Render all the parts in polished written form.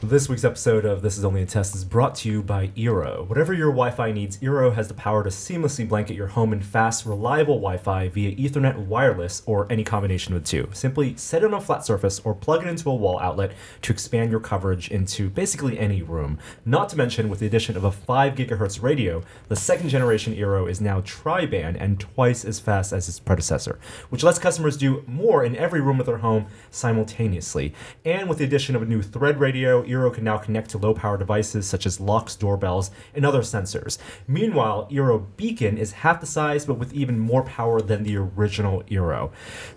This week's episode of This Is Only a Test is brought to you by Eero. Whatever your Wi-Fi needs, Eero has the power to seamlessly blanket your home in fast, reliable Wi-Fi via Ethernet, wireless, or any combination of the two. Simply set it on a flat surface or plug it into a wall outlet to expand your coverage into basically any room. Not to mention, with the addition of a 5 GHz radio, the second generation Eero is now tri-band and twice as fast as its predecessor, which lets customers do more in every room of their home simultaneously. And with the addition of a new thread radio, Eero can now connect to low-power devices such as locks, doorbells, and other sensors. Meanwhile, Eero Beacon is half the size, but with even more power than the original Eero.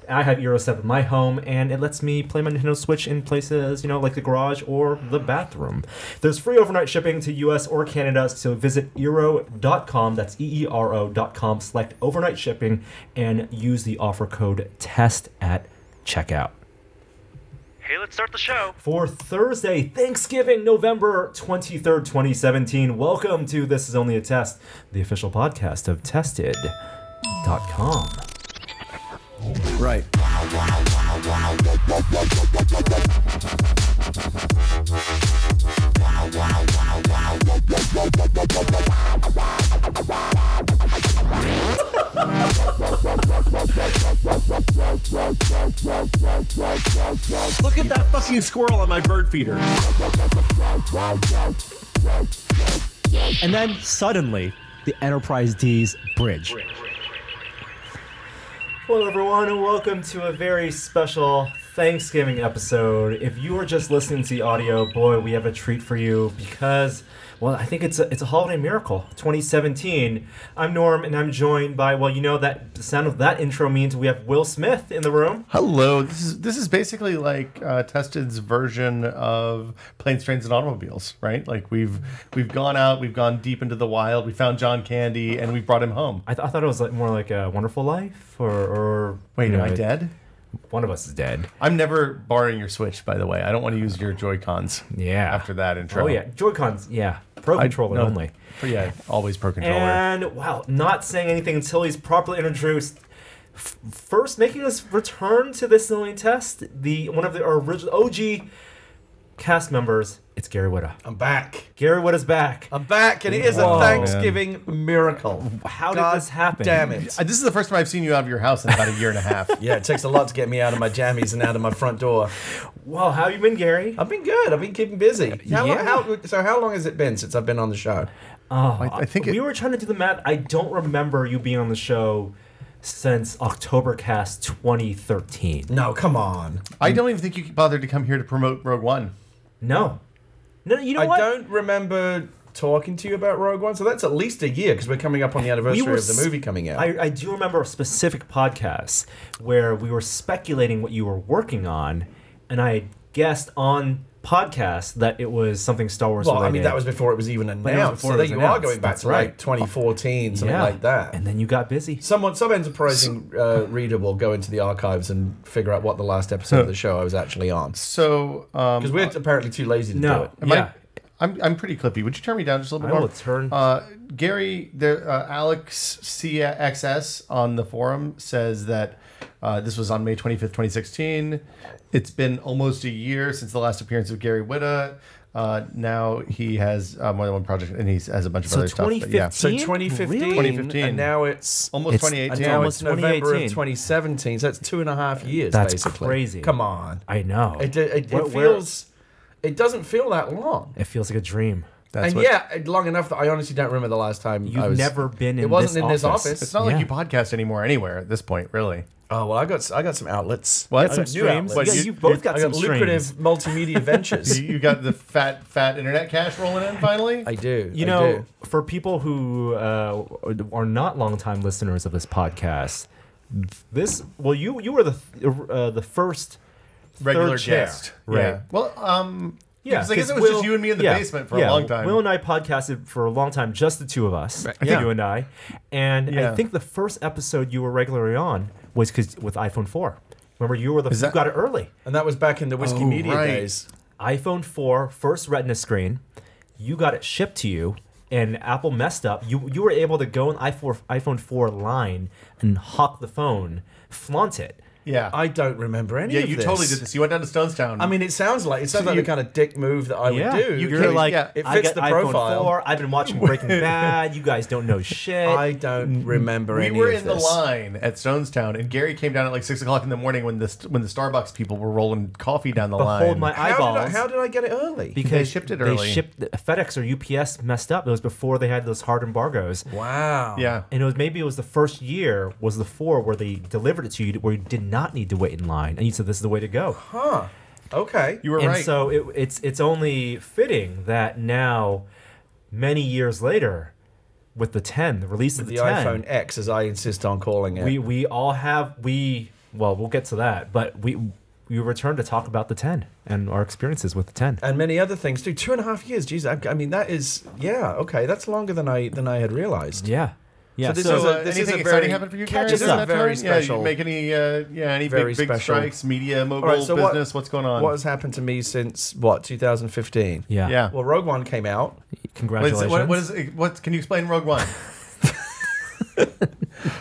I have Eero set up in my home, and it lets me play my Nintendo Switch in places, like the garage or the bathroom. There's free overnight shipping to US or Canada, so visit Eero.com, that's EERO.com, select overnight shipping, and use the offer code TEST at checkout. Hey, let's start the show. For Thursday, Thanksgiving, November 23rd, 2017, welcome to This Is Only a Test, the official podcast of Tested.com. Right. Look at that fucking squirrel on my bird feeder. And then suddenly, the Enterprise D's bridge. Hello everyone, and welcome to a very special Thanksgiving episode. If you are just listening to the audio, boy, we have a treat for you because, well, I think it's a holiday miracle. 2017. I'm Norm, and I'm joined by, that the sound of that intro means we have Will Smith in the room. Hello. This is basically like Tested's version of Planes, Trains, and Automobiles, right? Like we've gone out, we've gone deep into the wild, we found John Candy, and we brought him home. I thought it was more like a Wonderful Life, or wait, am I dead? One of us is dead. I'm never borrowing your Switch, by the way. I don't want to use your Joy-Cons. Yeah. After that intro. Oh yeah, Joy-Cons. Yeah, Pro Controller only. Yeah, always Pro Controller. And not saying anything until he's properly introduced. First, making his return to This Is Only a Test, one of the original OG cast members. It's Gary Whitta. I'm back. Gary Whitta's back. I'm back, and it is a Thanksgiving miracle. How did this happen? Damn it. This is the first time I've seen you out of your house in about a year and a half. Yeah, it takes a lot to get me out of my jammies and out of my front door. Well, how have you been, Gary? I've been good. I've been keeping busy. How long has it been since I've been on the show? I think we were trying to do the math. I don't remember you being on the show since Octobercast 2013. No, come on. I don't even think you bothered to come here to promote Rogue One. No, you know what? I don't remember talking to you about Rogue One, so that's at least a year because we're coming up on the anniversary of the movie coming out. I do remember a specific podcast where we were speculating what you were working on, and I guessed on podcast that it was something Star Wars related. Well, I mean, that was before it was even announced. So there you are going back to like 2014, something like that. And then you got busy. Some enterprising reader will go into the archives and figure out what the last episode of the show I was actually on. So, because we're apparently too lazy to do it. I'm pretty clippy. Would you turn me down just a little bit more? I will turn. Gary, Alex CXS on the forum says that this was on May 25th, 2016. It's been almost a year since the last appearance of Gary Whitta. Now he has more than one project, and he has a bunch of other stuff. But yeah. So 2015, really? 2015, and now it's almost 2018. And now almost it's November 2018. of 2017. So that's 2.5 years. That's basically crazy. Come on, I know. It feels. It doesn't feel that long. It feels like a dream. Long enough that I honestly don't remember the last time You've never been in. It wasn't in this office. It's not like you podcast anymore anywhere at this point, really. Oh well, I got some outlets. What? Some streams. You've both got some lucrative streams. Multimedia ventures. You got the fat internet cash rolling in finally. I do. For people who are not longtime listeners of this podcast, you were the first regular third chair, guest, right? Yeah. Well, yeah, because I guess it was just you and me in the basement for a long time. Will and I podcasted for a long time, just the two of us, Right. you and I. And I think the first episode you were regularly on was with iPhone 4. Remember, you got it early. And that was back in the Whiskey Media days. iPhone 4, first Retina screen. You got it shipped to you, and Apple messed up. You were able to go on iPhone 4 line and hawk the phone, flaunt it. Yeah. I don't remember any Yeah, of you this. totally did this. You went down to Stonestown. I mean, it sounds like the kind of dick move that I would do. You're like, it I fits got the iPhone profile. 4. I've been watching Breaking Bad. You guys don't know shit. I don't remember any of this. We were in the line at Stonestown, and Gary came down at like 6 o'clock in the morning when the Starbucks people were rolling coffee down the line. Behold my eyeballs. How did I get it early? Because They shipped it early. FedEx or UPS messed up. It was before they had those hard embargoes. Wow. Yeah. And it was the first year was the 4 where they delivered it to you where you did not need to wait in line. And you said this is the way to go. Huh. Okay. You were And right. so it's only fitting that now, many years later, with the 10, the release of the 10, iPhone X, as I insist on calling it. we all have we'll get to that, but we returned to talk about the 10 and our experiences with the 10 and many other things too. 2.5 years. Geez, I mean that is okay. That's longer than I had realized. Yeah. So this So, is a anything very exciting happened for you, Gary? catch us during up. that Very time? special. Yeah, you make any Very big special. strikes, media, mobile All right, so business? What's going on? What has happened to me since 2015? Yeah. Yeah. Well, Rogue One came out. Congratulations. What can you explain Rogue One?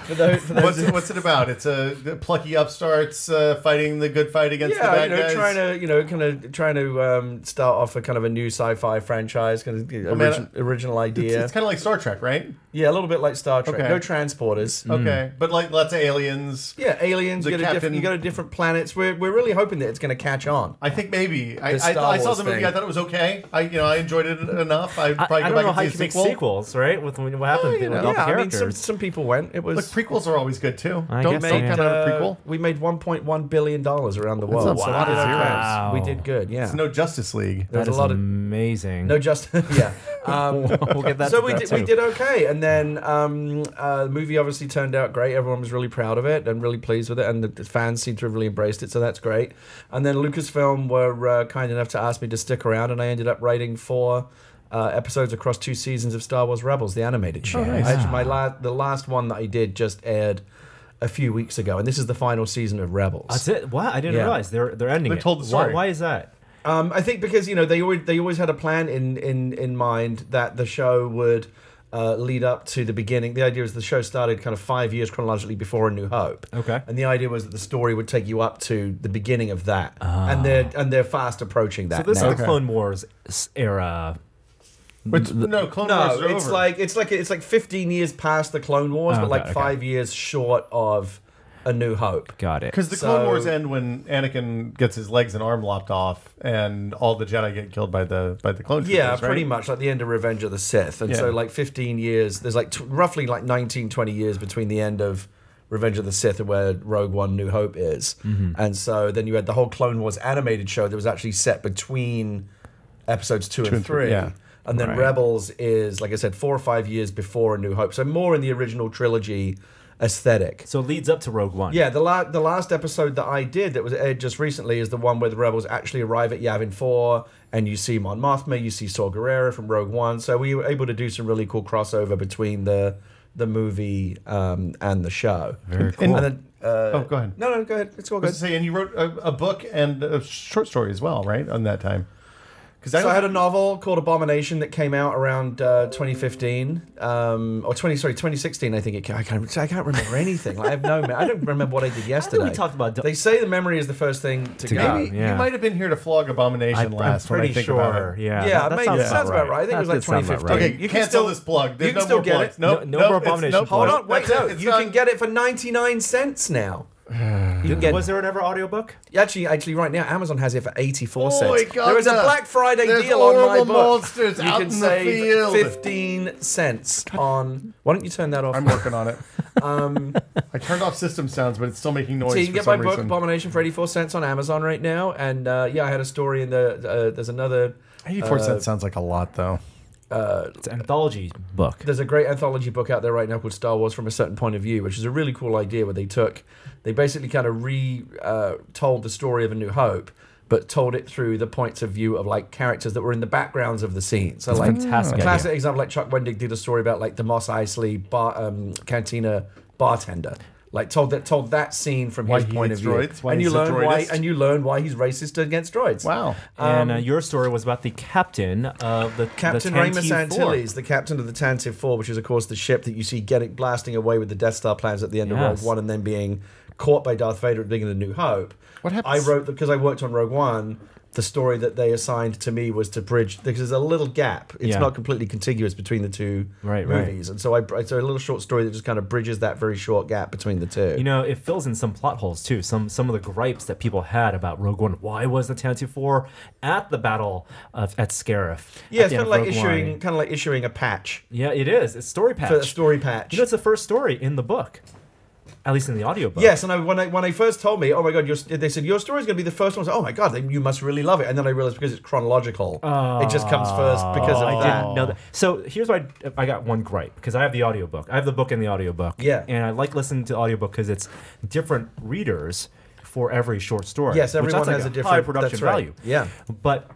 For those What's it about? It's the plucky upstarts fighting the good fight against the bad guys. trying to start off a kind of a new sci-fi franchise, kind of original idea. It's kind of like Star Trek, right? Yeah, a little bit like Star Trek. Okay. No transporters. Okay, but like lots of aliens. Yeah, aliens. The You captain- go to different planets. We're really hoping that it's going to catch on. I think maybe I Star saw Wars the movie. thing. I thought it was okay. I enjoyed it enough. I'd I probably don't go back know and how see you a can make sequel. sequels, right? With what happened with all the I mean, characters. some people went. It was. Look, prequels are always good too. I Don't guess count so, out a prequel. We made $1.1 billion around the world. That's a lot of zeros. Wow. We did good. Yeah. It's no Justice League. There's That a is lot of amazing. no just yeah. We'll get that. So to that we too. did okay, and then the movie obviously turned out great. Everyone was really proud of it and really pleased with it, and the fans seem to have really embraced it. So that's great. And then Lucasfilm were kind enough to ask me to stick around, and I ended up writing 4 episodes across 2 seasons of Star Wars Rebels, the animated show. nice. Actually, the last one that I did just aired a few weeks ago, and this is the final season of Rebels. That's it. What? I didn't Yeah. realize they're ending They it. told the story. Why is that? I think because they always had a plan in mind that the show would lead up to the beginning. The idea is the show started kind of 5 years chronologically before A New Hope. Okay. And the idea was that the story would take you up to the beginning of that, and they're fast approaching that. So this now. is the Clone Wars era. No, Clone Wars No, are it's over. it's like 15 years past the Clone Wars, but Okay, like okay. 5 years short of A New Hope. Got it. Because the Clone So- Wars end when Anakin gets his legs and arm lopped off, and all the Jedi get killed by the clone troopers. Yeah, right? pretty much like the end of Revenge of the Sith. And Yeah. so like 15 years, there's like roughly like 19, 20 years between the end of Revenge of the Sith and where Rogue One New Hope is. And so then you had the whole Clone Wars animated show that was actually set between episodes 2 and 3. yeah. And then Right. Rebels is, like I said, 4 or 5 years before A New Hope. So more in the original trilogy aesthetic. So it leads up to Rogue One. Yeah, the last episode that I did that was aired just recently is the one where the rebels actually arrive at Yavin 4 and you see Mon Mothma, you see Saw Gerrera from Rogue One. So we were able to do some really cool crossover between the movie and the show. Very cool. And then, Oh, go ahead. No, go ahead. It's all I was good. to say, and you wrote a book and a short story as well, right? On that time. Because So I had a novel called Abomination that came out around 2015, or 2016. I think it. I can't remember anything. Like, I don't remember what I did yesterday. we talked about. They say the memory is the first thing to go. Maybe Yeah. you might have been here to flog Abomination I'm last. when I pretty think sure. about it. Yeah. Yeah, that maybe sounds about right. I think it was That like did sound about 2015. right. Okay, You can cancel still- this plug. There's you can no still more get plugs. it. No more it's- Abomination no, plugs. Hold on, wait, That's no. it. It's You done. can get it for 99 cents now. You can get Was there an ever audiobook? actually right now Amazon has it for 84 Oh cents. my God, There is a Black Friday there's deal on my horrible book. monsters You out can in the save field. 15 cents on. Why don't you turn that off? I'm working on it. I turned off system sounds, but it's still making noise. So you for can get my some book reason. Abomination for 84 cents on Amazon right now, and yeah, I had a story in the. There's another. 84 cents sounds like a lot, though. It's an anthology book. There's a great anthology book out there right now called Star Wars from a Certain Point of View, which is a really cool idea where they basically kind of told the story of A New Hope, but told it through the points of view of like characters that were in the backgrounds of the scene. So That's like fantastic a classic idea. example, like Chuck Wendig did a story about like the Mos Eisley cantina bartender. Like told that scene from Why his he point hates of view, droids? Why and you he's a learn why he's racist against droids. Wow. And your story was about the captain of the Captain the Ramus Tantive Antilles, the captain of the Tantive 4, which is, of course, the ship that you see blasting away with the Death Star plans at the end of Rogue Yes. One and then being caught by Darth Vader at the beginning of New Hope. What happens? I wrote because I worked on Rogue One. The story that they assigned to me was to bridge because there's a little gap. It's not completely contiguous between the two movies, and so I so a little short story that just kind of bridges that very short gap between the two. You know, it fills in some plot holes too. Some of the gripes that people had about Rogue One. Why was the Tantive 4 at the battle at Scarif? Yeah, it's kind of like issuing a patch. Yeah, it is. It's story patch. For a story patch. You know, it's the first story in the book. At least in the audiobook. Yes, and when they first told me, oh my god, they said your story's going to be the first one. I was like, oh my god, you must really love it. And then I realized because it's chronological, it just comes first because of I that. didn't know that. So here's why I got one gripe because I have the audiobook. I have the book and the audiobook. Yeah. And I like listening to the audiobook because it's different readers for every short story. Yes, everyone which that's has like a different high production that's right. value. Yeah. But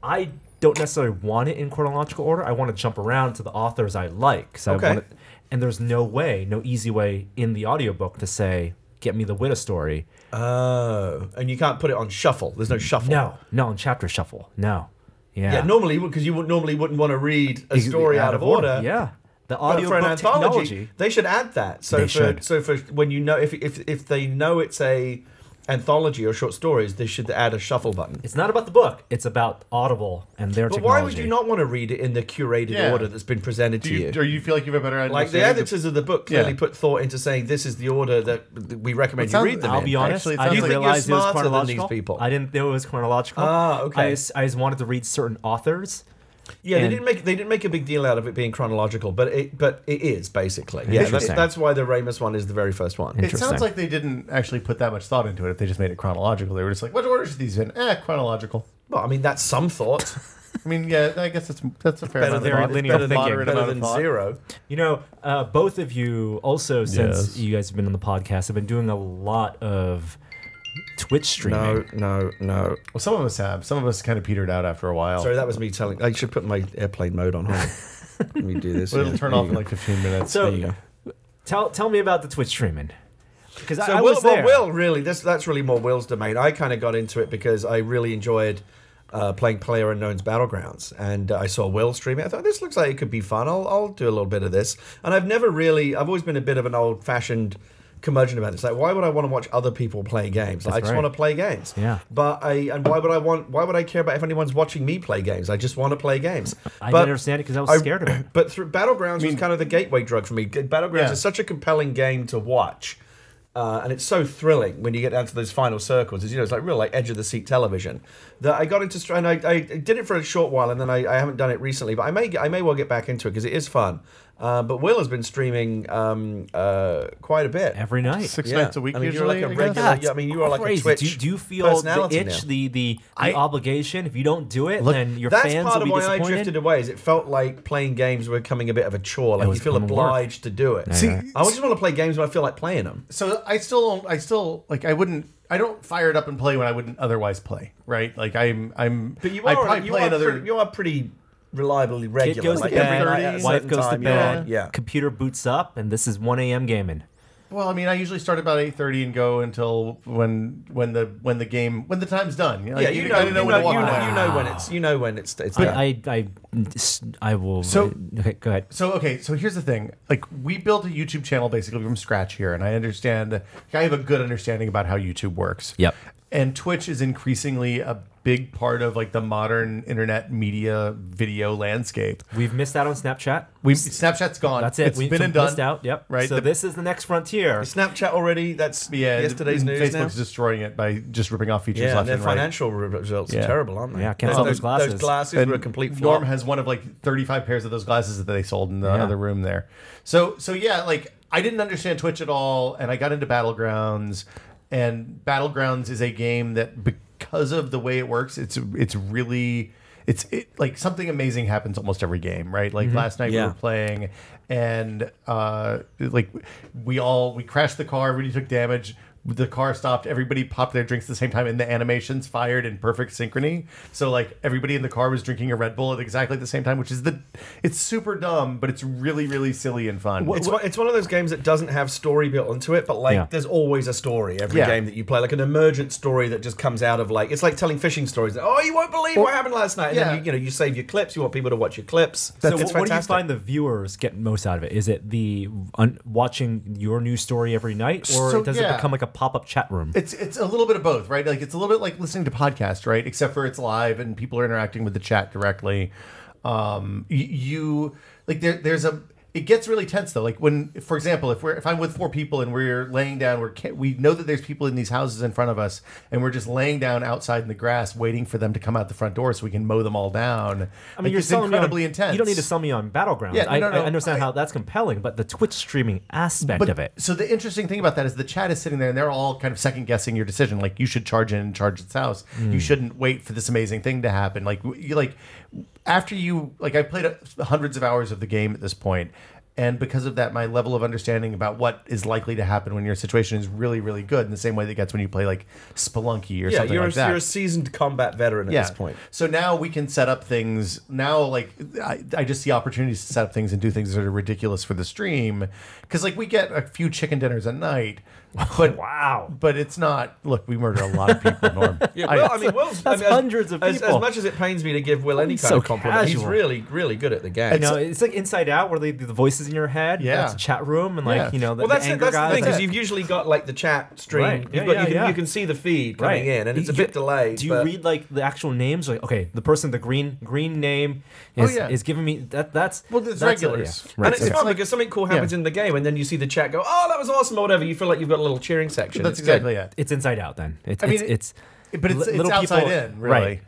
I don't necessarily want it in chronological order. I want to jump around to the authors I like. So Okay. I want it, and there's no easy way in the audiobook to say, get me the Witta story. Oh, and you can't put it on shuffle. There's no shuffle. No, on chapter shuffle. No. Yeah, normally because you normally wouldn't want to read a story out of order. Yeah. The But for an audiobook anthology, technology. they should add that. So They for should. when you know if they know it's a anthology or short stories, they should add a shuffle button. It's not about the book. It's about Audible and their But technology. why would you not want to read it in the curated order that's been presented to you? Or you feel like you have a better idea? Like the editors of the book clearly put thought into saying this is the order that we recommend you read them I'll in. be honest. Actually, it I sounds didn't like- realize it was smarter than chronological. these people. I didn't know it was chronological. Ah, okay. I just wanted to read certain authors. Yeah, And- they didn't make a big deal out of it being chronological, but it is basically. Yeah, Interesting. that's why the Ramus one is the very first one. It Interesting. sounds like they didn't actually put that much thought into it. If they just made it chronological, they were just like, "What order is these in?" Chronological. Well, I mean that's some thought. I mean, yeah, I guess that's a fair better amount than of thought. linear Better than thinking. moderate better amount of than thought. zero. You know, both of you also, since Yes. you guys have been on the podcast, have been doing a lot of Twitch streaming. No. Well, some of us have. Some of us kind of petered out after a while. Sorry, that was me telling. I should put my airplane mode on. Hold on. Let me do this. But it'll Yeah, turn there off you in go. like 15 minutes. So- There you go. Tell me about the Twitch streaming. Because So I was there. Will really that's really more Will's domain. I kind of got into it because I really enjoyed playing PlayerUnknown's Battlegrounds, and I saw Will stream it. I thought this looks like it could be fun. I'll do a little bit of this. And I've always been a bit of an old-fashioned curmudgeon about this. Like, why would I want to watch other people play games? I just right. want to play games. Yeah. But why would I care about if anyone's watching me play games? I just want to play games. I didn't understand it because I was scared of it. But through Battlegrounds was kind of the gateway drug for me. Battlegrounds Yeah. is such a compelling game to watch. And it's so thrilling when you get down to those final circles. As you know, it's like real like edge of the seat television. That I got into, and I did it for a short while, and then I haven't done it recently. But I may well get back into it because it is fun. But Will has been streaming quite a bit. Every night. 6 nights a week I mean, usually. you're like a I guess. regular. Yeah, I mean, you are like Crazy. a Twitch. Do you feel the personality itch, now. the obligation? If you don't do it, then your That's fans part will of be why I disappointed. drifted away. Is it felt like playing games were becoming a bit of a chore. Like was you feel becoming work. obliged to do it. See, I just want to play games when I feel like playing them. So I still like I don't fire it up and play when I wouldn't otherwise play, right? Like I'm But you I'd are probably play another. you are pretty reliably regular. Kid goes to like bed, every night at a wife certain goes to time, you're bed, on. Yeah. computer boots up, and this is 1 a.m. gaming. Well, I mean, I usually start about 8:30 and go until when the time's done. You know, Yeah, like, you kinda know when to walk away. you know when it's But done. I will. So- okay, go ahead. So here's the thing. Like we built a YouTube channel basically from scratch here, and I have a good understanding about how YouTube works. Yep. And Twitch is increasingly a big part of like the modern internet media video landscape. We've missed out on Snapchat. Snapchat's gone. That's it. It's We've been and done. missed out. Yep. Right. So this is the next frontier. Snapchat already. That's yesterday's news Facebook's now. destroying it by just ripping off features Yeah, left and their and right. financial results Yeah. are terrible, aren't they? Yeah, can't sell those glasses. Those glasses And were a complete flop. Norm has one of like 35 pairs of those glasses that they sold in the other room there. So yeah, like I didn't understand Twitch at all, and I got into Battlegrounds, and Battlegrounds is a game that because of the way it works, it's really like something amazing happens almost every game, right? Like last night we were playing, and like we crashed the car, everybody took damage. the car stopped, everybody popped their drinks at the same time, and the animations fired in perfect synchrony. So like everybody in the car was drinking a Red Bull at exactly the same time, which is it's super dumb, but it's really, really silly and fun. It's one of those games that doesn't have story built into it, but like there's always a story every game that you play, like an emergent story that just comes out of like, it's like telling fishing stories. Oh, you won't believe what happened last night. And then you save your clips. You want people to watch your clips. So what do you find the viewers get most out of it? Is it the watching your news story every night, or does it become like a pop-up chat room? It's a little bit of both, right? Like it's a little bit like listening to podcasts, right? Except for it's live and people are interacting with the chat directly. You like there's a. It gets really tense though. Like when, for example, if I'm with 4 people and we're laying down, we know that there's people in these houses in front of us, and we're just laying down outside in the grass, waiting for them to come out the front door so we can mow them all down. I mean, it's incredibly intense. You don't need to sell me on Battlegrounds. Yeah, I understand how that's compelling, but the Twitch streaming aspect of it. So the interesting thing about that is the chat is sitting there and they're all kind of second guessing your decision. Like you should charge in and charge its house. You shouldn't wait for this amazing thing to happen. Like after you I've played hundreds of hours of the game at this point. And because of that, my level of understanding about what is likely to happen when you're in a situation is really, really good in the same way that it gets when you play like Spelunky or something like that. You're a seasoned combat veteran at this point. So now we can set up things. Now, like, I just see opportunities to set up things and do things that are ridiculous for the stream. Because, like, we get a few chicken dinners a night. But wow. But it's not. Look, we murder a lot of people, Norm. Will's hundreds of people. As much as it pains me to give Will any kind of compliment, he's really, really good at the game. It's like Inside Out, where they do the voices in your head. Yeah, it's a chat room, and like that's anger the guys. thing, because you've usually got like the chat stream. Right. You can see the feed coming in, and it's a bit delayed. Do you read like the actual names? Like, okay, the person, the green name is giving me that's regulars. And it's fun because something cool happens in the game, and then you see the chat go, "Oh, that was awesome," or whatever. You feel like you've got a little cheering section. That's exactly it. It's Inside Out then. It's but it's outside in, really. Right.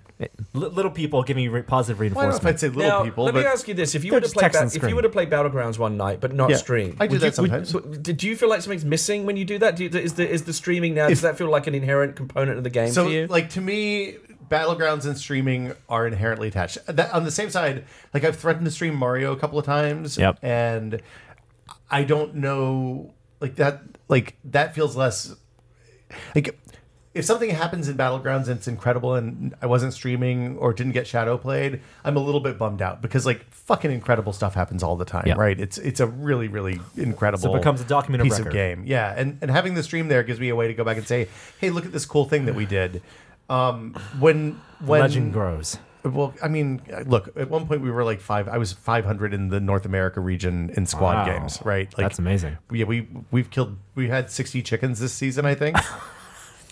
Little people giving you positive reinforcement. I don't know if I'd say little people. Let me ask you this: if you were to play Battlegrounds one night but not stream, I do that sometimes. Do you feel like something's missing when you do that? Is the streaming now? Does that feel like an inherent component of the game for you? So, like to me, Battlegrounds and streaming are inherently attached. On the same side, like I've threatened to stream Mario a couple of times, and I don't know, like that feels less like. If something happens in Battlegrounds and it's incredible and I wasn't streaming or didn't get shadow played, I'm a little bit bummed out because like fucking incredible stuff happens all the time, right? It's a really, really incredible so it becomes a document piece of game. Yeah, and having the stream there gives me a way to go back and say, hey, look at this cool thing that we did. When legend grows. Well, I mean, look, at one point we were like I was 500 in the North America region in squad games, right? Like, that's amazing. Yeah, we had 60 chickens this season, I think.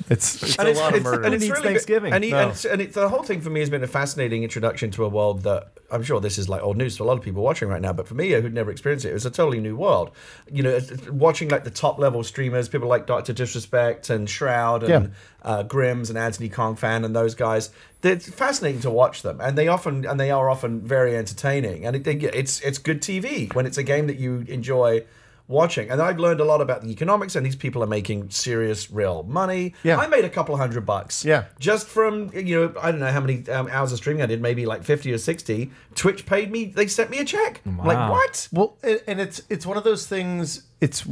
It's a lot of murder. And it's really Thanksgiving. And the whole thing for me has been a fascinating introduction to a world that I'm sure this is like old news for a lot of people watching right now. But for me, who'd never experienced it, it was a totally new world. You know, watching like the top level streamers, people like Dr. Disrespect and Shroud and Grims and Anthony Kong Fan and those guys. It's fascinating to watch them, and they are often very entertaining. And it's good TV when it's a game that you enjoy watching. And I've learned a lot about the economics, and these people are making serious, real money. Yeah. I made a couple $100. Yeah. Just from, I don't know how many hours of streaming I did, maybe like 50 or 60. Twitch paid me, they sent me a check. Wow. Like, what? Well, and it's one of those things, it's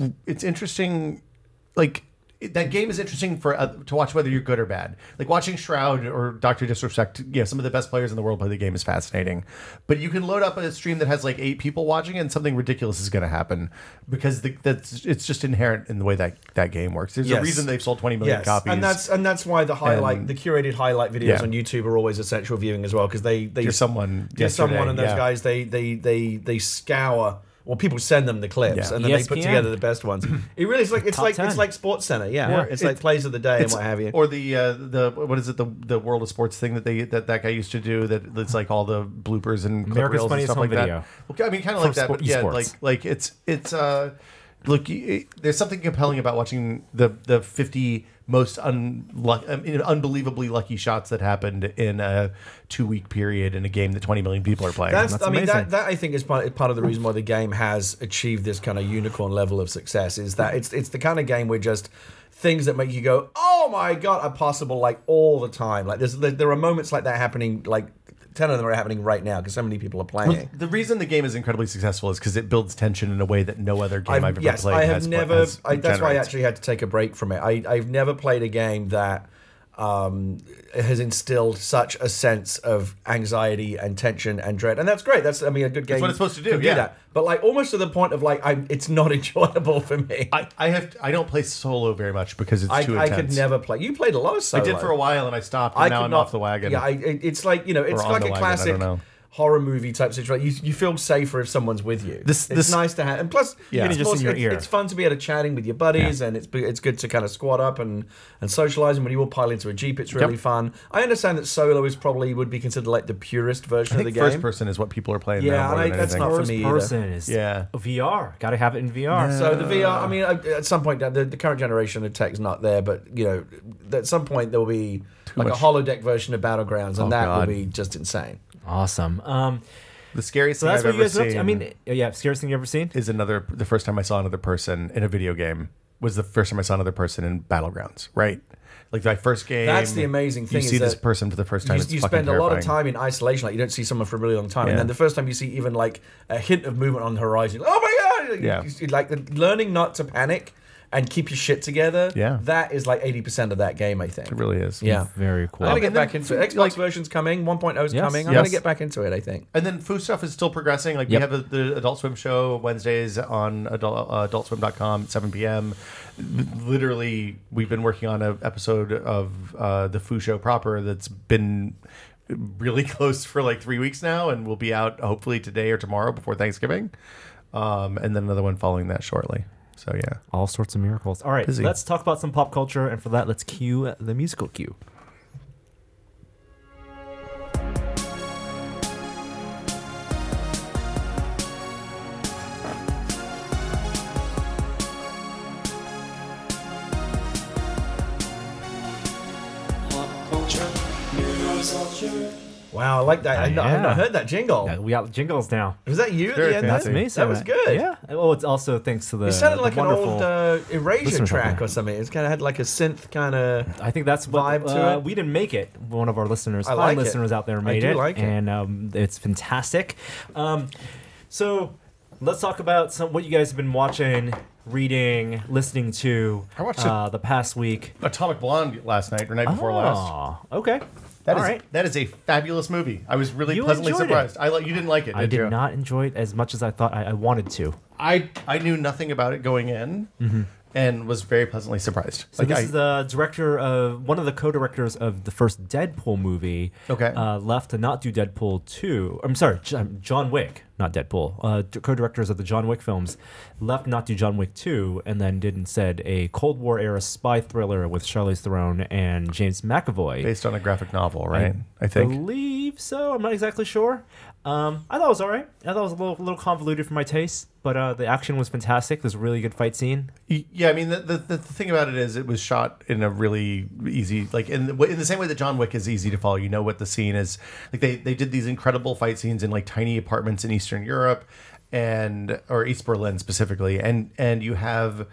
interesting, like, that game is interesting to watch whether you're good or bad. Like watching Shroud or Dr. Disrespect, some of the best players in the world play the game is fascinating. But you can load up a stream that has like 8 people watching and something ridiculous is going to happen because it's just inherent in the way that game works. There's a reason they've sold 20 million copies. And that's why the curated highlight videos on YouTube are always essential viewing as well, because they someone and those guys they scour. Well, people send them the clips, and then they put together the best ones. It really is it's like Sports Center, it's like plays of the day and what have you. Or the what is it, the World of Sports thing that guy used to do, that's like all the bloopers and clip reels and stuff like that. Well, I mean, kind of like that, but like it's look, there's something compelling about watching the 50 most unbelievably lucky shots that happened in a 2-week period in a game that 20 million people are playing. That I think is part of the reason why the game has achieved this kind of unicorn level of success, is that it's the kind of game where just things that make you go, oh my god, are possible like all the time. Like there are moments like that happening like 10 of them are happening right now because so many people are playing. The reason the game is incredibly successful is because it builds tension in a way that no other game I've ever played I have has. never. That's why I actually had to take a break from it. I've never played a game that has instilled such a sense of anxiety and tension and dread, and that's great. That's a good game. That's what it's supposed to do. Can do that, but like almost to the point of like it's not enjoyable for me. I don't play solo very much because it's too intense. I could never play. You played a lot of solo. I did for a while and I stopped. And now I'm off the wagon. Yeah, it's like it's like a classic horror movie type situation. You feel safer if someone's with you. It's nice to have, and plus, it's fun to be able to chatting with your buddies, and it's good to kind of squat up and socialize. And when you all pile into a jeep, it's really fun. I understand that solo would be considered like the purest version of the game. First person is what people are playing. Yeah, and that's not for me. First person is VR. Got to have it in VR. So the VR. At some point, the current generation of tech's not there, but at some point there will be a holodeck version of Battlegrounds, and that will be just insane. Awesome. The scariest thing I've ever seen. Scariest thing you ever seen is the first time I saw another person in a video game was the first time I saw another person in Battlegrounds. Right, like my first game. That's the amazing thing. You see this person for the first time. You spend a lot of time in isolation. Like you don't see someone for a really long time, and then the first time you see even like a hint of movement on the horizon. Oh my god! Yeah. Like learning not to panic and keep your shit together. Yeah. That is like 80% of that game, I think. It really is. Yeah. Very cool. I'm going to get back into it. Xbox version's coming. 1.0 is coming. I'm going to get back into it, I think. And then food stuff is still progressing. Like we have the Adult Swim show Wednesdays on adultswim.com at 7 p.m. Literally, we've been working on an episode of the Foo Show proper that's been really close for like 3 weeks now and will be out hopefully today or tomorrow before Thanksgiving. And then another one following that shortly. So yeah, all sorts of miracles. All right, let's talk about some pop culture, and for that, let's cue the musical cue. Wow, I like that. I've not heard that jingle. Yeah, we got jingles now. Was that you at the end? That's me. That was good. Yeah. Well, it's also thanks to the. It sounded like an old Erasure track or something. It's kind of had like a synth kind of. I think that's vibe to it. We didn't make it. One of our listeners, listeners out there, made it. I do like it, and it's fantastic. So let's talk about what you guys have been watching, reading, listening to. I watched the past week. Atomic Blonde last night or night before last. Okay. That is a fabulous movie. I was really pleasantly surprised. You didn't like it, I did not enjoy it as much as I thought I wanted to. I knew nothing about it going in and was very pleasantly surprised. So this is the director of one of the co-directors of the first Deadpool movie. Okay. Left to not do Deadpool 2. I'm sorry, John Wick, not Deadpool. Co-directors of the John Wick films left not do John Wick 2, and then did instead a Cold War era spy thriller with Charlize Theron and James McAvoy, based on a graphic novel, right? I think. Believe so. I'm not exactly sure. I thought it was all right. I thought it was a little convoluted for my taste, but the action was fantastic. There's a really good fight scene. Yeah, I mean the thing about it is it was shot in a really easy, like in the same way that John Wick is easy to follow. You know what the scene is. Like they did these incredible fight scenes in like tiny apartments in Eastern Europe or East Berlin specifically, and you have.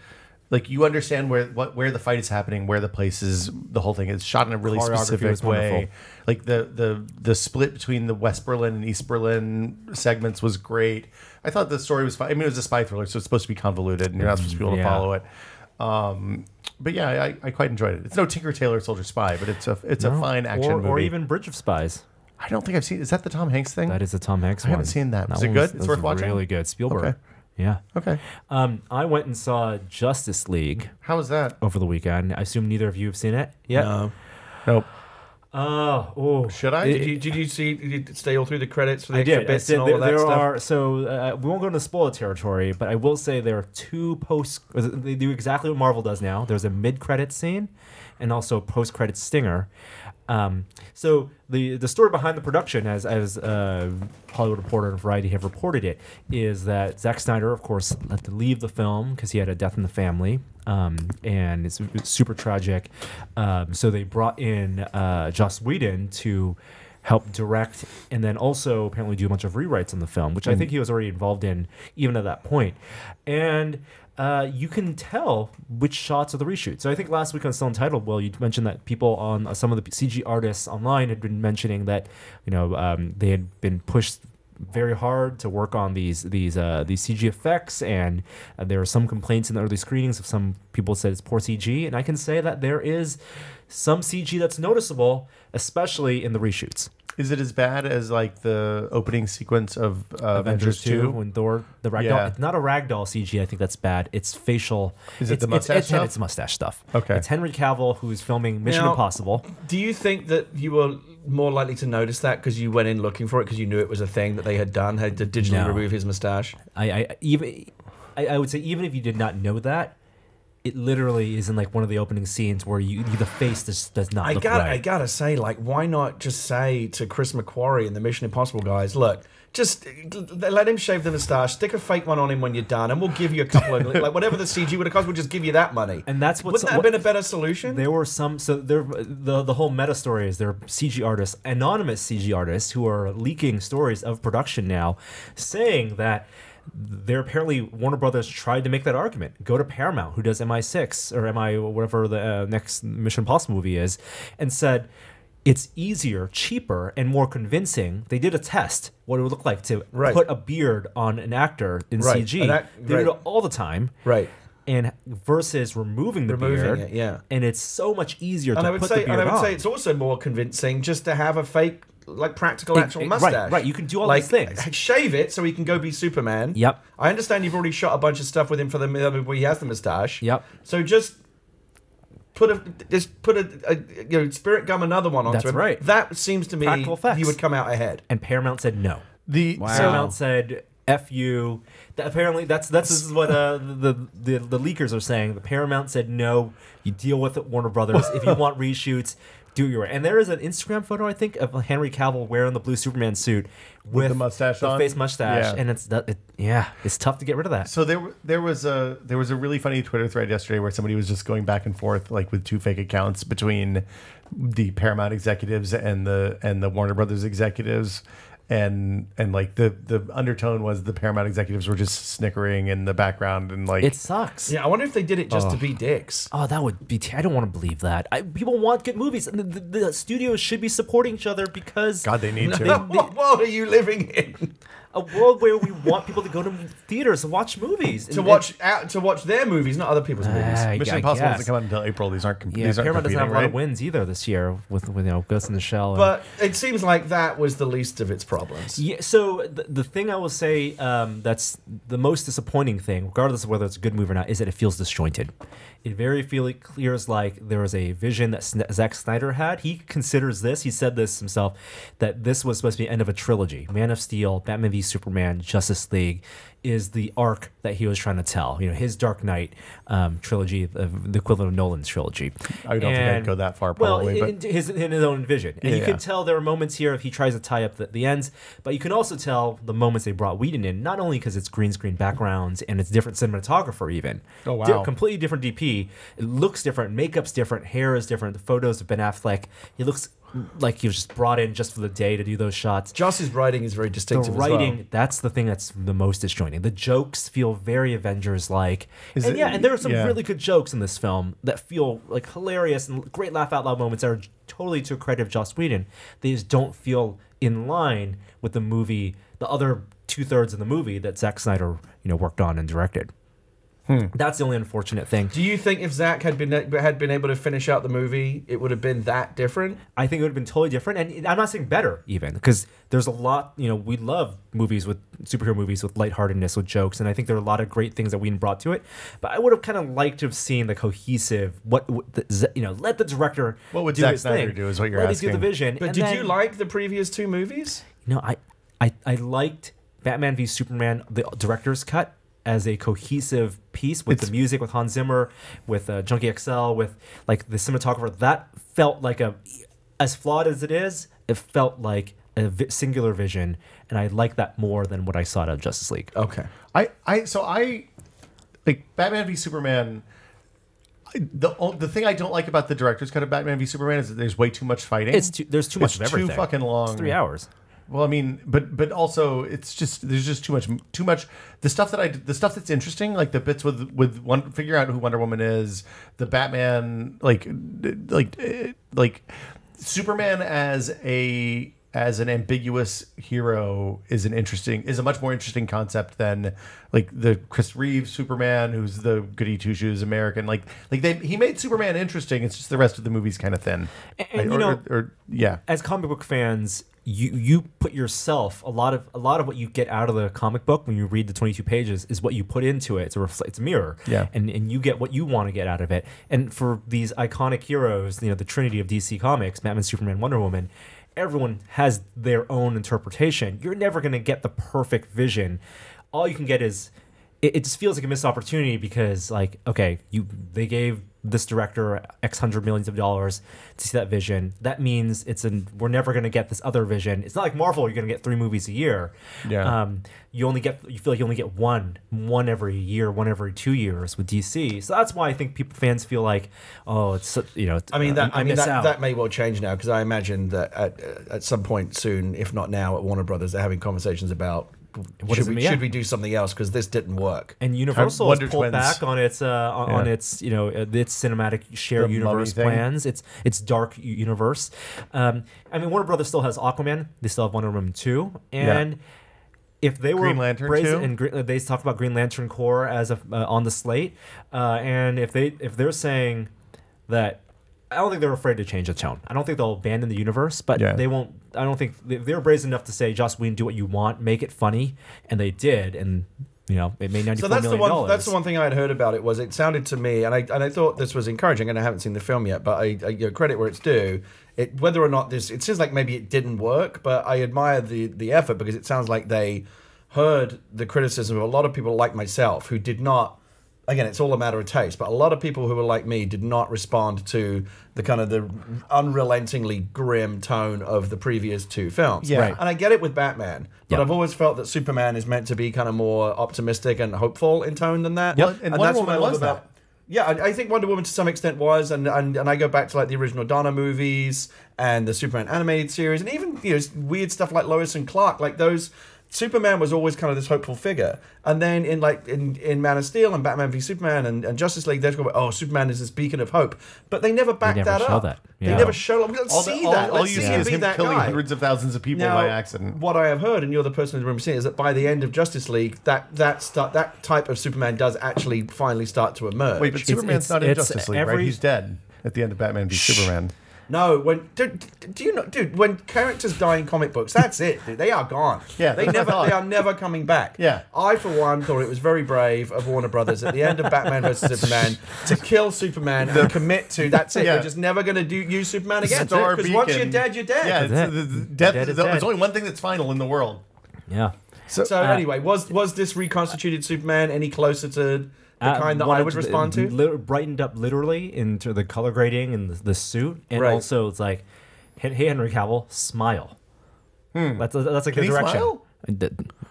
Like you understand where the fight is happening, where the place is, the whole thing is shot in a really specific way. Like the split between the West Berlin and East Berlin segments was great. I thought the story was fine. I mean, it was a spy thriller, so it's supposed to be convoluted, and you're not supposed to be able to follow it. But yeah, I quite enjoyed it. It's no Tinker Tailor Soldier Spy, but it's a fine action movie. Or even Bridge of Spies. I don't think I've seen. Is that the Tom Hanks thing? That is the Tom Hanks one. I haven't seen that. Was it good? It's worth watching. Really good. Spielberg. Okay. Yeah. Okay. I went and saw Justice League. How was that? Over the weekend. I assume neither of you have seen it yet? No. Nope. Should I? Did you stay all through the credits for the extra bits and all of that stuff? So we won't go into spoiler territory, but I will say there are two they do exactly what Marvel does now. There's a mid-credit scene and also a post-credit stinger. So the story behind the production, as Hollywood Reporter and Variety have reported it, is that Zack Snyder, of course, had to leave the film because he had a death in the family, and it's super tragic. So they brought in Joss Whedon to help direct, and then also apparently do a bunch of rewrites on the film, which I think he was already involved in even at that point. And you can tell which shots are the reshoots. So I think last week on Still Untitled, Will, you mentioned that people on some of the CG artists online had been mentioning that they had been pushed very hard to work on these CG effects, and there were some complaints in the early screenings of some people said it's poor CG, and I can say that there is some CG that's noticeable, especially in the reshoots. Is it as bad as like the opening sequence of Avengers 2? When Thor, the ragdoll, Yeah. it's not a ragdoll CG, I think that's bad. It's facial. Is it the mustache stuff? It's mustache stuff. Okay. It's Henry Cavill who's filming Mission Now, Impossible. Do you think that you were more likely to notice that because you went in looking for it because you knew it was a thing that they had done, had to digitally No. remove his mustache? I would say even if you did not know that, it literally is in like one of the opening scenes where the face just does not look right. I gotta say, like, why not just say to Chris McQuarrie and the Mission Impossible guys, look, just let him shave the moustache, stick a fake one on him when you're done, and we'll give you a couple of like whatever the CG would have cost, we'll just give you that money. And that's wouldn't that have been a better solution? There were some, so there, the whole meta story is there are CG artists, anonymous CG artists, who are leaking stories of production now, saying that they're apparently Warner Brothers tried to make that argument. Go to Paramount, who does MI6 or MI whatever the next Mission Impossible movie is, and said it's easier, cheaper, and more convincing. They did a test what it would look like to put a beard on an actor in CG. They do it all the time. Right. And versus removing the beard, it, yeah. And it's so much easier And to I would put say, the beard and I would on. say it's also more convincing just to have a fake, like practical actual mustache. Right. You can do all like, these things. Shave it so he can go be Superman. Yep. I understand you've already shot a bunch of stuff with him for the movie where he has the mustache. Yep. So just put a spirit gum another one onto That's him. right. That seems to me Practical effects. he would come out ahead. And Paramount said no. Wow. Paramount said F you. Apparently, this is what the leakers are saying. The Paramount said no. You deal with it, Warner Brothers. If you want reshoots, do your way. And there is an Instagram photo, I think, of Henry Cavill wearing the blue Superman suit with the mustache on? face mustache, Yeah. and it's tough to get rid of that. So there was a really funny Twitter thread yesterday where somebody was just going back and forth like with two fake accounts between the Paramount executives and the Warner Brothers executives. And like the undertone was the Paramount executives were just snickering in the background and like It sucks. Yeah, I wonder if they did it just to be dicks. Oh, that would be. I don't want to believe that. People want good movies, and the studios should be supporting each other because God, they need to. What world are you living in? a world where we want people to go to theaters and watch movies. To watch their movies, not other people's movies. Mission Impossible doesn't come out until April. These aren't Yeah, these aren't Paramount doesn't have a lot competing, of wins either this year with Ghost in the Shell. But it seems like that was the least of its problems. Yeah, so the thing I will say that's the most disappointing thing, regardless of whether it's a good movie or not, is that it feels disjointed. It very feels like there was a vision that Zack Snyder had. He considers this, he said this himself, that this was supposed to be the end of a trilogy. Man of Steel, Batman v Superman, Justice League is the arc that he was trying to tell. You know, his Dark Knight trilogy, the equivalent of Nolan's trilogy. I don't think I'd go that far, probably. Well, in his own vision. And you can tell there are moments here if he tries to tie up the ends, but you can also tell the moments they brought Whedon in, not only because it's green screen backgrounds and it's different cinematographer even. Oh, wow. Completely different DP. It looks different. Makeup's different. Hair is different. The photos of Ben Affleck, he looks like he was just brought in just for the day to do those shots. Joss's writing is very distinctive The writing, as well. that's the thing that's the most disjointing. The jokes feel very Avengers-like. And there are some really good jokes in this film that feel like hilarious and great laugh out loud moments that are totally to a credit of Joss Whedon. They just don't feel in line with the movie, the other 2/3 of the movie that Zack Snyder, worked on and directed. That's the only unfortunate thing. Do you think if Zack had been able to finish out the movie, it would have been that different? I think it would have been totally different, and I'm not saying better even, because there's a lot. We love movies with superhero movies with lightheartedness, with jokes, and I think there are a lot of great things that Whedon brought to it. But I would have kind of liked to have seen the cohesive, let the director. What would do Zack his Snyder thing. do? Is what you're Let asking. Let do the vision. But and did then, you like the previous two movies? I liked Batman v Superman, the director's cut, as a cohesive piece with the music, with Hans Zimmer, with Junkie XL, with like the cinematographer. That felt like as flawed as it is, it felt like a singular vision, and I like that more than what I saw out of Justice League. Okay. I like Batman v Superman. The thing I don't like about the director's cut of Batman v Superman is that there's way too much fighting. There's too much of everything. Too fucking long. It's 3 hours. Well, I mean, but also it's just there's just too much. The stuff that's interesting, like the bits with one figuring out who Wonder Woman is, the Batman, like Superman as an ambiguous hero is a much more interesting concept than like the Chris Reeves Superman, who's the goody two shoes American. He made Superman interesting. It's just the rest of the movie's kind of thin. And as comic book fans, you put yourself a lot of what you get out of the comic book when you read the 22 pages is what you put into it. It's a mirror. Yeah. And you get what you want to get out of it. And for these iconic heroes, the Trinity of DC Comics, Batman, Superman, Wonder Woman, everyone has their own interpretation. You're never going to get the perfect vision. All you can get is it just feels like a missed opportunity because they gave this director X hundred millions of dollars to see that vision. That means we're never going to get this other vision. It's not like Marvel. You're going to get 3 movies a year. Yeah. You feel like you only get one every year, one every 2 years with DC. So that's why I think fans feel like, it's that may well change now because I imagine that at some point soon, if not now, at Warner Brothers, they're having conversations about should we do something else because this didn't work. And Universal has pulled back on its cinematic shared universe plans. Its dark universe. Warner Brothers still has Aquaman. They still have Wonder Woman 2. And if they were Green Lantern brazen, 2? and they talked about Green Lantern Corps as on the slate, and if they're saying that. I don't think they're afraid to change the tone. I don't think they'll abandon the universe, but they won't. I don't think they're brazen enough to say, "Joss Whedon, do what you want, make it funny," and they did, and it made $94 million. That's the one thing I had heard about it was it sounded to me, and I thought this was encouraging, and I haven't seen the film yet, but I credit where it's due. Whether or not it seems like maybe it didn't work, but I admire the effort because it sounds like they heard the criticism of a lot of people like myself who did not. Again, it's all a matter of taste, but a lot of people who were like me did not respond to the kind of the unrelentingly grim tone of the previous 2 films. Yeah. Right. And I get it with Batman, but I've always felt that Superman is meant to be kind of more optimistic and hopeful in tone than that. Well, and Wonder that's Woman what I love was about. that. Yeah, I think Wonder Woman to some extent was, and I go back to like the original Donna movies and the Superman animated series, and even weird stuff like Lois and Clark, like those. Superman was always kind of this hopeful figure, and then in Man of Steel and Batman v Superman and Justice League, they go, Superman is this beacon of hope, but they never back that up. They never show that. We don't see that. All you see is him killing hundreds of thousands of people by accident. What I have heard, and you're the person in the room seeing, is that by the end of Justice League, that type of Superman does actually finally start to emerge. Wait, but Superman's not in Justice League, right? He's dead at the end of Batman v Superman. No, do you know, dude? When characters die in comic books, that's it. Dude. They are gone. Yeah, they are never coming back. Yeah, I for one thought it was very brave of Warner Brothers at the end of Batman vs Superman to kill Superman and commit to that's it. We're just never going to use Superman again. Because once you're dead, you're dead. Yeah, death is there's only one thing that's final in the world. Yeah. So anyway, was this reconstituted Superman any closer to the kind that I would respond to? Brightened up literally into the color grading and the suit, and also it's like, hey Henry Cavill, smile. That's a good direction. Smile?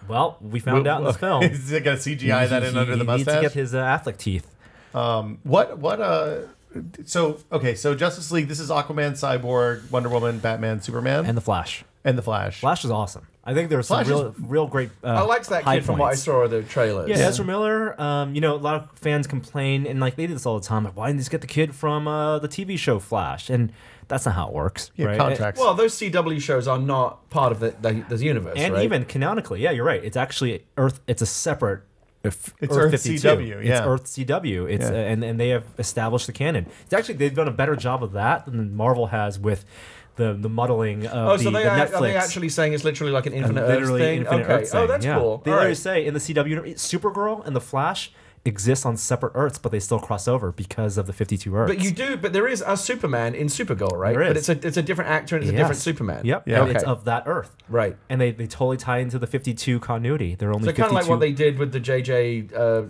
Well, we found out in this film. He's gonna CGI that in under the mustache. He needs to get his Affleck teeth. So Justice League. This is Aquaman, Cyborg, Wonder Woman, Batman, Superman, and the Flash. Flash is awesome. I think there's some real great. I liked that kid from what I saw of the trailers. Yeah, Ezra Miller. A lot of fans complain, and like they do this all the time. Like, why didn't they just get the kid from the TV show Flash? And that's not how it works. Yeah, right? Contracts. Well, those CW shows are not part of the universe, and right? even canonically, yeah, you're right. It's actually Earth. It's a separate. It's Earth 52. CW. It's Earth CW. It's and they have established the canon. It's actually they've done a better job of that than Marvel has with. The muddling of the Netflix. Are they actually saying it's literally like an infinite Earth thing? Infinite Earth thing. That's cool. They literally say in the CW, Supergirl and the Flash exist on separate Earths, but they still cross over because of the 52 Earths. But there is a Superman in Supergirl, right? There is. But it's a different actor and it's a different Superman. Yep. Yeah. It's of that Earth. Right. And they totally tie into the 52 continuity. They're only 52. Kind of like what they did with the J.J.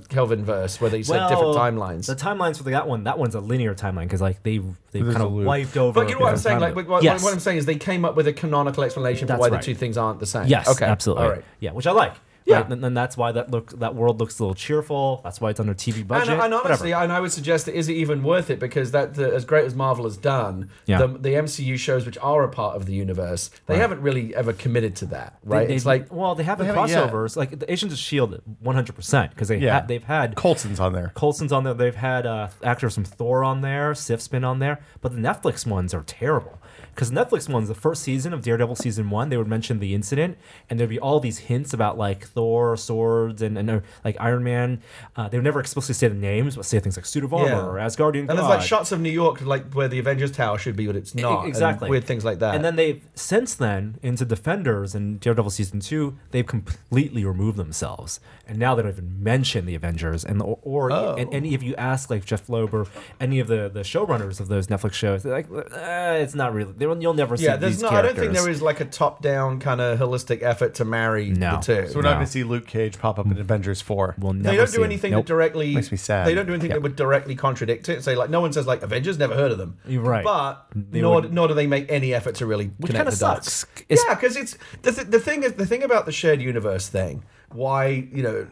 Kelvin verse, where they said different timelines. The timelines for that one's a linear timeline because like they kind of wiped over. But you know what I'm saying? Like what I'm saying is they came up with a canonical explanation for why the two things aren't the same. Yes, absolutely. All right. Yeah, which I like. Yeah. Right? And that's why that world looks a little cheerful. That's why it's under TV budget. And honestly, whatever. and I would suggest that is it even worth it, because as great as Marvel has done, Yeah. the MCU shows which are a part of the universe, they haven't really ever committed to that, right? It's like, well, they have the haven't yet. crossovers, like the Agents of Shield, 100%, because they've had Coulson's on there. Coulson's on there. They've had actors from Thor on there, Sif's been on there, but the Netflix ones are terrible. Because Netflix ones, the first season of Daredevil season 1, they would mention the incident, and there'd be all these hints about like Thor, swords, and like Iron Man. They would never explicitly say the names, but say things like suit of armor or Asgardian And god. there's like shots of New York, like where the Avengers Tower should be, but it's not. Exactly. And weird things like that. And then they've, since then, into Defenders and Daredevil season 2, they've completely removed themselves. And now they don't even mention the Avengers. And any if you ask like Jeff Loeb or any of the showrunners of those Netflix shows, they're like, it's not really. You'll never see these characters. I don't think there is like a top-down kind of holistic effort to marry the two. So we're not going to see Luke Cage pop up in Avengers 4. We'll never They don't see do him. anything Nope. that directly Makes me sad. They don't do anything that would directly contradict it. Say like no one says like Avengers, never heard of them. You're right. But They nor wouldn't. do they make any effort to really Which connect kind the of dots. sucks. Yeah, because it's the thing about the shared universe thing. Why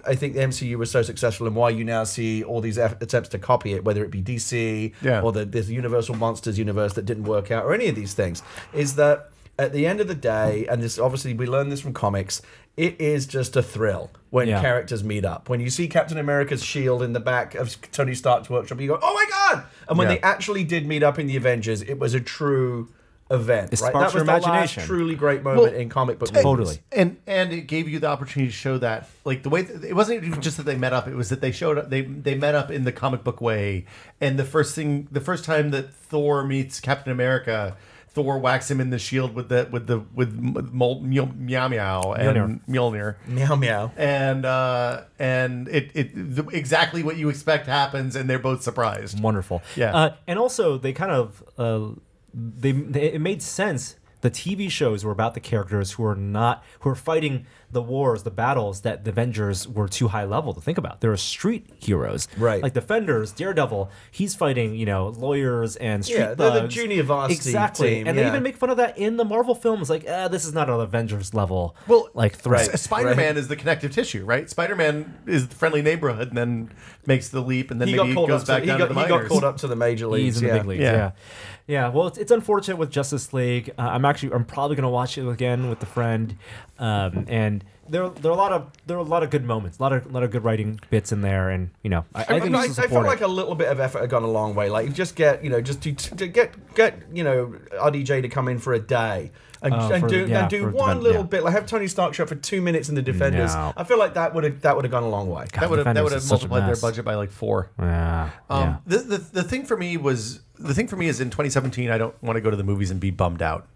I think the MCU was so successful, and why you now see all these attempts to copy it, whether it be DC or this Universal Monsters universe that didn't work out, or any of these things, is that at the end of the day, and this obviously we learn this from comics, it is just a thrill when characters meet up. When you see Captain America's shield in the back of Tony Stark's workshop, you go, "Oh my god!" And when they actually did meet up in the Avengers, it was a true event. It Right? sparks That was your the imagination. last truly great moment in comic book movies. Totally. And it gave you the opportunity to show that, like the way it wasn't even just that they met up; it was that they showed up. They met up in the comic book way. And the first time that Thor meets Captain America, Thor whacks him in the shield with Meow Meow and Mjolnir. Meow meow. And exactly what you expect happens, and they're both surprised. Wonderful. Yeah. And also, they kind of it made sense. The TV shows were about the characters who are fighting the wars, the battles that the Avengers were too high level to think about. They're street heroes, right? Like Defenders, Daredevil. He's fighting, lawyers and street thugs. They're the junior varsity exactly. team, and they even make fun of that in the Marvel films. Like, this is not an Avengers level. Well, like threat. Spider-Man is the connective tissue, right? Spider-Man is the friendly neighborhood, and then makes the leap, and then maybe goes back down to the minors. He got called up to the major leagues. He's in the big leagues. Yeah. Well, it's unfortunate with Justice League. I'm probably going to watch it again with a friend, and there are a lot of good moments, a lot of good writing bits in there, and I think I felt like a little bit of effort had gone a long way. Like just get to get RDJ to come in for a day. And do one little bit, like have Tony Stark show up for 2 minutes in the Defenders. No. I feel like that would have gone a long way. That would have Defenders is such a multiplied their mess. budget by like 4. Yeah. The thing for me is in 2017 I don't want to go to the movies and be bummed out,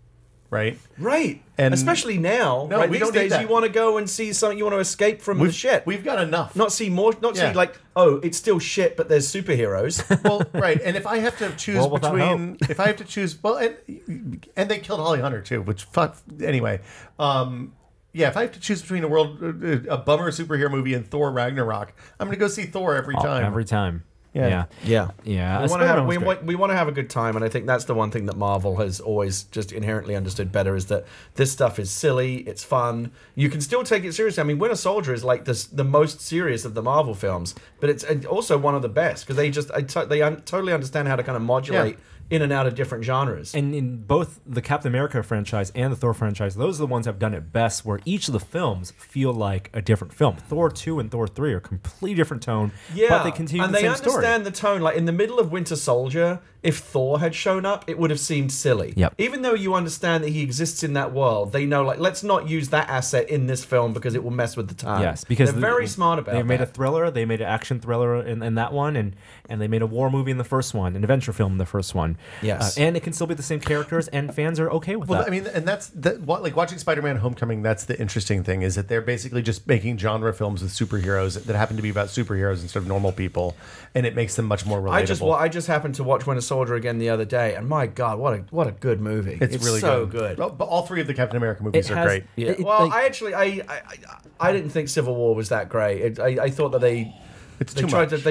right? Right. And especially now, no, right? we These don't need days that. you want to go and see something, you want to escape from the shit. We've got enough. Not see more, see like, oh, it's still shit, but there's superheroes. Well, right. And if I have to choose if I have to choose, and they killed Holly Hunter too, which anyway. If I have to choose between a bummer superhero movie and Thor Ragnarok, I'm going to go see Thor every time. Every time. Yeah. We We want to have a good time, and I think that's the one thing that Marvel has always just inherently understood better, is that this stuff is silly, it's fun. You can still take it seriously. I mean, Winter Soldier is like the most serious of the Marvel films, but it's also one of the best because they totally understand how to kind of modulate in and out of different genres. And in both the Captain America franchise and the Thor franchise, those are the ones that have done it best, where each of the films feel like a different film. Thor 2 and Thor 3 are completely different tone, but they continue the same story. And they understand the tone. Like in the middle of Winter Soldier, if Thor had shown up, it would have seemed silly. Yep. Even though you understand that he exists in that world, they know, like, let's not use that asset in this film because it will mess with the tone. Yes, because they're very smart about it. They made a thriller, they made an action thriller in that one, and they made a war movie in the first one, an adventure film in the first one. Yes. And it can still be the same characters, and fans are okay with that. I mean, and like watching Spider-Man: Homecoming. That's the interesting thing, is that they're basically just making genre films with superheroes that happen to be about superheroes instead of normal people, and it makes them much more relatable. I just happened to watch Winter Soldier again the other day, and my God, what a good movie! It's really so good. Well, but all 3 of the Captain America movies are great. Yeah. I didn't think Civil War was that great. I thought that they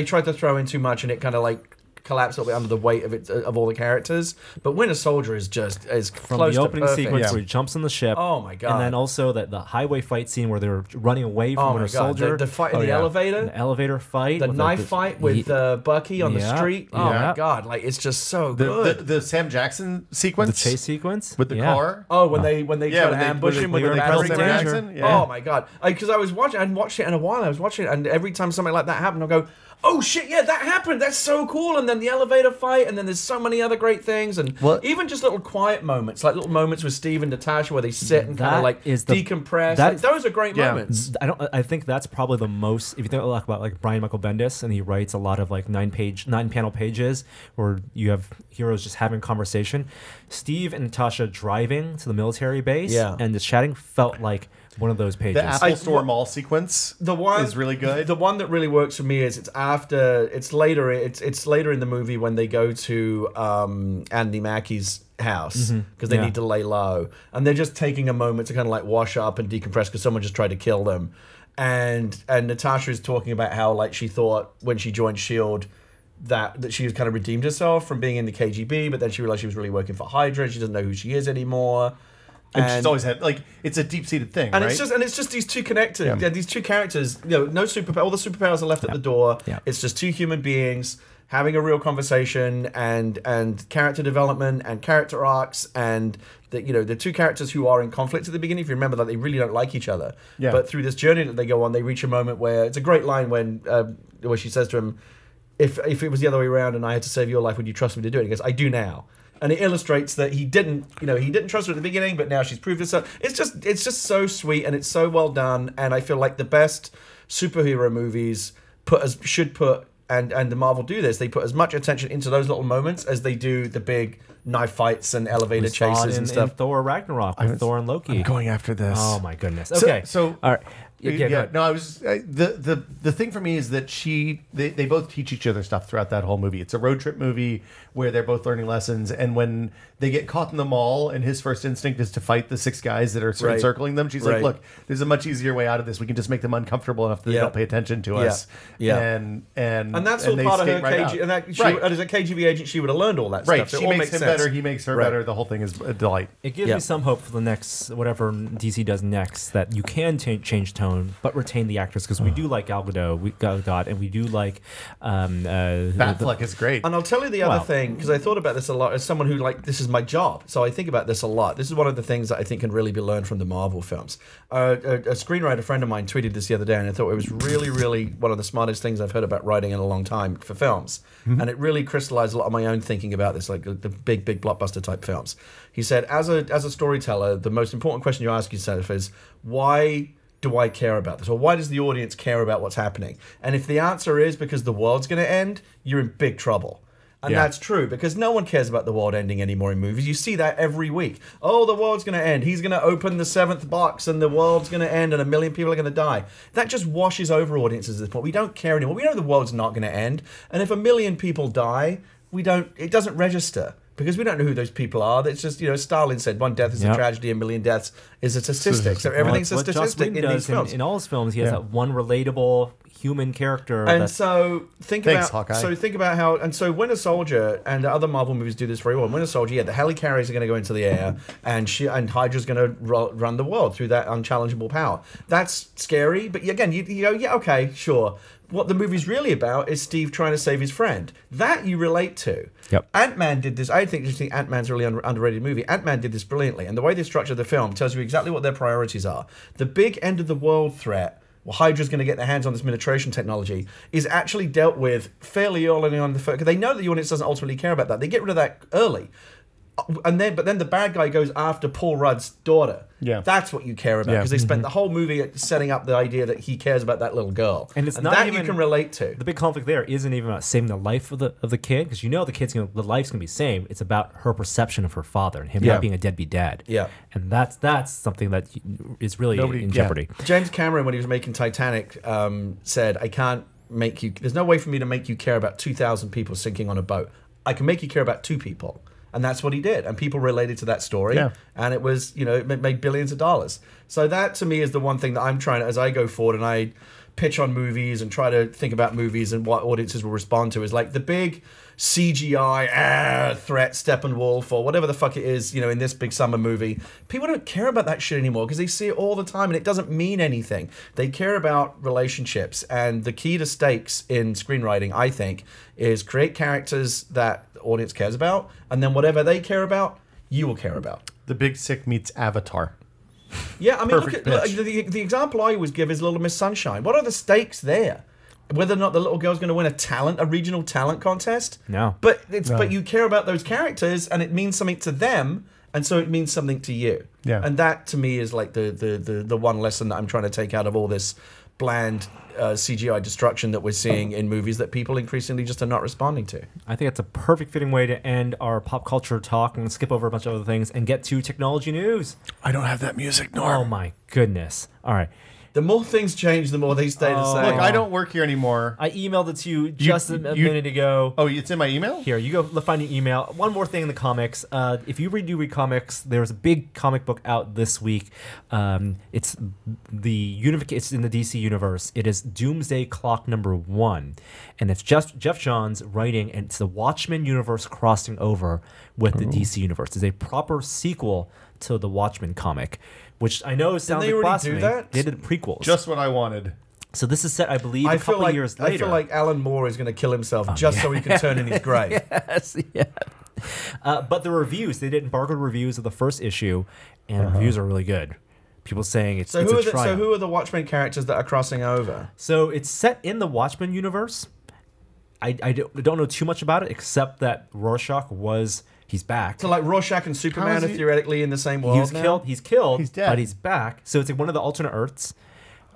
tried to throw in too much, and it kind of like collapse a little bit under the weight of all the characters. But Winter Soldier is just as From close the to opening perfect. sequence where he jumps on the ship. Oh my god! And then also the highway fight scene where they're running away from oh Winter my god! Soldier. The fight in the yeah. elevator. The elevator fight. The with knife fight with Bucky on the street. Oh Yeah. my god! Like it's just so good. The Sam Jackson sequence, the chase sequence with the car. Oh, when they try to ambush him with when the they battery press the ram. danger. Jackson, yeah. Oh my god! Because I hadn't watched it in a while. I was watching it, and every time something like that happened, I'll go, "Oh shit! Yeah, that happened. That's so cool!" And then the elevator fight, and then there's so many other great things, and even just little quiet moments, like little moments with Steve and Natasha where they sit and kind of like decompress. Like, those are great moments. I think that's probably the most. If you think about like Brian Michael Bendis, and he writes a lot of like 9-panel pages where you have heroes just having conversation. Steve and Natasha driving to the military base and just chatting felt like one of those pages. The Apple Store Mall sequence is really good. The one that really works for me is it's later in the movie when they go to Andy Mackie's house because they need to lay low, and they're just taking a moment to kind of like wash up and decompress because someone just tried to kill them, and Natasha is talking about how like she thought when she joined S.H.I.E.L.D. that she was kind of redeemed herself from being in the KGB, but then she realized she was really working for Hydra and she doesn't know who she is anymore. And she's always had it's a deep-seated thing, and right? it's just these two connected, these two characters. No superpower. All the superpowers are left at the door. Yeah. It's just two human beings having a real conversation and character development and character arcs and the two characters who are in conflict at the beginning. If you remember that they really don't like each other, but through this journey that they go on, they reach a moment where it's a great line when where she says to him, "If it was the other way around and I had to save your life, would you trust me to do it?" He goes, "I do now." And it illustrates that he didn't trust her at the beginning, but now she's proved herself. It's just so sweet and it's so well done. And I feel like the best superhero movies and the Marvel do this. They put as much attention into those little moments as they do the big knife fights and elevator chases and stuff. In Thor Ragnarok with Thor and Loki. I'm going after this. Oh my goodness. Okay. So all right. No, I was the thing for me is that they both teach each other stuff throughout that whole movie. It's a road trip movie where they're both learning lessons, and when they get caught in the mall and his first instinct is to fight the 6 guys that are encircling them, she's like, "Look, there's a much easier way out of this. We can just make them uncomfortable enough that they don't pay attention to us." And that's all part of her right KGB. And as a KGB agent, she would have learned all that stuff. So she makes him better. He makes her better. The whole thing is a delight. It gives me some hope for the next whatever DC does next, that you can change tone but retain the actors, because we do like Gal Gadot, and we do like Batfleck is great. And I'll tell you the other thing, because I thought about this a lot as someone who this is my job, so I think about this a lot. This is one of the things that I think can really be learned from the Marvel films. A screenwriter friend of mine tweeted this the other day, and I thought it was really, really one of the smartest things I've heard about writing in a long time for films. And it really crystallized a lot of my own thinking about this, like the big blockbuster type films. He said, as a storyteller, the most important question you ask yourself is, why do I care about this? Or why does the audience care about what's happening? And if the answer is because the world's going to end, you're in big trouble. And that's true, because no one cares about the world ending anymore in movies. You see that every week. Oh, the world's going to end. He's going to open the 7th box and the world's going to end and 1 million people are going to die. That just washes over audiences at this point. We don't care anymore. We know the world's not going to end. And if 1 million people die, it doesn't register. Because we don't know who those people are. It's just, Stalin said 1 death is a tragedy, 1 million deaths is a statistic. So everything's a statistic in these films. In all his films, he has that one relatable human character. And so think about how, and so Winter Soldier and other Marvel movies do this very well. Winter Soldier, the helicarriers are going to go into the air, and Hydra's going to run the world through that unchallengeable power. That's scary, but again, you go, yeah, okay, sure. What the movie's really about is Steve trying to save his friend. That you relate to. Yep. Ant-Man did this. I think Ant-Man's a really underrated movie. Ant-Man did this brilliantly, and the way they structure the film tells you exactly what their priorities are. The big end of the world threat, well, Hydra's going to get their hands on this penetration technology, is actually dealt with fairly early on in the film, because they know that the audience doesn't ultimately care about that. They get rid of that early. But then the bad guy goes after Paul Rudd's daughter. Yeah, that's what you care about, because they spent the whole movie setting up the idea that he cares about that little girl, and it's not that even, you can relate to. The big conflict there isn't even about saving the life of the kid, because the life's gonna be the same. It's about her perception of her father and him not being a deadbeat dad. Yeah, and that's something that is really in jeopardy. James Cameron, when he was making Titanic, said, "I can't make you. There's no way for me to make you care about 2,000 people sinking on a boat. I can make you care about 2 people." And that's what he did. And people related to that story. Yeah. And it was, it made billions of dollars. So that, to me, is the one thing that I'm trying to, as I go forward and I pitch on movies and try to think about movies and what audiences will respond to is like the big CGI threat Steppenwolf or whatever the fuck it is, you know, in this big summer movie. People don't care about that shit anymore because they see it all the time and it doesn't mean anything. They care about relationships, and the key to stakes in screenwriting, I think, is create characters that the audience cares about, and then whatever they care about, you will care about. The Big Sick meets Avatar. Yeah, I mean, look Perfect at pitch. the example I always give is Little Miss Sunshine. What are the stakes there? Whether or not the little girl's going to win a regional talent contest? No. But but you care about those characters, and it means something to them, and so it means something to you. Yeah. And that to me is like the one lesson that I'm trying to take out of all this bland CGI destruction that we're seeing in movies that people increasingly just are not responding to. I think that's a perfect fitting way to end our pop culture talk and skip over a bunch of other things and get to technology news. I don't have that music, Norm. Oh my goodness. All right. The more things change, the more they stay the same. Look, I don't work here anymore. I emailed it to you just a minute ago. Oh, it's in my email? Here, you go find your email. One more thing in the comics. If you read comics, there's a big comic book out this week. It's it's in the DC universe. It is Doomsday Clock #1. And it's Jeff Johns writing, and it's the Watchmen universe crossing over with the DC universe. It's a proper sequel to the Watchmen comic, which I know sounds they like already do blasphemy. that? They did prequels. Just what I want. So this is set, I believe, a couple years later. I feel like Alan Moore is going to kill himself just so he can turn in his grave. Yes, yeah. But the reviews, they did embargoed reviews of the first issue, and reviews are really good. People saying it's a triumph. So who are the Watchmen characters that are crossing over? So it's set in the Watchmen universe. I don't know too much about it, except that Rorschach he's back. So like Rorschach and Superman are theoretically in the same world He's killed. He's dead. But he's back. So it's like one of the alternate Earths.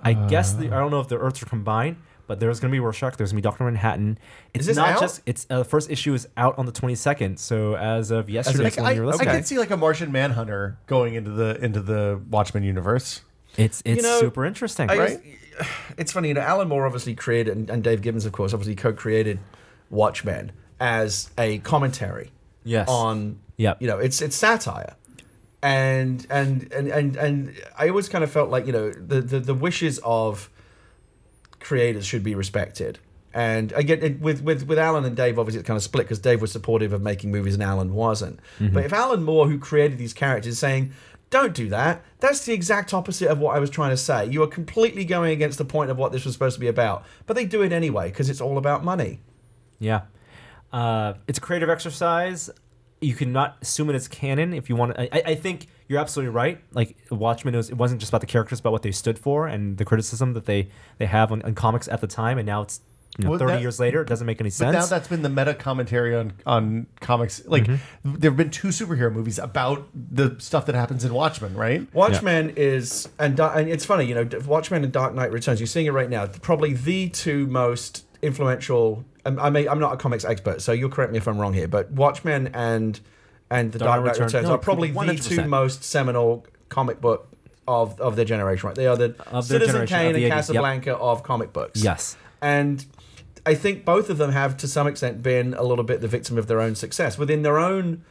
I guess I don't know if the Earths are combined, but there's going to be Rorschach. There's going to be Dr. Manhattan. It's Is this not out? just. It's the first issue is out on the 22nd. So as of yesterday, when you're I listening, could see like a Martian Manhunter going into the Watchmen universe. it's know, super interesting, right? It's funny, Alan Moore obviously created, and Dave Gibbons, of course, obviously co-created Watchmen as a commentary. Yes. On Yep. it's satire. And I always kind of felt like, the wishes of creators should be respected. And again, with Alan and Dave, obviously it's kind of split because Dave was supportive of making movies and Alan wasn't. Mm-hmm. But if Alan Moore, who created these characters, is saying, don't do that, that's the exact opposite of what I was trying to say. You are completely going against the point of what this was supposed to be about. But they do it anyway because it's all about money. Yeah. It's a creative exercise. You cannot assume it as canon if you want to. I think you're absolutely right. Like Watchmen, it wasn't just about the characters, but what they stood for and the criticism that they have on comics at the time. And now it's 30 years later. It doesn't make any sense. But now that's been the meta commentary on comics. Like there have been 2 superhero movies about the stuff that happens in Watchmen, right? Watchmen is, and it's funny, Watchmen and Dark Knight Returns. You're seeing it right now. Probably the 2 most influential. I'm not a comics expert, so you'll correct me if I'm wrong here. But Watchmen and the Dark Knight Returns are probably 100%. the 2 most seminal comic book of their generation. Right? They are the Citizen Kane and Casablanca of comic books. Yes, and I think both of them have, to some extent, been a little bit the victim of their own success within their own.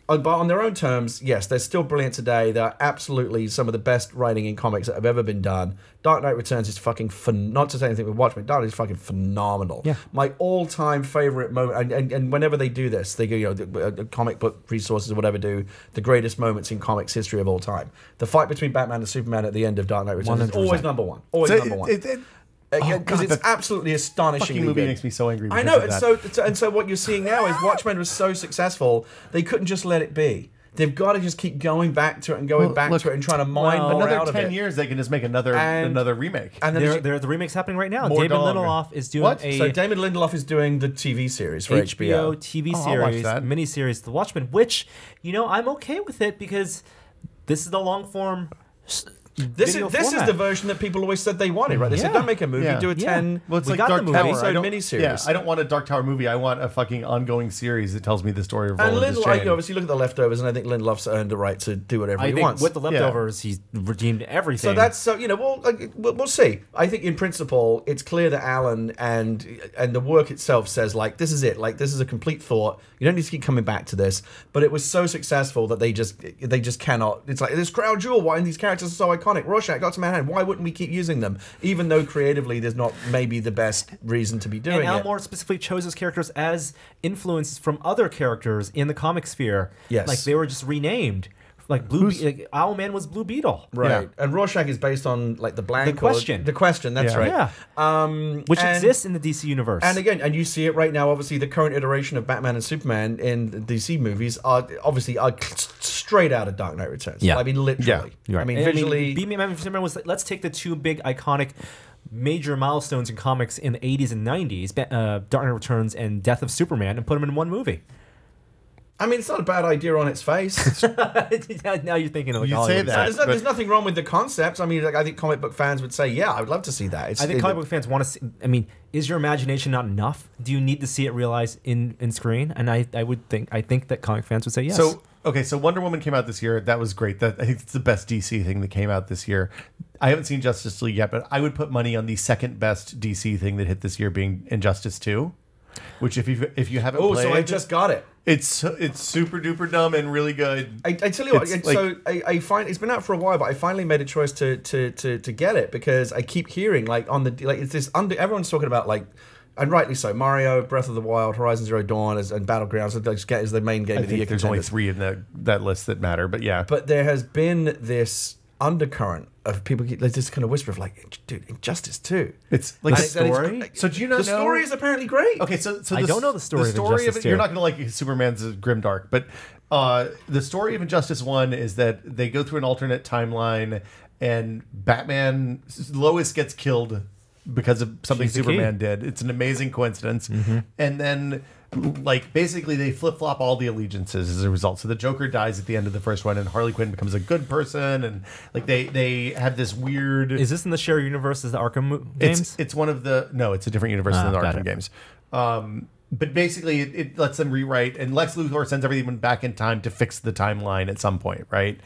But on their own terms, yes, they're still brilliant today. They're absolutely some of the best writing in comics that have ever been done. Dark Knight Returns is fucking not to say anything with Watchmen. Dark Knight is fucking phenomenal. Yeah. My all-time favorite moment, and whenever they do this, they go, the comic book resources or whatever do the greatest moments in comics history of all time. The fight between Batman and Superman at the end of Dark Knight Returns is 100%. always number one. Always number one. Because it's absolutely astonishingly Fucking movie good. makes me so angry. I know, because and so what you're seeing now is Watchmen was so successful they couldn't just let it be. They've got to just keep going back to it and going back to it and trying to mine more another out of 10 it. years they can just make another remake. And then the remake's happening right now. More David dog. Lindelof is doing What? so David Lindelof is doing the TV series for HBO. TV I'll watch series, that. miniseries, The Watchmen, which, I'm okay with it because this is the long form. This is the version that people always said they wanted, right? They said, don't make a movie, Yeah. do a 10 Well, it's We like got the Dark movie. Tower. episode miniseries. Yeah, I don't want a Dark Tower movie. I want a fucking ongoing series that tells me the story of And Roland Lindelof, Deschain. obviously, look at The Leftovers, and I think Lindelof's earned the right to do whatever I he think wants. with The Leftovers, he's redeemed everything. So that's we'll see. I think in principle, it's clear that Alan and the work itself says this is it. This is a complete thought. You don't need to keep coming back to this. But it was so successful that they just cannot. It's like this crown jewel. Why these characters are so iconic. Rorschach, Dr. Manhattan. Why wouldn't we keep using them? Even though creatively there's not maybe the best reason to be doing and Alan it. Moore specifically chose those characters as influences from other characters in the comic sphere. Yes. Like they were just renamed. Like Owlman was Blue Beetle. Right. Yeah. And Rorschach is based on like the blank. The Question. The Question, that's Yeah. right. Yeah. Which and- exists in the DC universe. And again, and you see it right now. Obviously, the current iteration of Batman and Superman in the DC movies are straight out of Dark Knight Returns. Yeah. I mean, literally. You're right. I mean, visually. Batman and Superman was like, let's take the two big iconic major milestones in comics in the 80s and 90s, Dark Knight Returns and Death of Superman, and put them in one movie. I mean, it's not a bad idea on its face. Now you're thinking like You Hollywood say stuff. that. There's nothing wrong with the concepts. I mean, like, I think comic book fans would say, yeah, I would love to see that. I think comic book fans want to see. I mean, is your imagination not enough? Do you need to see it realized in screen? And I think that comic fans would say yes. So Wonder Woman came out this year. That was great. I think it's the best DC thing that came out this year. I haven't seen Justice League yet, but I would put money on the second best DC thing that hit this year being Injustice 2, which if you haven't played, so I just got it. it's super duper dumb and really good. I tell you what, It's so I find it's been out for a while, but I finally made a choice to get it because I keep hearing like on the like it's this everyone's talking about like. And rightly so. Mario, Breath of the Wild, Horizon Zero Dawn, and Battlegrounds is the main game I of the year. think there's only contenders. 3 in that list that matter, but yeah. But there has been this undercurrent of people like this kind of whisper of like, dude, Injustice 2. It's like The a story? So do you not The know? story is apparently great. Okay, so I don't know the story of Injustice it. 2. You're not going to like Superman's grimdark, but the story of Injustice 1 is that they go through an alternate timeline, and Batman Lois gets killed because of something She's the Superman did. It's an amazing coincidence, and then like basically they flip flop all the allegiances as a result. So the Joker dies at the end of the first one, and Harley Quinn becomes a good person, and like they have this weird. Is this in the shared universe as the Arkham games? It's one of the it's a different universe than the got Arkham it. games. But basically, it lets them rewrite, and Lex Luthor sends everyone back in time to fix the timeline at some point, right?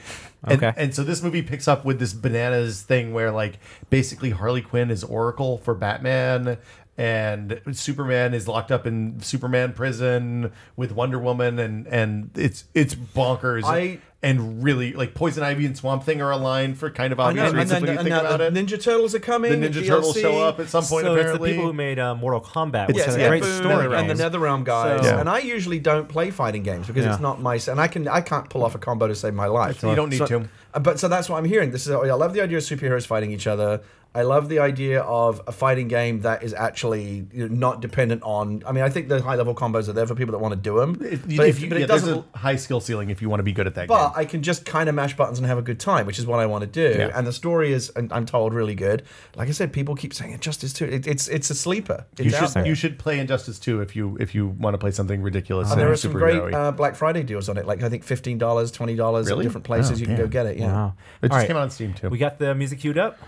Okay. And so this movie picks up with this bananas thing where, like, basically Harley Quinn is Oracle for Batman, and Superman is locked up in Superman prison with Wonder Woman, and it's bonkers. And really, like, Poison Ivy and Swamp Thing are aligned for kind of obvious reasons when you think about it. Ninja Turtles are coming. The Ninja Turtles show up at some point, so apparently. it's the people who made Mortal Kombat, which Yes, is a yeah, great Boom story. and the games. NetherRealm guys. So- And I usually don't play fighting games because Yeah. it's not my and I can't pull off a combo to save my life. You don't need to. But so that's what I'm hearing. I love the idea of superheroes fighting each other. I love the idea of a fighting game that is actually not dependent on. I mean, I think the high level combos are there for people that want to do them. There's a high skill ceiling if you want to be good at that game. But I can just kind of mash buttons and have a good time, which is what I want to do. Yeah. And the story is, and I'm told, really good. Like I said, people keep saying Injustice 2. It's a sleeper. It's out there. You should play Injustice 2 if you want to play something ridiculous. And there are and some great superhero-y. Black Friday deals on it. Like I think $15, $20 at Really? different places. You can go get it. Yeah. Wow. It just All right. came out on Steam too. We got the music queued up.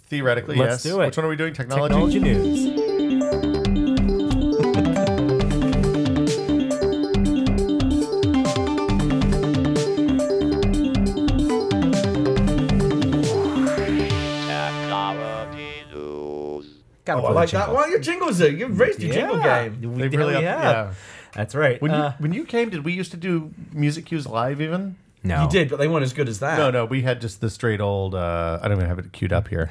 Theoretically, Let's yes. do it. Which one are we doing? Technology? Technology news. Gotta Oh, I play like the that. jingle. Well, your jingles are. You've raised your jingle game. We They really have. yeah. That's right. When you came, did we used to do music cues live even? no. You did, but they weren't as good as that. No, we had just the straight old. I don't even have it queued up here.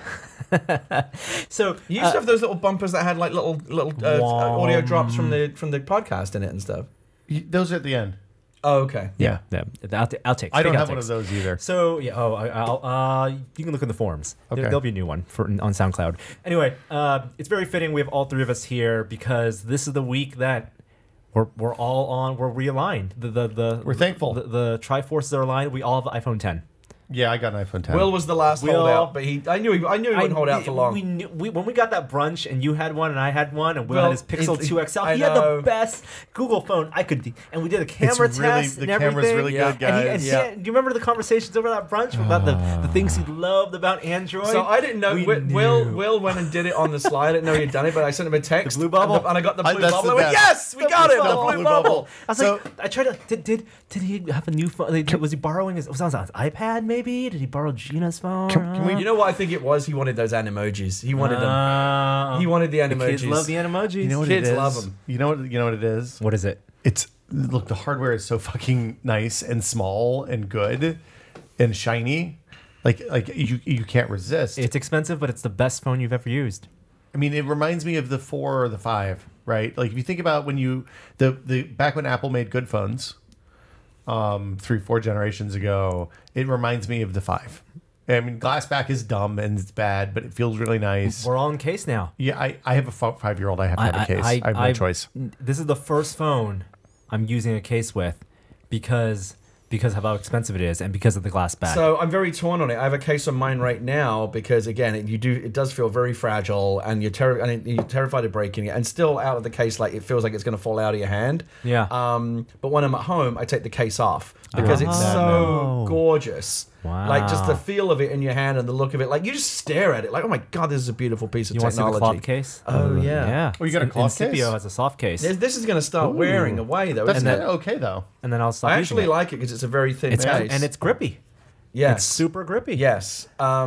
So You used to have those little bumpers that had like little audio drops from the podcast in it and stuff. Those are at the end. Oh, okay. yeah, the outtakes. I don't big have one outtakes. of those either. So yeah, you can look in the forums. Okay. There'll be a new one on SoundCloud. Anyway, it's very fitting. We have all three of us here because this is the week that we're all on. We're realigned. We're thankful. The Triforces are aligned. We all have iPhone 10. Yeah, I got an iPhone 10. Will was the last Will- holdout, but I knew he wouldn't hold out for long. We knew, when we got that brunch and you had one and I had one and Will Well, had his Pixel he- 2 XL. I He had know. the best Google phone I could. And we did a It's camera really, test the and everything. camera's really Yeah. good, guys. Do you remember the conversations over that brunch about the things he loved about Android? So I didn't know. We Will went and did it on the slide. I didn't know he'd done it, but I sent him a text. The blue bubble? and I got the blue That's bubble. the I went, best. yes, we got it. The blue bubble. I was So- like, I tried to. Did he have a new phone? Was he borrowing his? Was it on his iPad? Maybe? Did he borrow Gina's phone? Can we? You know what I think it was? He wanted those animojis. He wanted them. He wanted the animojis. Kids love the animojis. You know what Kids it is? love 'em. You know what it is? What is it? It's the hardware is so fucking nice and small and good and shiny Like you can't resist. It's expensive, but it's the best phone you've ever used. I mean, it reminds me of the 4 or the 5, right? Like if you think about when the back when Apple made good phones, 3-4 generations ago, it reminds me of the 5. I mean, glass back is dumb and it's bad, but it feels really nice. We're all in case now. Yeah, I have a 5-year-old. I have to have a case. I have no choice. This is the first phone I'm using a case with because of how expensive it is and because of the glass back. So I'm very torn on it. I have a case on mine right now because again, it does feel very fragile, and you're terrified of breaking it, and still out of the case, like it feels like it's going to fall out of your hand. Yeah. But when I'm at home, I take the case off because it's so gorgeous. Wow. Like just the feel of it in your hand and the look of it, like you just stare at it, like, oh my god, this is a beautiful piece of technology. You want to see the cloth case? Oh yeah. Yeah. Oh, you got a cloth case? Incipio has a soft case. This is going to start wearing away though. That's Isn't it? okay though. And then I'll stop I using actually it. like it because it's a very thin case. And it's grippy. Yes. It's super grippy. Yes. I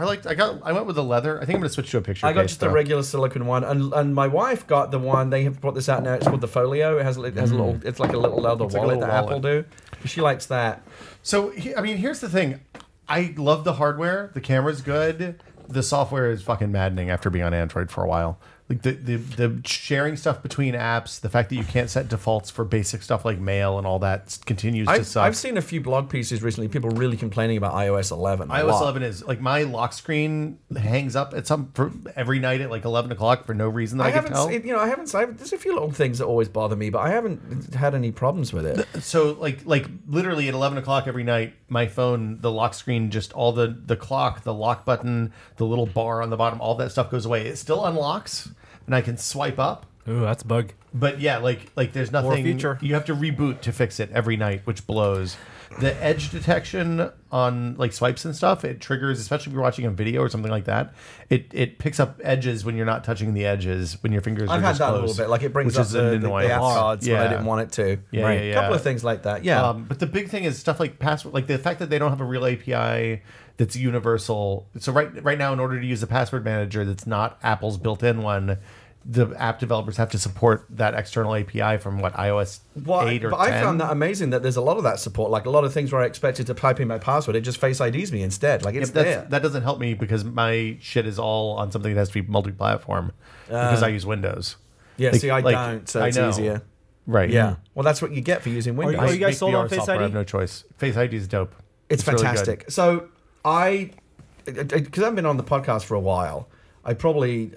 went with the leather. I think I'm gonna switch to a picture. I got case, just the regular silicone one, and my wife got the one. They have brought this out now. It's called the Folio. It has a little. It's like a little leather wallet that Apple do. She likes that. So I mean, here's the thing. I love the hardware. The camera's good. The software is fucking maddening after being on Android for a while. Like the sharing stuff between apps, the fact that you can't set defaults for basic stuff like mail and all that continues to suck. I've seen a few blog pieces recently, people really complaining about iOS 11. iOS 11 is like my lock screen hangs up at every night at like 11 o'clock for no reason that I can tell. There's a few little things that always bother me, but I haven't had any problems with it. So like literally at 11 o'clock every night, my phone, the lock screen, just all the clock, the lock button, the little bar on the bottom, all that stuff goes away. It still unlocks. And I can swipe up. Ooh, that's a bug. But yeah, like there's nothing. feature. You have to reboot to fix it every night, which blows. The edge detection on like swipes and stuff, it triggers, especially if you're watching a video or something like that. It picks up edges when you're not touching the edges when your fingers are just close. I've had that a little bit. Like it brings up the app cards when I didn't want it to. Yeah, right. A couple of things like that. Yeah. But the big thing is stuff like password, like the fact that they don't have a real API that's universal. So right now, in order to use a password manager that's not Apple's built-in one, the app developers have to support that external API from iOS 8 or 10. But I found that amazing that there's a lot of that support. Like a lot of things where I expected to type in my password, it just Face IDs me instead. Like it's there. That doesn't help me because my shit is all on something that has to be multi-platform because I use Windows. Yeah, see, I don't, so it's easier. Right. Yeah. Well, that's what you get for using Windows. Are you guys sold on Face software, ID? I have no choice. Face ID is dope. It's really fantastic. good. So because I've been on the podcast for a while, I probably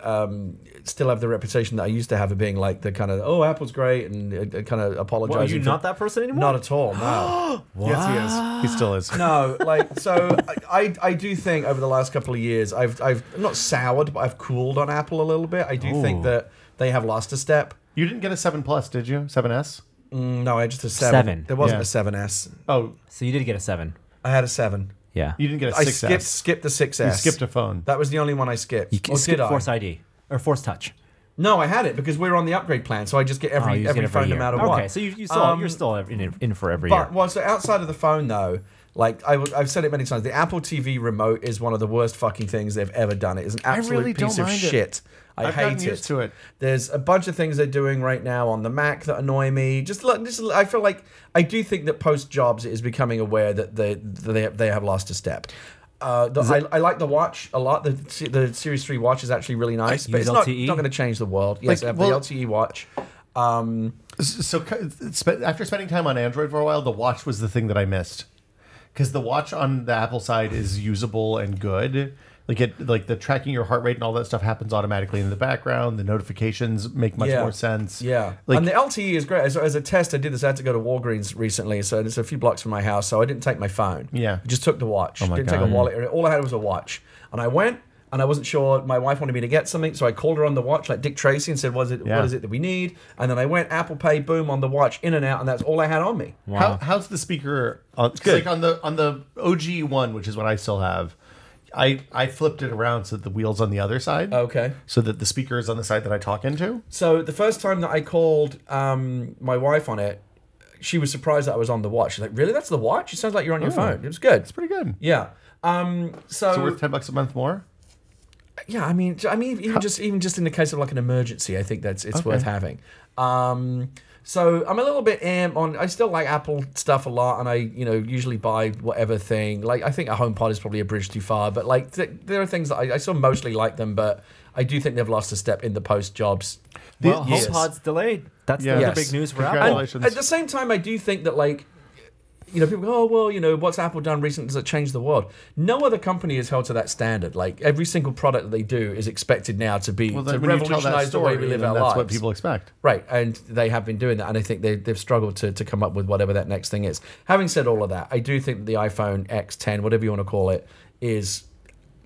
still have the reputation that I used to have of being like the kind of, Apple's great and kind of apologizing. Are you not that person anymore? Not at all, no. Yes, he is. He still is. No, like, so I do think over the last couple of years, I've not soured, but I've cooled on Apple a little bit. I do think that they have lost a step. You didn't get a 7 Plus, did you? 7S? No, I just a 7. 7. There wasn't Yeah. a 7S. Oh, So you did get a 7. I had a 7. Yeah. you didn't get a I 6S. skipped the 6S. You skipped a phone. That was the only one I skipped. You Or skipped did I? Force ID or Force Touch. No, I had it because we were on the upgrade plan, so I just get You every just get phone no year. matter what. Okay, so you're still in for every year. But so outside of the phone though, like I've said it many times, the Apple TV remote is one of the worst fucking things they've ever done. It is an absolute really piece don't of mind it. shit. I I've hate gotten used to it. There's a bunch of things they're doing right now on the Mac that annoy me. I feel like I do think that post Jobs it is becoming aware that they have lost a step. I like the watch a lot. The Series 3 watch is actually really nice, but it's not going to change the world. Yes, I have the LTE watch. So after spending time on Android for a while, the watch was the thing that I missed. Because the watch on the Apple side is usable and good. Like the tracking your heart rate and all that stuff happens automatically in the background. The notifications make much more sense. Yeah, like, and the LTE is great. As a test, I did this. I had to go to Walgreens recently, so it's a few blocks from my house. So I didn't take my phone. Yeah, I just took the watch. Oh my Didn't God. take a wallet. All I had was a watch, and I went. And I wasn't sure. My wife wanted me to get something, so I called her on the watch, like Dick Tracy, and said, "What is it that we need?" And then I went Apple Pay, boom, on the watch, in and out, and that's all I had on me. Wow. How's the speaker? Good. Like on the OG one, which is what I still have. I flipped it around so that the wheel's on the other side. Okay. So that the speaker is on the side that I talk into. So the first time that I called my wife on it, she was surprised that I was on the watch. She's like, "Really? That's the watch? It sounds like you're on your phone." It was good. It's pretty good. Yeah. So worth $10 a month more. Yeah, I mean, even just in the case of like an emergency, I think it's worth having. So I'm a little bit on. I still like Apple stuff a lot, and I usually buy whatever thing. Like I think a HomePod is probably a bridge too far, but like there are things that I still mostly like them, but I do think they've lost a step in the post jobs. Well, HomePod's delayed. That's the other big news for Apple. Congratulations. At the same time, I do think that like. People go, oh, well, what's Apple done recently? Does it change the world? No other company is held to that standard. Like, every single product that they do is expected now to be, to revolutionize the way we live our lives. That's what people expect. Right, and they have been doing that, and I think they've struggled to come up with whatever that next thing is. Having said all of that, I do think that the iPhone X10, whatever you want to call it, is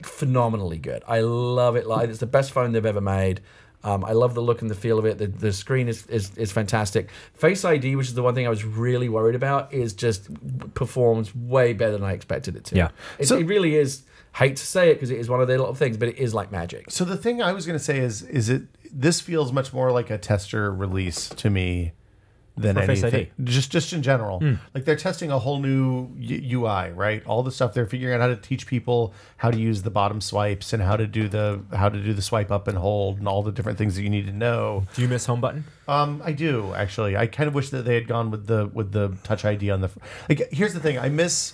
phenomenally good. I love it. Like, it's the best phone they've ever made. I love the look and the feel of it. The screen is fantastic. Face ID, which is the one thing I was really worried about, is just performs way better than I expected it to. Yeah. It really is. Hate to say it because it is one of their little things, but it is like magic. So the thing I was going to say is this feels much more like a tester release to me than For Face anything. ID. Just in general. Like they're testing a whole new UI, right? All the stuff they're figuring out how to teach people how to use the bottom swipes and how to do the swipe up and hold and all the different things that you need to know. Do you miss home button? I do actually. I kind of wish that they had gone with the Touch ID on the. Like, here's the thing. I miss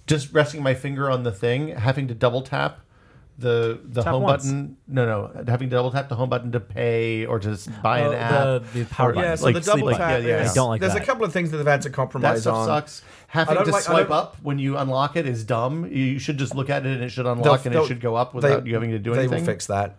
just resting my finger on the thing, having to double tap the home once. button. No, having to double tap the home button to pay or to buy an app. The power button. Yeah, so Like the double sleep- tap. yeah. I don't like There's that. a couple of things that they've had to That compromise stuff on. sucks. Having I to don't swipe up when you unlock it is dumb. You should just look at it and it should unlock and it should go up without you having to do anything. They will fix that.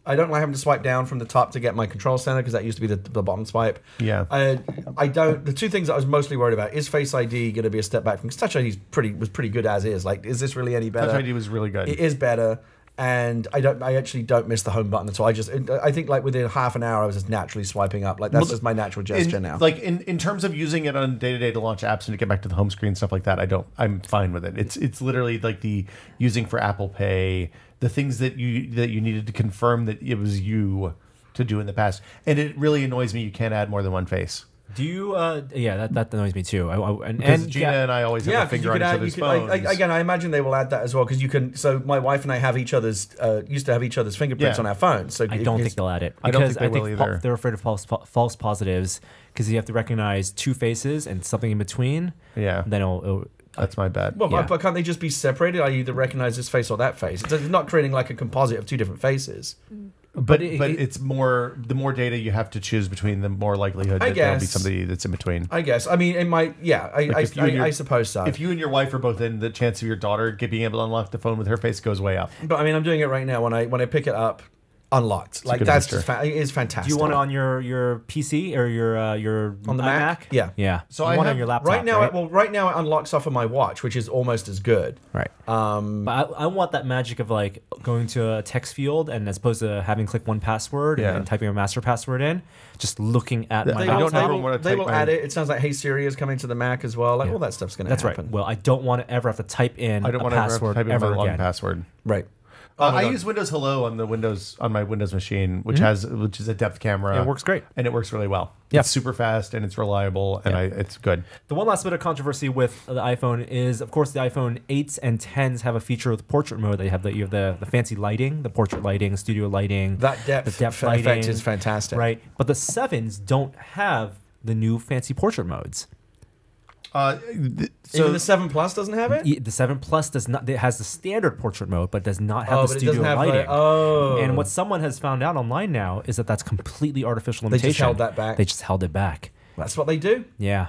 I don't like having to swipe down from the top to get my control center because that used to be the bottom swipe. Yeah. I don't. The two things that I was mostly worried about is Face ID going to be a step back from because Touch ID was pretty good as is. Like, is this really any better? Touch ID was really good. It is better. And I actually don't miss the home button at all. I think like within half an hour I was just naturally swiping up. Like that's just my natural gesture now. Like in terms of using it on day to day to launch apps and to get back to the home screen and stuff like that, I'm fine with it. It's literally like the using for Apple Pay, the things that you needed to confirm that it was you to do in the past. And it really annoys me you can't add more than one face. Do you? Yeah, that annoys me too. Because Gina and I always have a finger on each other's phones. Again, I imagine they will add that as well because you can. So my wife and I have each other's used to have each other's fingerprints on our phones. So I don't think they'll add it. I don't Because think they will either. They're afraid of false positives because you have to recognize two faces and something in between. Yeah. Then it'll That's my bad. Well, Yeah. but can't they just be separated? I either recognize this face or that face. It's not creating like a composite of two different faces. But it's more, the more data you have to choose between, the more likelihood that there'll be somebody that's in between. I guess. I mean, it might. Yeah, I suppose so. If you and your wife are both in, the chance of your daughter being able to unlock the phone with her face goes way up. But I mean, I'm doing it right now. When I pick it up, unlocked. Like good that's feature. just it is fantastic. Do you want it on your PC or your on the iMac? Mac? Yeah. Yeah. So you I want it have- on your laptop. Right now, right? right now it unlocks off of my watch, which is almost as good. Right. But I want that magic of like going to a text field and as opposed to having click one password and typing a master password in, just looking at my I laptop. don't ever want to They type will add it. It sounds like Hey Siri is coming to the Mac as well. Like all that stuff's going to That's happen. right. Well, I don't want to ever have to type in I don't a want to password type in ever my login again. password. Right. I use Windows Hello on my Windows machine, which is a depth camera. It works great. And it works really well. Yeah. It's super fast and it's reliable and it's good. The one last bit of controversy with the iPhone is, of course, the iPhone 8s and 10s have a feature with portrait mode. You have the fancy lighting, the portrait lighting, studio lighting. That depth effect lighting, is fantastic. Right. But the 7s don't have the new fancy portrait modes. Even the 7 Plus doesn't have it. The 7 Plus does not. It has the standard portrait mode, but does not have the but it studio doesn't have lighting. And what someone has found out online now is that that's completely artificial They limitation. just held that back. They just held it back. That's what they do. Yeah,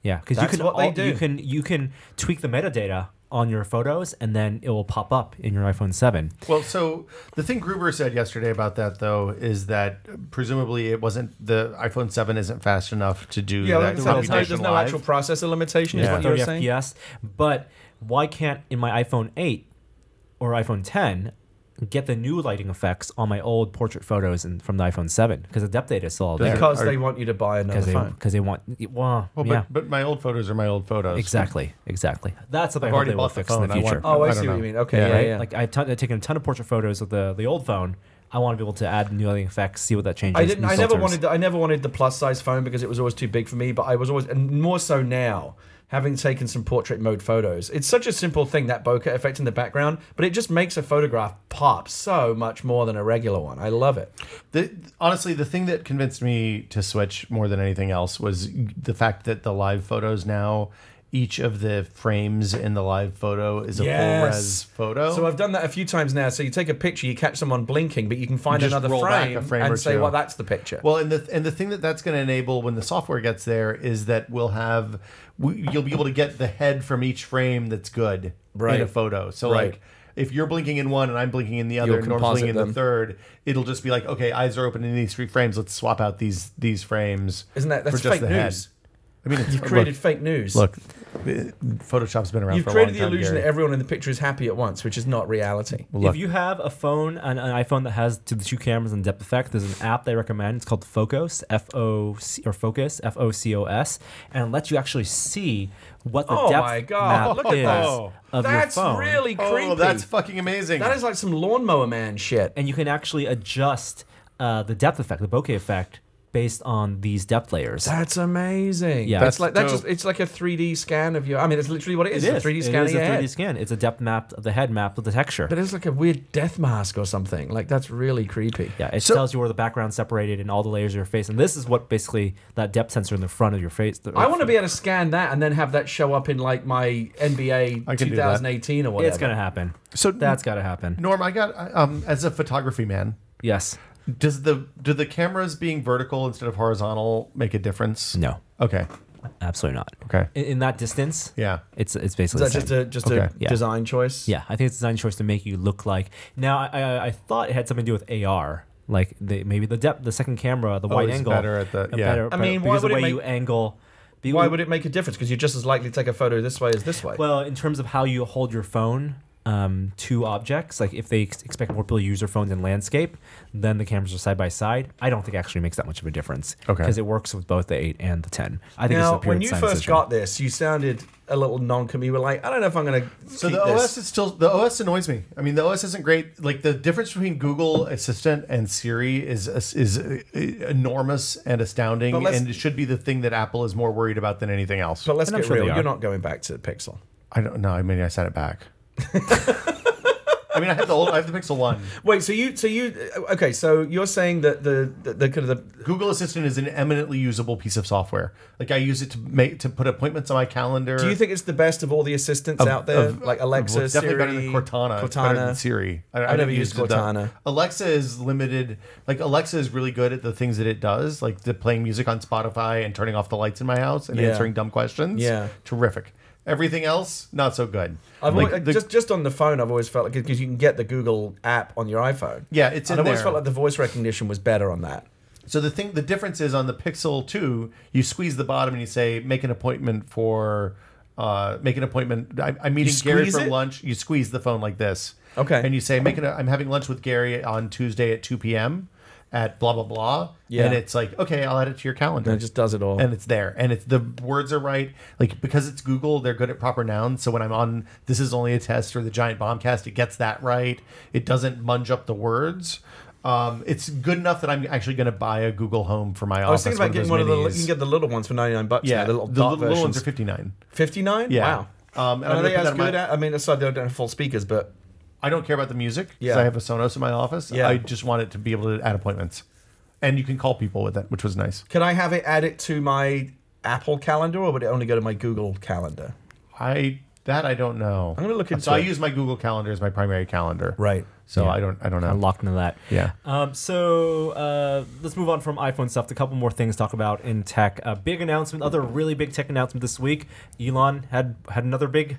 yeah. Because That's what they do. You can tweak the metadata on your photos, and then it will pop up in your iPhone 7. Well, so the thing Gruber said yesterday about that, though, is that presumably it wasn't, the iPhone 7 isn't fast enough to do Yeah, that like computation there's no live. actual processor limitation. Is Yeah. what you're 30 saying? FPS. But why can't in my iPhone 8 or iPhone 10 get the new lighting effects on my old portrait photos from the iPhone 7? Because the depth data is still all there. Because they want you to buy another phone. Because they want. Well, yeah. But my old photos are my old photos. Exactly. That's something I've I hope already they will bought the fix in the phone. I future. Oh, I I see don't what know. you mean. Okay, Right? yeah. Like I've taken a ton of portrait photos of the old phone. I want to be able to add new lighting effects, see what that changes. I never wanted the plus size phone because it was always too big for me. But I was always, and more so now, having taken some portrait mode photos. It's such a simple thing, that bokeh effect in the background, but it just makes a photograph pop so much more than a regular one. I love it. Honestly, the thing that convinced me to switch more than anything else was the fact that the live photos now, each of the frames in the live photo is a full res photo. So I've done that a few times now. So you take a picture, you catch someone blinking, but you can find just another roll back a frame or and say, two. well, that's the picture. Well, and the thing that's going to enable when the software gets there is that you'll be able to get the head from each frame that's good in a photo. So like if you're blinking in one and I'm blinking in the other, and Norm's blinking in the third, it'll just be like, okay, eyes are open in these 3 frames. Let's swap out these frames. That's for just fake the news. head. I mean, You've created fake news. Look, Photoshop's been around You've for a long time. created the illusion Gary. that everyone in the picture is happy at once, which is not reality. If you have a phone, an iPhone that has the 2 cameras and depth effect, there's an app they recommend. It's called Focus, Focus, F-O-C-O-S, and it lets you actually see what the depth map look at is that. of That's your phone. really creepy. Oh, that's fucking amazing. That is like some lawnmower man shit. And you can actually adjust the depth effect, the bokeh effect, based on these depth layers. That's amazing. Yeah. That's it's like a 3D scan of your. I mean, it's literally what it is. It's a 3D scan It of is your a 3D head. scan. It's a depth map of the head map of the texture. But it's like a weird death mask or something. Like, that's really creepy. Yeah, it tells you where the background's separated and all the layers of your face. And this is what basically that depth sensor in the front of your face. I want to be able to scan that and then have that show up in like my NBA 2018 or whatever. It's gonna happen. So That's gotta happen. Norm, I got as a photography man. Yes. Do the cameras being vertical instead of horizontal make a difference? No. Okay. Absolutely not. Okay. In that distance, Yeah. it's basically Is that the same. just Okay. a design choice? Yeah, I think it's a design choice to make you look like. Now, I thought it had something to do with AR, like maybe the depth, the second camera, the wide it's angle. better at the- yeah. I mean, why because would the it way make- you angle. Why would it make a difference? Because you're just as likely to take a photo this way as this way. Well, in terms of how you hold your phone to objects, like if they expect more people to use their phones in landscape, then the cameras are side by side. I don't think it actually makes that much of a difference. Okay. Because it works with both the 8 and the 10. I think it's now, a pure when you design first decision. got this, you sounded a little non-com. You were like, I don't know if I'm going to. So the OS is still the OS annoys me. I mean, the OS isn't great. Like the difference between Google Assistant and Siri is enormous and astounding, and it should be the thing that Apple is more worried about than anything else. But let's And I'm get sure real. they are. You're not going back to Pixel. I don't know. I mean, I sent it back. I mean, I have the Pixel 1. Wait, so okay? So you're saying that the kind of the Google Assistant is an eminently usable piece of software. Like I use it to put appointments on my calendar. Do you think it's the best of all the assistants out there, like Alexa, Well, it's definitely Siri, better than Cortana. It's better than Siri. I've never used Cortana. Alexa is limited. Like Alexa is really good at the things that it does, like the playing music on Spotify and turning off the lights in my house and answering dumb questions. Yeah. Terrific. Everything else, not so good. Just on the phone, I've always felt like, because you can get the Google app on your iPhone. Yeah, it's in and I've always there. felt like the voice recognition was better on that. So the difference is on the Pixel 2, you squeeze the bottom and you say, make an appointment for, I'm meeting Gary squeeze for it? lunch. You squeeze the phone like this. Okay. And you say, I'm having lunch with Gary on Tuesday at 2 p.m. at blah, blah, blah. Yeah. And it's like, okay, I'll add it to your calendar. And it just does it all. And it's there. And the words are right. Like, because it's Google, they're good at proper nouns. So when I'm on This Is Only a Test or the Giant Bombcast, it gets that right. It doesn't munge up the words. It's good enough that I'm actually going to buy a Google Home for my office. I was thinking about getting one of the. You minis. can get the little ones for $99. Yeah, now, the little the dot little ones versions. are $59. 59. Yeah. Wow. And Are I'm they gonna put as that on good? I mean, aside they don't have full speakers, but I don't care about the music because Yeah. I have a Sonos in my office. Yeah. I just want it to be able to add appointments. And you can call people with it, which was nice. can I have it add it to my Apple calendar, or would it only go to my Google calendar? I don't know. I'm gonna look into So I it. use my Google Calendar as my primary calendar. Right. So Yeah. I don't know. I'm locked into that. Yeah. So let's move on from iPhone stuff to a couple more things to talk about in tech. A big announcement, other really big tech announcement this week. Elon had another big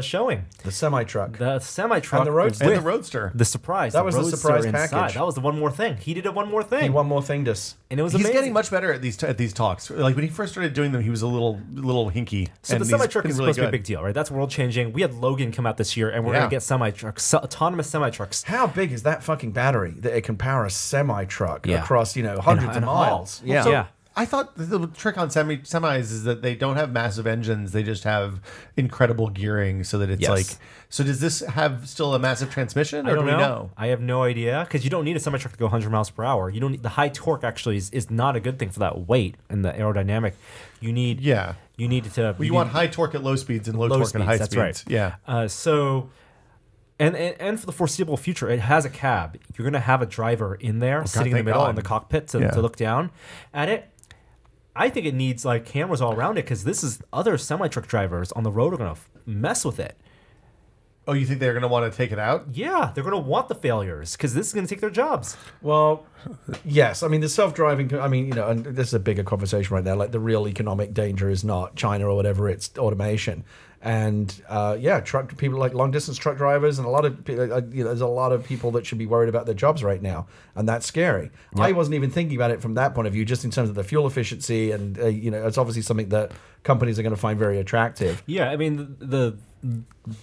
showing. The semi truck. The semi truck And the Roadster. And with the Roadster. The surprise. That was the Roadster surprise inside. package. That was the one more thing. He did a one more thing. He one more thing to us. And it was He's amazing. getting much better at these talks. Like when he first started doing them, he was a little hinky. So and the he's semi truck been is really supposed to be a good. big deal, right? That's world changing. We had Logan come out this year, and we're Yeah. gonna get semi trucks, autonomous semi trucks. How big is that fucking battery that it can power a semi truck Yeah. across, hundreds and of a haul. miles? Yeah. So Yeah. I thought the trick on semis is that they don't have massive engines. They just have incredible gearing so that it's Yes. like... So does this have still a massive transmission? Or I don't do we know. I have no idea because you don't need a semi-truck to go 100 miles per hour. You don't need, the high torque actually is not a good thing for that weight and the aerodynamic. You need you need to. Well, you want high torque at low speeds and low torque at high that's speeds. Right. Yeah. So. And for the foreseeable future, it has a cab. You're going to have a driver in there sitting in the thank middle God. in the cockpit to look down at it. I think it needs like cameras all around it because this is other semi-truck drivers on the road are going to mess with it. Oh, you think they're going to want to take it out? Yeah, they're going to want the failures because this is going to take their jobs. Well, yes. I mean, the self-driving. I mean, you know, and this is a bigger conversation right now. Like the real economic danger is not China or whatever; it's automation. And truck people like long-distance truck drivers, and a lot of there's a lot of people that should be worried about their jobs right now, and that's scary. Yep. I wasn't even thinking about it from that point of view, just in terms of the fuel efficiency, and it's obviously something that companies are going to find very attractive. Yeah, I mean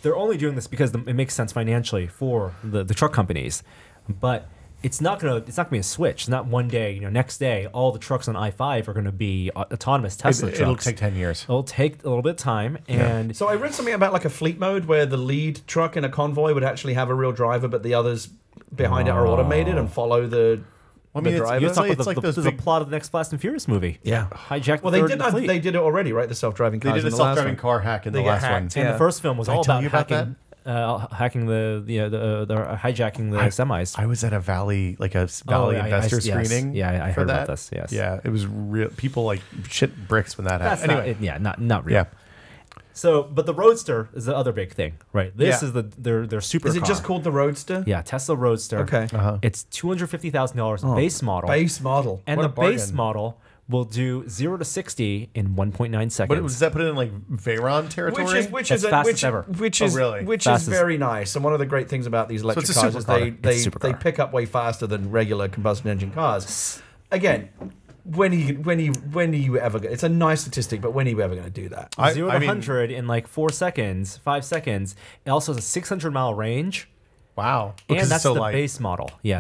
they're only doing this because it makes sense financially for the truck companies, but it's not gonna be a switch. It's not one day, next day all the trucks on I-5 are gonna be autonomous Tesla trucks. It'll take 10 years. It'll take a little bit of time. And so I read something about like a fleet mode where the lead truck in a convoy would actually have a real driver, but the others behind it are automated and follow the driver. This is a plot of the next Fast and Furious movie. Yeah, hijack. Well, they did it already, right? The self-driving cars. They did a self-driving car hack in the last one. And the first film was all about hacking. That? Hacking the hijacking the semis. I was at a Valley investor screening. I heard about this. Yes. Yeah, it was real. People like shit bricks when that happened. Anyway, not real. Yeah. So, but the Roadster is the other big thing, right? This is their supercar. Is it just called the Roadster? Yeah, Tesla Roadster. Okay. It's $250,000 base model. Base model. And the base model will do 0 to 60 in 1.9 seconds. But does that put it in like Veyron territory? Which is very nice. And one of the great things about these electric cars is they pick up way faster than regular combustion engine cars. Again, when are you ever? It's a nice statistic, but when are you ever going to do that? 0 to 100 in like 5 seconds. It also has a 600-mile range. Wow. And that's the base model. Yeah.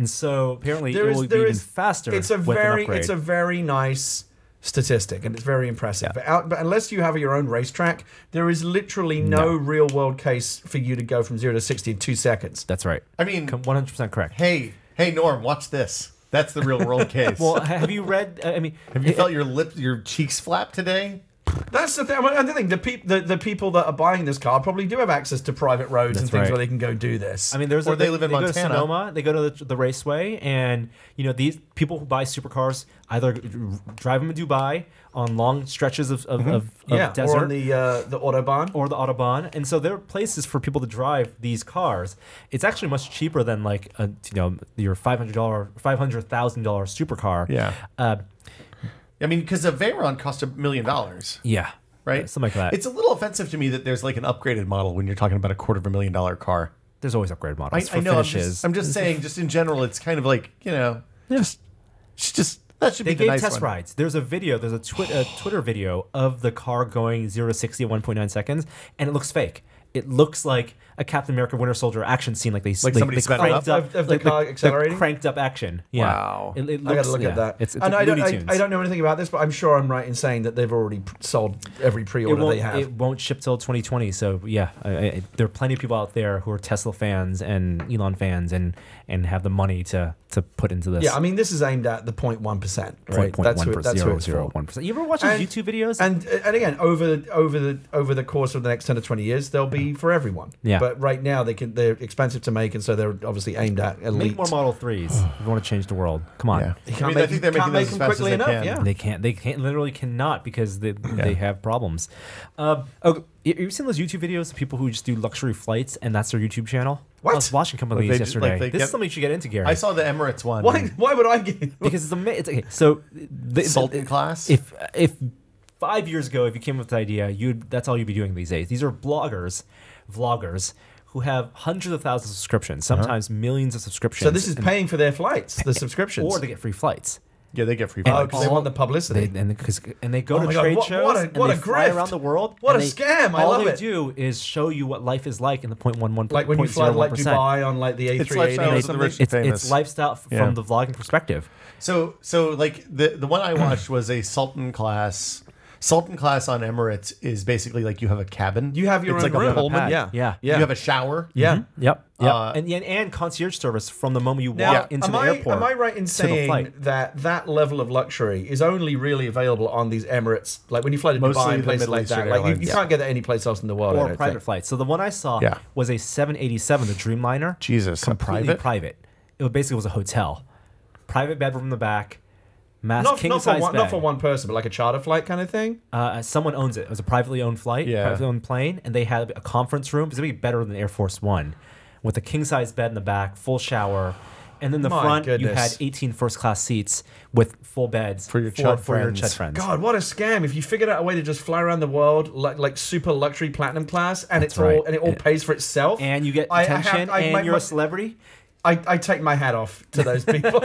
So apparently it will be even faster. It's a very nice statistic, and it's very impressive. Yeah. But unless you have your own racetrack, there is literally no real world case for you to go from 0 to 60 in 2 seconds. That's right. I mean, 100% correct. Hey, Norm, watch this. That's the real world case. Well, have you read? Have you felt your cheeks flap today? That's the thing. I think the people that are buying this car probably do have access to private roads and things where they can go do this. I mean, they live in Montana. Go to Sonoma, they go to the raceway, and these people who buy supercars either drive them in Dubai on long stretches of desert, or on the autobahn, and so there are places for people to drive these cars. It's actually much cheaper than like your $500,000 supercar. Yeah. I mean, because a Veyron cost $1 million. Yeah. Right? Something like that. It's a little offensive to me that there's like an upgraded model when you're talking about a $250,000 car. There's always upgraded models for I know. finishes. I'm just saying, just in general, it's kind of like, just that should be the nice one. They gave test rides. There's a Twitter video of the car going 0 to 60 in 1.9 seconds, and it looks fake. It looks like a Captain America Winter Soldier action scene, like somebody cranked up of the car accelerating, cranked up action. Yeah. Wow, it looks, I got to look at that. It's and I don't know anything about this, but I'm sure I'm right in saying that they've already sold every pre-order they have. It won't ship till 2020. So yeah, there are plenty of people out there who are Tesla fans and Elon fans and have the money to put into this. Yeah, I mean, this is aimed at the 0.1%, right? That's who it's for. 1%. You ever watch those YouTube videos? And again, over the course of the next 10 to 20 years, they'll be for everyone. Yeah. But right now they're expensive to make, and so they're obviously aimed at elite. Make more Model 3s if you want to change the world. Come on. Yeah. I think they're making them quickly enough. Yeah. They cannot because they have problems. You've seen those YouTube videos of people who just do luxury flights and that's their YouTube channel? What? I was watching a couple of these yesterday. This is something you should get into, Gary. I saw the Emirates one. Why would I get? Because it's amazing. Okay, so Sultan class. If 5 years ago, if you came up with the idea, that's all you'd be doing these days. These are vloggers who have hundreds of thousands of subscriptions, sometimes millions of subscriptions. So this is paying for their flights, the subscriptions, or they get free flights. Yeah, they get free Oh, flights. because they want the publicity. They go Oh to my God, trade what shows a and they fly grift. around the world. What and a scam. I all love they it. do is show you what life is like in the 0.11%. Like when you fly to like 0.01%. Dubai on like the A380 It's lifestyle or of the something. rich and famous. It's lifestyle from the vlogging perspective. So like the one I watched was a Sultan class. Sultan class on Emirates is basically like you have a cabin. You have your it's own like room. a Pullman. Pad. Yeah. Yeah. Yeah. You have a shower. Yeah. Yep. Uh, and concierge service from the moment you Now, walk into the airport. am I right in to the saying flight. that level of luxury is only really available on these Emirates? Like when you fly to Mostly Dubai and the places Middle like that. Eastern Like you airlines. can't get that anyplace else in the world. I or don't private think. flights. So the one I saw Yeah. was a 787, the Dreamliner. Jesus, a completely private? It basically was a hotel, private bedroom in the back, Not king for size one, bed. not for one person, but like a charter flight kind of thing. Someone owns it. It was a privately owned flight, Yeah. privately owned plane, and they had a conference room. It's gonna be better than Air Force One, with a king size bed in the back, full shower, and then the My front you goodness. had 18 first class seats with full beds For your Chud friends. Chud friends. God, what a scam! If you figured out a way to just fly around the world like super luxury platinum class, and That's it's right. all and it all pays for itself, And you get I attention, and you're a celebrity. I take my hat off to those people.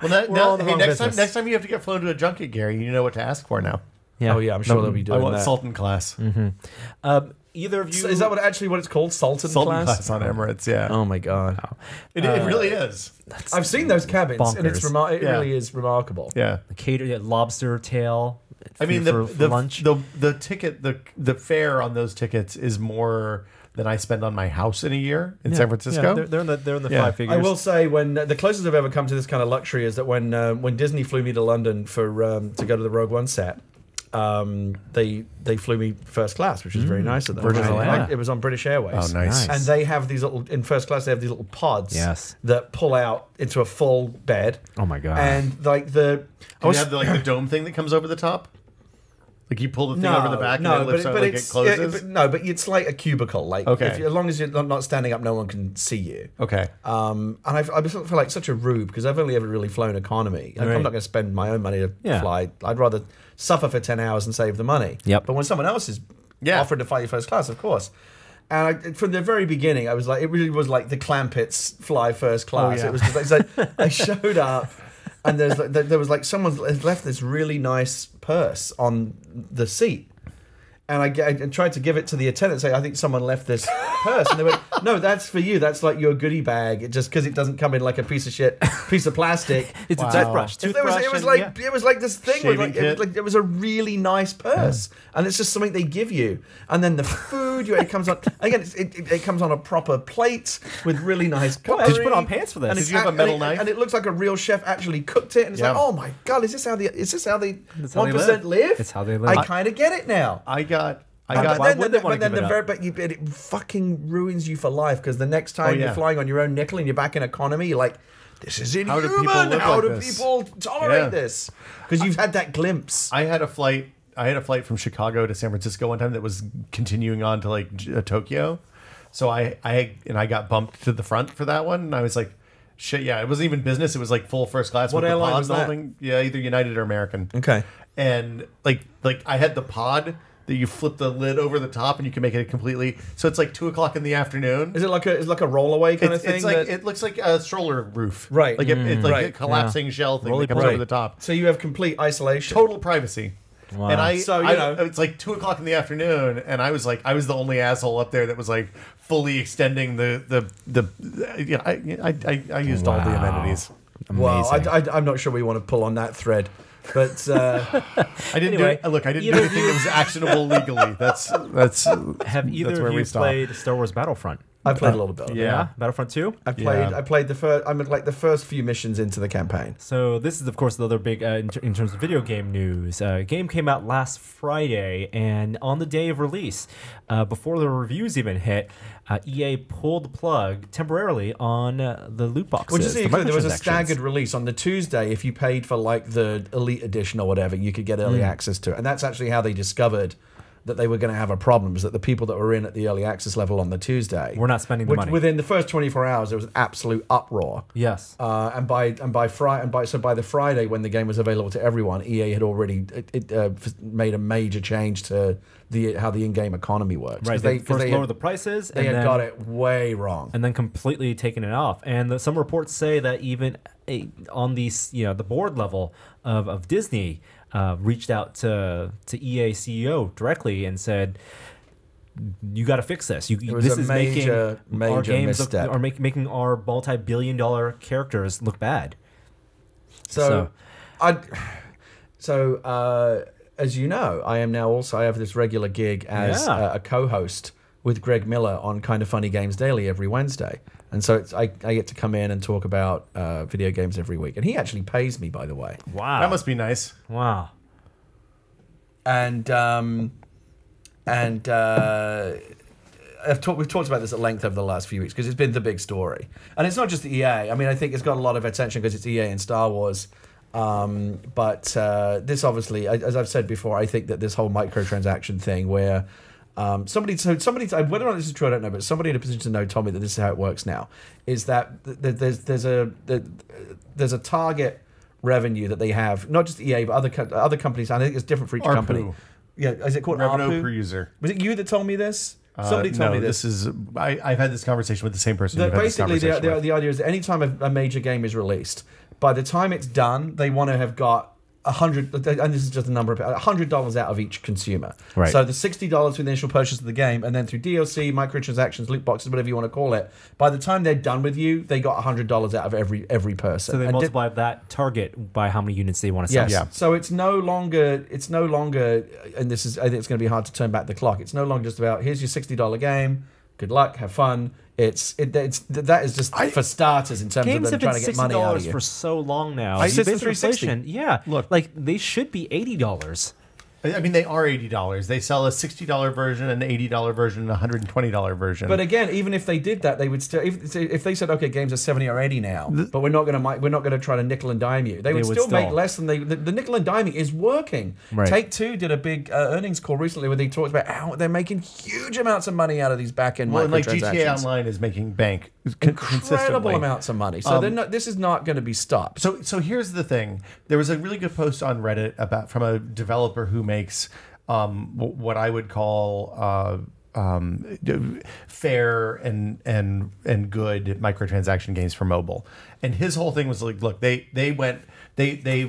Well, We're all in the wrong next business. time you have to get flown to a junket, Gary, you know what to ask for now. Oh yeah, I'm sure they'll be I doing want that. Sultan class. Either of you So is that what it's called? Sultan Sultan class? class on Emirates, yeah. Oh my god! It really is. I've seen those cabins, and it's bonkers. it Yeah. really is remarkable. Yeah. the cater lobster tail? I mean, for the lunch. the ticket, the fare on those tickets is more than I spend on my house in a year in San Francisco. Yeah, they're in the Yeah. five figures. I will say when the closest I've ever come to this kind of luxury is that when Disney flew me to London for to go to the Rogue One set, they flew me first class, which is very nice of them. Virgin Atlantic. It was on British Airways. Oh, nice. And they have these little in first class. They have these little pods Yes. that pull out into a full bed. Oh my god! And like Do you have the dome thing that comes over the top? Like you pull the thing over the back and it lifts out like it closes? but it's like a cubicle. Like Okay. as long as you're not standing up, no one can see you. Okay. And I feel like such a rube because I've only ever really flown economy. Like, Right. I'm not going to spend my own money to Yeah. fly. I'd rather suffer for 10 hours and save the money. Yep. But when someone else is Yeah. offering to fly you first class, of course. And from the very beginning, I was like, it really was like the Clampets fly first class. yeah. It was just like, so I showed up. And there was like someone left this really nice purse on the seat. And I tried to give it to the attendant, say, I think someone left this purse. And they went, no, that's for you. That's like your goodie bag. It just because it doesn't come in like a piece of plastic. it's Wow. a toothbrush. It was like this thing with Shaving kit. it was a really nice purse, and it's just something they give you. And then the food, it comes on again. It comes on a proper plate with really nice cutlery. Did you put on pants for this? And Did it's you have a metal and knife? And it looks like a real chef actually cooked it. And it's Yeah. like, oh my god, is this how they That's how they 1% live? It's how they live. I kind of get it now. I got why would they wanna give it up? But it fucking ruins you for life because the next time yeah. you're flying on your own nickel and you're back in economy, you're like, this is inhuman. How do people live How like do this? people tolerate Yeah. this? Because you've had that glimpse. I had a flight from Chicago to San Francisco one time that was continuing on to like Tokyo. So I got bumped to the front for that one, and I was like, shit, yeah, it wasn't even business. It was like full first class. What with the airline pod was and the whole that? thing. Yeah, either United or American. Okay. And like I had the pod that you flip the lid over the top and you can make it completely. So it's like 2:00 in the afternoon. Is it like a rollaway kind of thing? It's like it looks like a stroller roof, Right. Like it's like Right. a collapsing shell thing Rolly that comes right. over the top. so you have complete isolation. Total privacy. Wow. And So, you know- it's like 2:00 in the afternoon, and I was the only asshole up there that was like fully extending the. You know, I used all the Wow. amenities. Well, Amazing. I'm not sure we want to pull on that thread, but I didn't Anyway, do it. Look, I didn't do either anything that was actionable legally. That's Have either that's of where you we stop. played Star Wars Battlefront? I played a little bit. Yeah. Battlefront 2? I played the first. I'm like the first few missions into the campaign. So this is, of course, the other big in terms of video game news. Game came out last Friday, and on the day of release, before the reviews even hit, EA pulled the plug temporarily on the loot boxes. Well, just so the you clear, there was a microtransactions. staggered release on the Tuesday. If you paid for like the Elite Edition or whatever, you could get early access to it, and that's actually how they discovered that they were going to have a problem, was that the people that were in at the early access level on the Tuesday We're not spending the money. Within the first 24 hours, there was an absolute uproar. Yes. And by the Friday when the game was available to everyone, EA had already made a major change to how the in-game economy works. Right. They first lowered the prices. They had got it way wrong, and then completely taken it off. And some reports say that even on these, the board level of Disney reached out to EA CEO directly and said, "You got to fix this. This is making our games misstep. making our multi-billion-dollar characters look bad." So as you know, I have this regular gig as a co-host with Greg Miller on Kind of Funny Games Daily every Wednesday. And so I get to come in and talk about video games every week. And he actually pays me, by the way. Wow. That must be nice. Wow. And we've talked about this at length over the last few weeks because it's been the big story. And it's not just EA. I mean, I think it's got a lot of attention because it's EA and Star Wars. But this obviously, as I've said before, I think that this whole microtransaction thing where somebody, whether or not this is true, I don't know, but somebody in a position to know told me that this is how it works now, is that there's a target revenue that they have, not just EA, but other companies. I think it's different for each company. Yeah, is it called revenue ARPU? per user? Was it you that told me this? Somebody told me this. I've had this conversation with the same person. Basically, the idea is that any time a major game is released, by the time it's done, they want to have got $100, and this is just a number of $100 out of each consumer. Right. So the $60 for the initial purchase of the game, and then through DLC, microtransactions, loot boxes, whatever you want to call it, by the time they're done with you, they got $100 out of every person. So they multiply that target by how many units they want to sell. Yes. Yeah. So it's no longer, and I think it's going to be hard to turn back the clock. It's no longer just about here's your $60 game. Good luck, have fun. That is just for starters in terms of them trying to get money out of you. For so long now. Since the 360. Yeah, look, like they should be $80. I mean, they are $80. They sell a $60 version, an $80 version, and a $120 version. But again, even if they did that, they would still. If they said, "Okay, games are 70 or 80 now," but we're not going to try to nickel and dime you, they would still make less than the nickel and diming is working. Right. Take-Two did a big earnings call recently where they talked about how they're making huge amounts of money out of these back-end microtransactions. Like GTA Online is making bank incredible amounts of money. So this is not going to be stopped. So here's the thing. There was a really good post on Reddit from a developer who makes what I would call fair and good microtransaction games for mobile. And his whole thing was like, look, they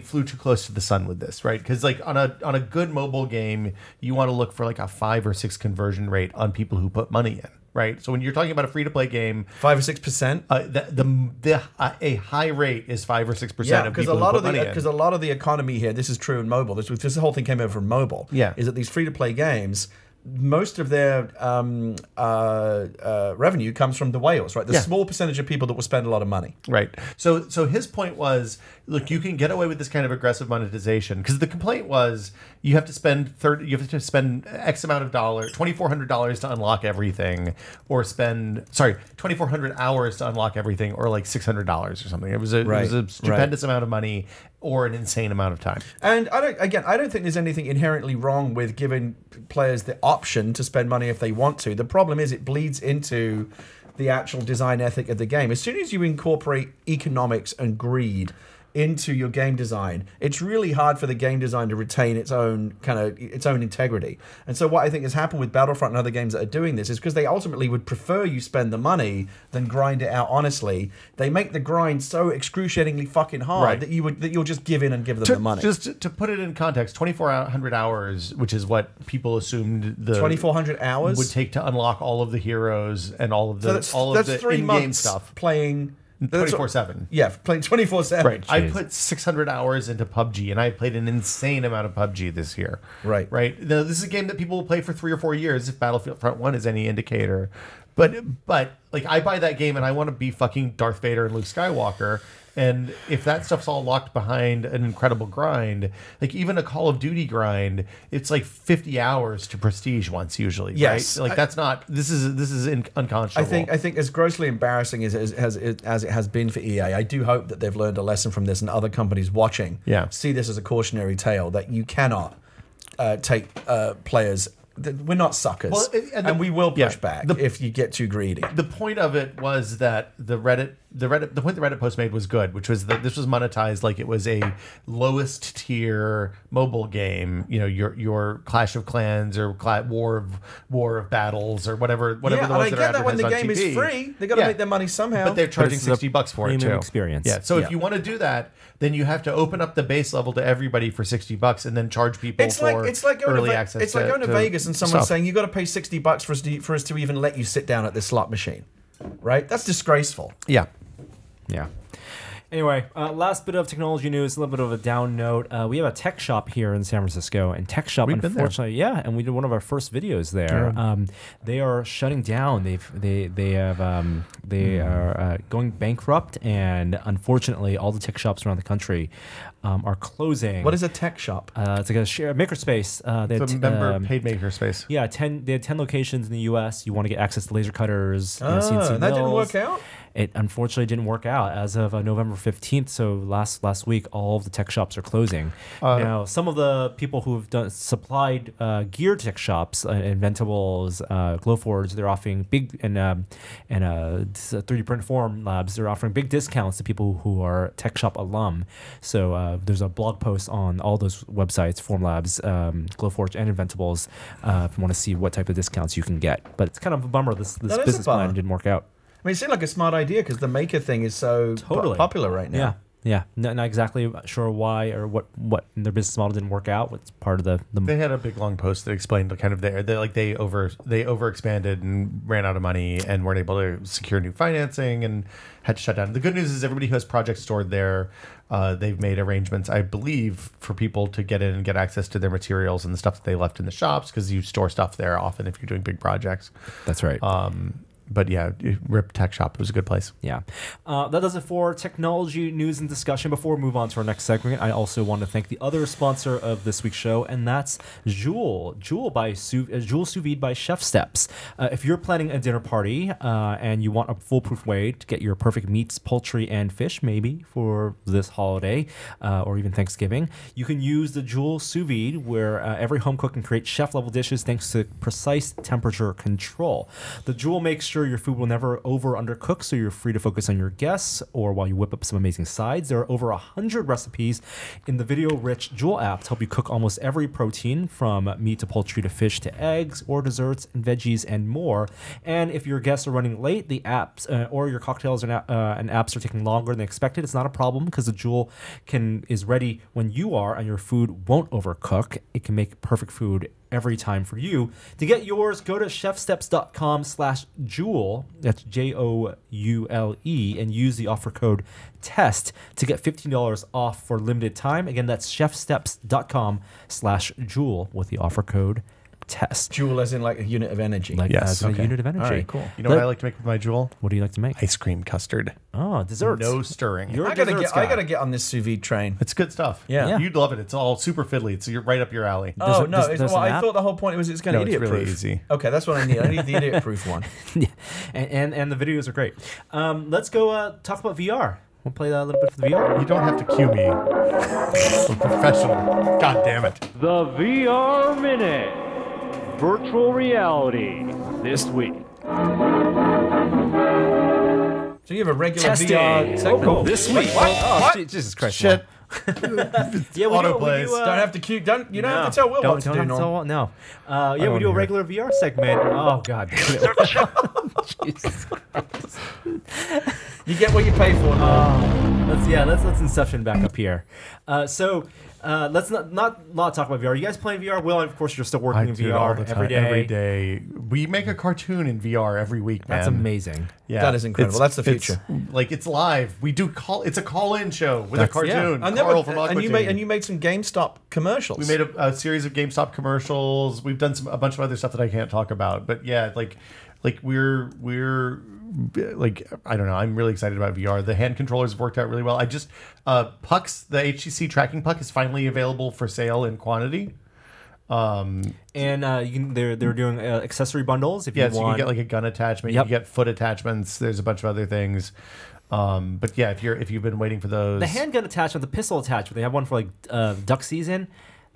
flew too close to the sun with this, right? Because like on a good mobile game, you want to look for like a 5 or 6 conversion rate on people who put money in. Right, so when you're talking about a free-to-play game, 5 or 6%, a high rate is 5 or 6%. Yeah, because a lot of the economy here. This is true in mobile. This whole thing came over from mobile. Yeah, is that these free-to-play games, most of their revenue comes from the whales, right? The small percentage of people that will spend a lot of money. Right. So his point was, look, you can get away with this kind of aggressive monetization because the complaint was you have to spend X amount of $2,400 to unlock everything, or spend 2,400 hours to unlock everything, or like $600 or something. It was a stupendous amount of money, or an insane amount of time. And I don't think there's anything inherently wrong with giving players the option to spend money if they want to. The problem is it bleeds into the actual design ethic of the game. As soon as you incorporate economics and greed into your game design, it's really hard for the game design to retain its own integrity. And so what I think has happened with Battlefront and other games that are doing this is because they ultimately would prefer you spend the money than grind it out honestly. They make the grind so excruciatingly fucking hard that you'll just give in and give them the money. Just to put it in context, 2,400 hours, which is what people assumed the 2,400 hours would take to unlock all of the heroes and all of the in-game stuff. Playing 24/7. Yeah, playing 24/7. Right. I put 600 hours into PUBG, and I played an insane amount of PUBG this year. Right. Now, this is a game that people will play for 3 or 4 years if Battlefront 1 is any indicator. But like, I buy that game and I want to be fucking Darth Vader and Luke Skywalker. And if that stuff's all locked behind an incredible grind, like even a Call of Duty grind, it's like 50 hours to prestige once usually. Yes, right? Like that's not. This is unconscionable. I think as grossly embarrassing as it has been for EA, I do hope that they've learned a lesson from this, and other companies watching see this as a cautionary tale that you cannot take players we're not suckers, Well, and we will push yeah, back if you get too greedy. The point of it was that the point the Reddit post made was good, which was that this was monetized like it was a lowest tier mobile game. You know, your Clash of Clans or War of Battles or whatever the ones that are I get that when the advertised game on TV. is free, they got to make their money somehow. But they're charging it's a $60 for it premium too. experience. Yeah. So if you want to do that, then you have to open up the base level to everybody for $60 and then charge people it's for like going early to access. It's like going to Vegas and someone stuff. saying you got to pay $60 for us to even let you sit down at this slot machine, right? That's disgraceful. Yeah. Yeah. Anyway, last bit of technology news, a little bit of a down note. We have a tech shop here in San Francisco, and tech shop, We've been there. unfortunately, and we did one of our first videos there. They are shutting down. They are going bankrupt, and unfortunately, all the tech shops around the country are closing. What is a tech shop? It's like a makerspace. It's a member paid makerspace. Yeah, they had 10 locations in the U.S. You want to get access to laser cutters, CNC That didn't mills. work out? It unfortunately didn't work out as of November 15th. So last week, all of the tech shops are closing. Now, some of the people who have supplied gear to tech shops, Inventables, Glowforge, they're offering big and 3D print form labs. They're offering big discounts to people who are tech shop alum. So there's a blog post on all those websites, Formlabs, Glowforge, and Inventables, if you want to see what type of discounts you can get. But it's kind of a bummer. This That is a business bummer. plan didn't work out. I mean, it seemed like a smart idea because the maker thing is so popular right now. Yeah. Not exactly sure why or what their business model didn't work out. What's part of the They had a big long post that explained the kind of they overexpanded and ran out of money and weren't able to secure new financing and had to shut down. The good news is everybody who has projects stored there, they've made arrangements, I believe, for people to get in and get access to their materials and the stuff that they left in the shops because you store stuff there often if you're doing big projects. That's right. But yeah, RIP Tech Shop was a good place. Yeah. That does it for technology news and discussion. Before we move on to our next segment, I also want to thank the other sponsor of this week's show, and that's Joule. Joule Sous Vide by Chef Steps. If you're planning a dinner party and you want a foolproof way to get your perfect meats, poultry, and fish, maybe for this holiday or even Thanksgiving, you can use the Joule Sous Vide, where every home cook can create chef-level dishes thanks to precise temperature control. The Joule makes sure your food will never over or undercook, so you're free to focus on your guests or while you whip up some amazing sides. There are over 100 recipes in the video-rich Joule app to help you cook almost every protein, from meat to poultry to fish to eggs or desserts and veggies and more. And if your guests are running late, the apps or your cocktails and apps are taking longer than expected, it's not a problem because the Joule is ready when you are and your food won't overcook. It can make perfect food every time for you. To get yours, go to chefsteps.com/Joule, that's Joule, and use the offer code TEST to get $15 off for limited time. Again, that's chefsteps.com/Joule with the offer code TEST. Joule as in like a unit of energy. Like Yes. as a unit of energy. All right, cool. You know what I like to make with my Joule? What do you like to make? Ice cream custard. Oh, desserts. No stirring. You're a I gotta desserts get guy. on this sous vide train. It's good stuff. Yeah. You'd love it. It's all super fiddly. It's right up your alley. Oh it- no! does an I app? thought the whole point was it's going to No, it's idiot really proof. easy. Okay, that's what I need. I need the idiot proof one. Yeah. And the videos are great. Let's go talk about VR. We'll play that a little bit for the VR. You don't have to cue me. I'm a professional. God damn it. The VR Minute. Virtual reality this week. So you have a regular Testing. VR segment. This week. What? Jesus Christ. Shit. Yeah, we Autoplays. Don't have to cue. You don't have to tell Will what to do. Don't have to tell Will. No. Yeah, we do a regular VR segment. Oh God. Jesus Christ. You get what you pay for. Let's Inception back up here. Let's not talk about VR. You guys playing VR? Will, of course, you're still working in VR all the time, every day. Every day. We make a cartoon in VR every week, man. That's amazing. Yeah. That is incredible. That's the future. It's live. We do it's a call-in show with a cartoon. And, Carl from Aqua you Teen. made some GameStop commercials. We made a series of GameStop commercials. We've done a bunch of other stuff that I can't talk about. But yeah, like we're like, I don't know. I'm really excited about VR. The hand controllers have worked out really well. I just pucks, the HTC tracking puck is finally available for sale in quantity. And they're doing accessory bundles if you Yeah, want. so you can get like a gun attachment. Yep. You can get foot attachments. There's a bunch of other things. But yeah, if you've been waiting for those, the handgun attachment, the pistol attachment, they have one for like duck season.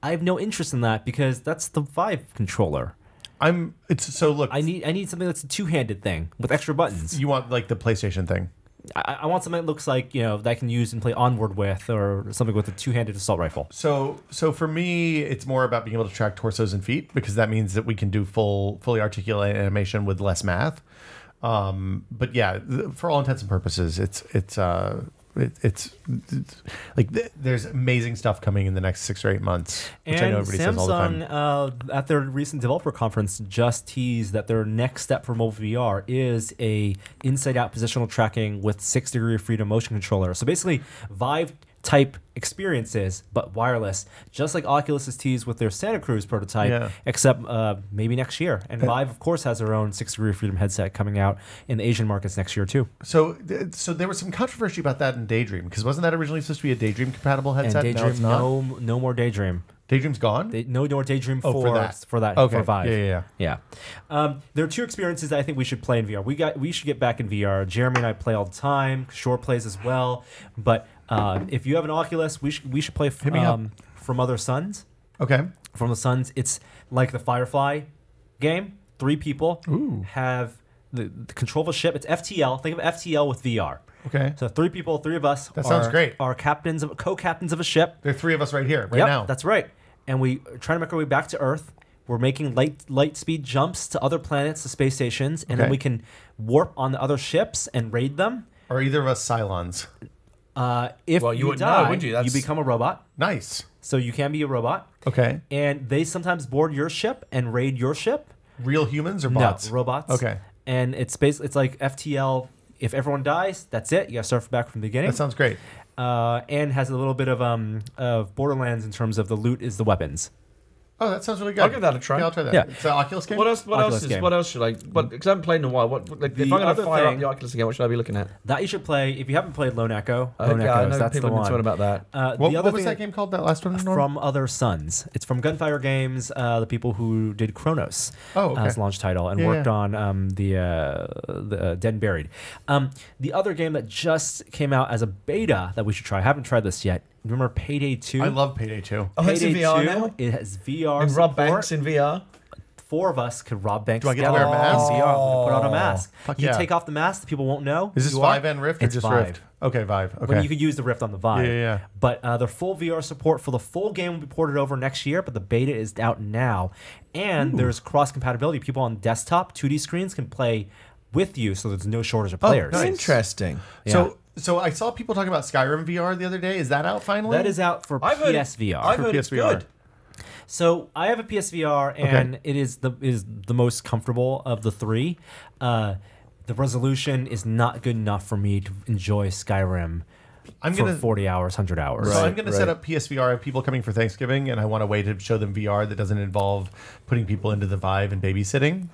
I have no interest in that because that's the Vive controller. Look, I need something that's a two-handed thing with extra buttons. you want like the PlayStation thing. I want something that looks like, that I can use and play Onward with, or something with a two-handed assault rifle. So for me, it's more about being able to track torsos and feet, because that means that we can do fully articulate animation with less math. But yeah, for all intents and purposes, it's like there's amazing stuff coming in the next 6 or 8 months, which And I know everybody says all the time. Samsung, at their recent developer conference, just teased that their next step for mobile VR is a inside-out positional tracking with 6-degree of freedom motion controller. So basically, Vive type experiences, but wireless, just like Oculus is teased with their Santa Cruz prototype, except maybe next year. And Vive, of course, has their own 6-degree of freedom headset coming out in the Asian markets next year too. So there was some controversy about that in Daydream, because wasn't that originally supposed to be a Daydream compatible headset? And Daydream, no more Daydream. Daydream's gone? No more Daydream for that. for Vive. Yeah. There are 2 experiences that I think we should play in VR. We should get back in VR. Jeremy and I play all the time. Shore plays as well. But if you have an Oculus, we should play From Other Suns. Okay. From the Suns, it's like the Firefly game. 3 people have the control of a ship. It's FTL. Think of FTL with VR. Okay. So 3 people, 3 of us. That sounds great. Are co-captains of a ship. There are 3 of us right here, Yep, now. That's right. And we try to make our way back to Earth. We're making light speed jumps to other planets, to space stations, and then we can warp on the other ships and raid them. Are either of us Cylons? If Well, you you wouldn't die, know, would you? you become a robot. Nice. So you can be a robot. Okay. And they sometimes board your ship and raid your ship. Real humans or bots? No, robots. Okay. And it's like FTL. If everyone dies, that's it. You got to start back from the beginning. That sounds great. And has a little bit of Borderlands in terms of the loot is the weapons. Oh, that sounds really good. I'll give that a try. Yeah, I'll try that. Yeah. It's an Oculus game? What else should I? Because I haven't played in a while. Because I'm going to other fire up thing- the Oculus again, what should I be looking at? That you should play if you haven't played Lone Echo. I Lone know Echoes, that's the people have been one. talking about that. What was that game called, that last one? Norm? From Other Suns. It's from Gunfire Games, the people who did Chronos as launch title and worked on the Dead and Buried. The other game that just came out as a beta that we should try. I haven't tried this yet. Remember Payday 2? I love Payday 2. Oh, it's in Payday VR 2, now? it has VR And rob support. banks in VR? 4 of us could rob banks Do I get to together. wear a mask? In VR. We're gonna put on a mask. Fuck You yeah. take off the mask, the people won't know. Is this who you are. Vive and Rift or It's just Vive. Rift? Okay, Vive. Okay. But you could use the Rift on the Vive. Yeah. But the full VR support for the full game will be ported over next year, but the beta is out now. And there's cross compatibility. People on desktop 2D screens can play with you, so there's no shortage of players. nice. Interesting. Yeah. So I saw people talking about Skyrim VR the other day. Is that out finally? That is out for PSVR. I've heard it's PSVR. good. So I have a PSVR, and it is the most comfortable of the 3. The resolution is not good enough for me to enjoy Skyrim for 40 hours, 100 hours. So I'm going to set up PSVR. I have people coming for Thanksgiving, and I want a way to show them VR that doesn't involve putting people into the Vive and babysitting.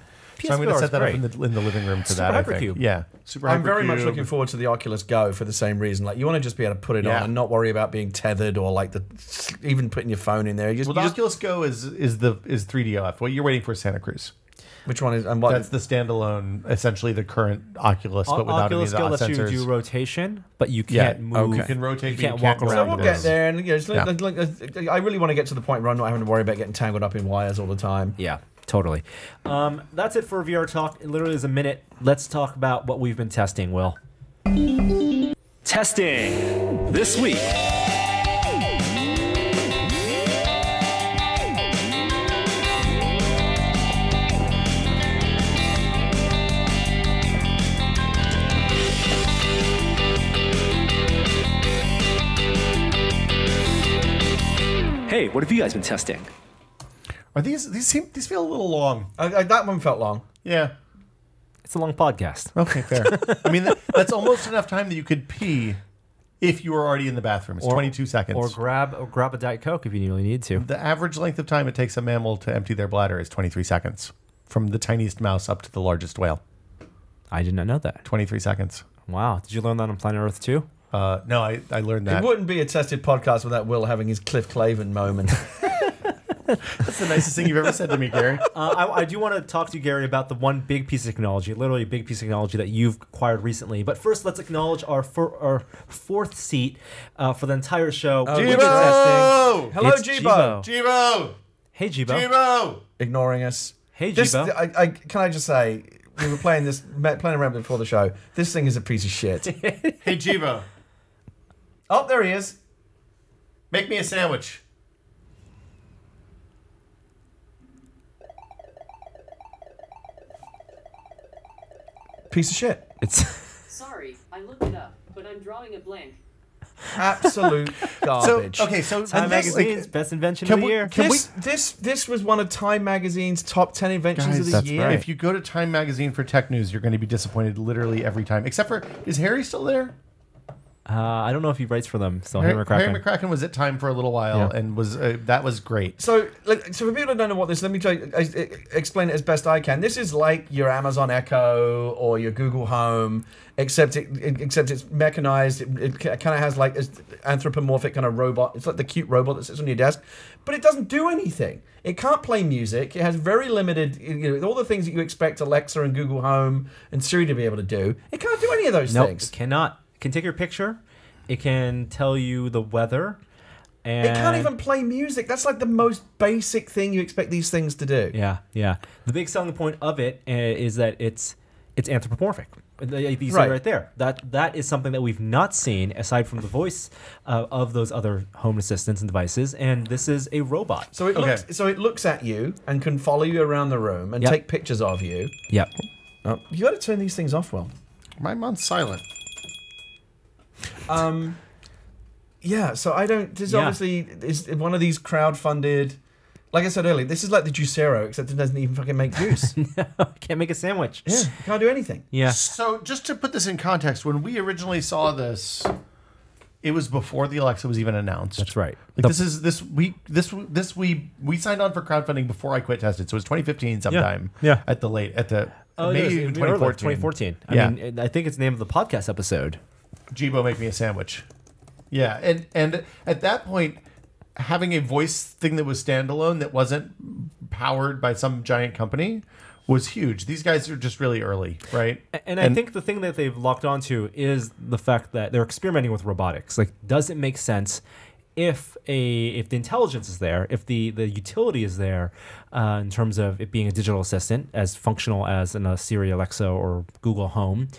So I'm going to PSVR set is that up great. in the living room for Super that, I think. Hypercube. Yeah. Super I'm very much Hypercube. looking forward to the Oculus Go for the same reason. Like, you want to just be able to put it on and not worry about being tethered or like even putting your phone in there. Well, the Oculus Go is 3DOF. What you're waiting for is Santa Cruz. Which one is? And what? That's the standalone, essentially the current Oculus, but without Oculus any Go of the lets you sensors. do rotation, but you can't move. You can rotate, You but can't you can't walk go around. So we'll with get this. there, and I really want to get to the point where I'm not having to worry about getting tangled up in wires all the time. Yeah, totally. That's it for VR talk. It literally is a minute. Let's talk about what we've been testing, Will. Testing this week. Hey, what have you guys been testing? Are these feel a little long? That one felt long. Yeah. It's a long podcast. Okay, fair. I mean, that's almost enough time that you could pee if you were already in the bathroom. It's 22 seconds. Or grab a Diet Coke if you really need to. The average length of time it takes a mammal to empty their bladder is 23 seconds. From the tiniest mouse up to the largest whale. I did not know that. 23 seconds. Wow. Did you learn that on Planet Earth too? No, I learned that. It wouldn't be a tested podcast without Will having his Cliff Clavin moment. That's the nicest thing you've ever said to me, Gary. I do want to talk to you, Gary, about the one big piece of technology, literally a big piece of technology that you've acquired recently. But first, let's acknowledge our fourth seat for the entire show. Jibo! Hello, It's Jibo. Jibo! Hey, Jibo. Jibo! Ignoring us. Hey, This, Jibo. can I just say, we were playing around before the show. This thing is a piece of shit. Hey, Jibo, Oh, there he is. make me a sandwich. Piece of shit. It's Sorry, I looked it up, but I'm drawing a blank. Absolute garbage. So Time and this, Magazine's best invention can of the we- year. can This was one of Time Magazine's top 10 inventions of the that's year. right. If you go to Time Magazine for tech news, you're going to be disappointed literally every time. Except for, is Harry still there? I don't know if he writes for them. So Harry Harry McCracken. McCracken was at Time for a little while Yeah. and was that was great. So for people that don't know what this, let me explain it as best I can. This is like your Amazon Echo or your Google Home, except it's mechanized. It kind of has like this anthropomorphic kind of robot. It's like the cute robot that sits on your desk, but it doesn't do anything. It can't play music. It has very limited, all the things that you expect Alexa and Google Home and Siri to be able to do. It can't do any of those Nope, things. it cannot. It can take your picture. It can tell you the weather. And It can't even play music. That's like the most basic thing you expect these things to do. Yeah, yeah. The big selling point of it is that it's anthropomorphic. You see Right. right there. That is something that we've not seen aside from the voice of those other home assistants and devices. And this is a robot. So it looks at you and can follow you around the room and Yep. take pictures of you. Yep. Oh, you got to turn these things off, Will. My mom's silent. Yeah. So I don't. This Yeah. obviously is one of these crowd-funded. Like I said earlier, this is like the Juicero, except it doesn't even fucking make juice. Can't make a sandwich. Yeah, you can't do anything. Yeah. So just to put this in context, when we originally saw this, it was before the Alexa was even announced. That's right. Like we signed on for crowdfunding before I quit tested, so it was 2015 sometime. Yeah. At the Oh, maybe it was even early, 2014. 2014. Yeah. I mean, I think it's the name of the podcast episode. Jibo, make me a sandwich. Yeah, and at that point, having a voice thing that was standalone that wasn't powered by some giant company was huge. These guys are just really early, right? And I think the thing that they've locked onto is the fact that they're experimenting with robotics. Like, does it make sense if the intelligence is there, if the utility is there, in terms of it being a digital assistant as functional as in a Siri, Alexa, or Google Home?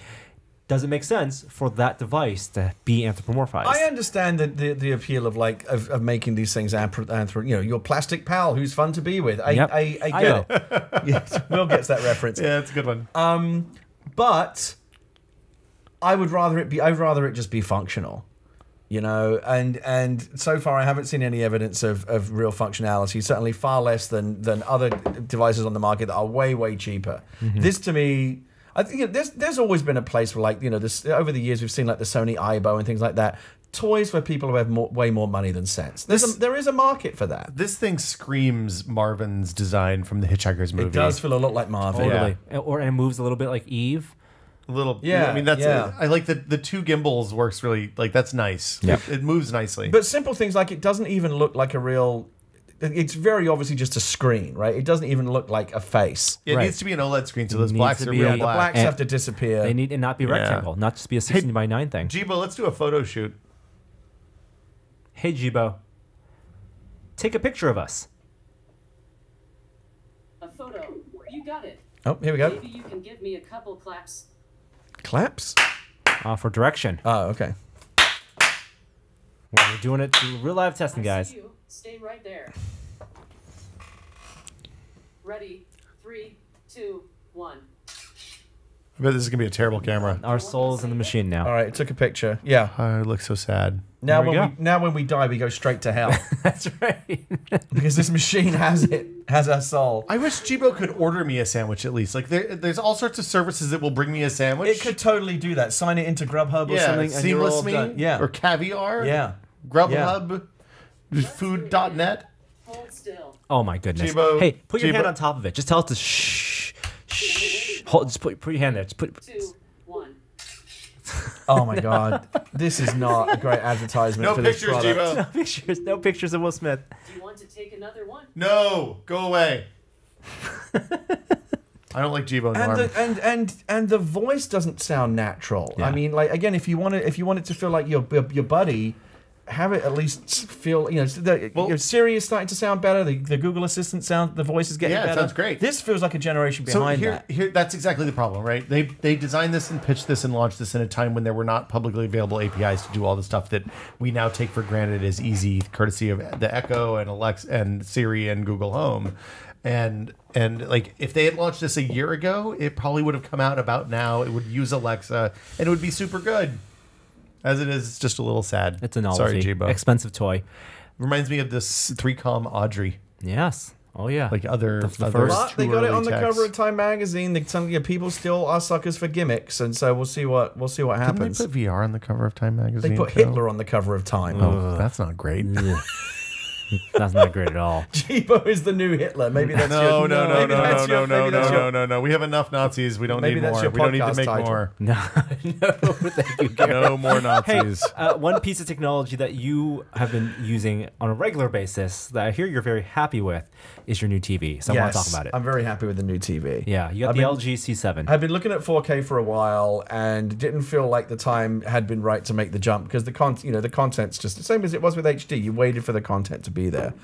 Does it make sense for that device to be anthropomorphized? I understand the appeal of making these things your plastic pal who's fun to be with. I get it. Yes, Will gets that reference. Yeah, it's a good one. But I'd rather it just be functional. And so far I haven't seen any evidence of real functionality, certainly far less than other devices on the market that are way cheaper. Mm-hmm. This to me, I think there's always been a place where this over the years we've seen like the Sony Jibo and things like that, toys for people who have way more money than sense. There is a market for that. This thing screams Marvin's design from the Hitchhiker's movie. It does feel a lot like Marvin. Totally. And it moves a little bit like Eve. A little, Yeah, I mean, that's yeah. I like the two gimbals works really, like, that's nice. Yeah. It moves nicely. But simple things like it doesn't even look like a real. It's very obviously just a screen, right? It doesn't even look like a face. It Right. needs to be an OLED screen, so those Needs blacks to are be- real Yeah, The black. blacks And have to disappear. They need to not be Yeah. rectangle, not just be a 16 by 9 thing. Jibo, let's do a photo shoot. Hey, Jibo. Take a picture of us. A photo. You got it. Oh, here we go. Maybe you can give me a couple claps. Claps. For direction. Oh, okay. We're doing it real live testing, I guys. see you. Stay right there. Ready? 3, 2, 1. I bet this is gonna be a terrible camera. Our soul's in the machine now. All right, it took a picture. Yeah. Oh, it looks so sad. Now There we when we die, we go straight to hell That's right. because this machine has our soul. I wish Jibo could order me a sandwich at least. Like there's all sorts of services that will bring me a sandwich. It could totally do that. Sign it into Grubhub or yeah, something, and you're all Seamless Me, done. Yeah. or Caviar, Yeah. Grubhub, Food.net. Hold still. Oh my goodness. Jibo, Hey, put your Jibo. hand on top of it. Just tell it to shh. Shh. Hold. Just put your hand there. Just put. 2, 1. Oh my God, this is not a great advertisement No for this pictures, product. Jibo. No pictures. No pictures of Will Smith. Do you want to take another one? No, go away. I don't like Jibo Norm. And the voice doesn't sound natural. Yeah. I mean, like again, if you want it to feel like your buddy, have it at least feel, Siri is starting to sound better. The Google Assistant the voice is getting better. Yeah, it sounds great. This feels like a generation behind that. Here, that's exactly the problem, right? They designed this and pitched this and launched this in a time when there were not publicly available APIs to do all the stuff that we now take for granted as easy, courtesy of the Echo and Alexa and Siri and Google Home. And like if they had launched this a year ago, it probably would have come out about now. It would use Alexa and it would be super good. As it is, it's just a little sad. It's a novelty. Sorry, Jibo. Expensive toy. Reminds me of this 3Com Audrey. Yes. Oh yeah. Like other first But they got it on the techs. cover of Time magazine. People still are suckers for gimmicks, and so we'll see what Didn't happens. they put VR on the cover of Time magazine? They put too? Hitler on the cover of Time. Oh, that's not great. That's not great at all. Jibo is the new Hitler. Maybe that's No. We have enough Nazis. We don't Maybe need that's more. your We don't need to podcast make title. more. No, thank you, Gary. No more Hey, Nazis. one piece of technology that you have been using on a regular basis that I hear you're very happy with is your new TV. So I want to talk about it. I'm very happy with the new TV. Yeah, you got the LG C7. I've been looking at 4K for a while and didn't feel like the time had been right to make the jump because the content's just the same as it was with HD. You waited for the content to be there.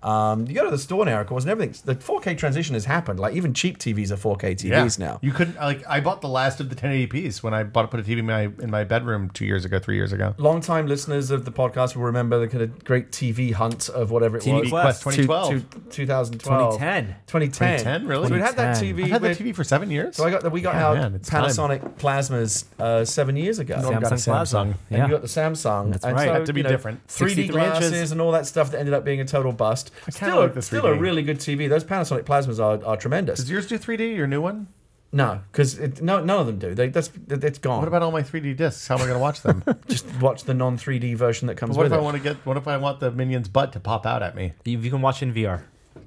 You go to the store now, of course, and everything. The 4K transition has happened. Like even cheap TVs are 4K TVs now. You couldn't I bought the last of the 1080p's when I put a TV in my bedroom 3 years ago. Long-time listeners of the podcast will remember the kind of great TV hunt of whatever it TV was. Quest 2012. 2012. 2010. 2010. Really? So we had that 2010. TV. I've had that TV for 7 years. So we got Yeah, our man, it's time. Panasonic plasmas 7 years ago. I've got a Samsung Plasma. Samsung. And Yeah. you got the Samsung. That's and right. So, Had to be different. 3D 63 glasses inches. and all that stuff that ended up being a total bust. kinda like the Still a 3D. really good TV. Those Panasonic plasmas are tremendous. Does yours do 3D? Your new one? No, because none of them do. It's gone. What about all my 3D discs? How am I going to watch them? just watch the non-3D version that comes What with if I it? want to What if I want the minion's butt to pop out at me? You can watch in VR.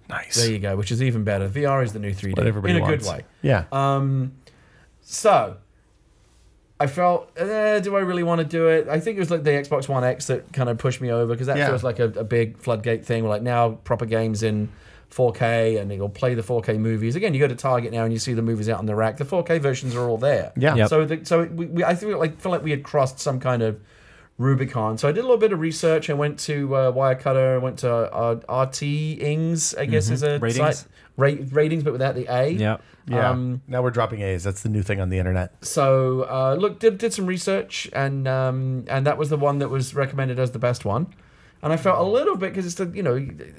Nice. There you go, which is even better. VR is the new 3D What everybody in a wants. good way. Yeah. So, I felt, do I really want to do it? I think it was like the Xbox One X that kind of pushed me over because that Yeah. feels like a big floodgate thing. Like now, proper games in 4K and it'll play the 4K movies. Again, you go to Target now and you see the movies out on the rack. The 4K versions are all there. Yeah. Yep. I feel like we had crossed some kind of Rubicon. So I did a little bit of research. I went to Wirecutter. I went to RT Ings, I guess is a Ratings. site. Ratings, but without the A. Yeah. Yeah. Now we're dropping A's. That's the new thing on the internet. So did some research, and that was the one that was recommended as the best one. And I felt a little bit because it's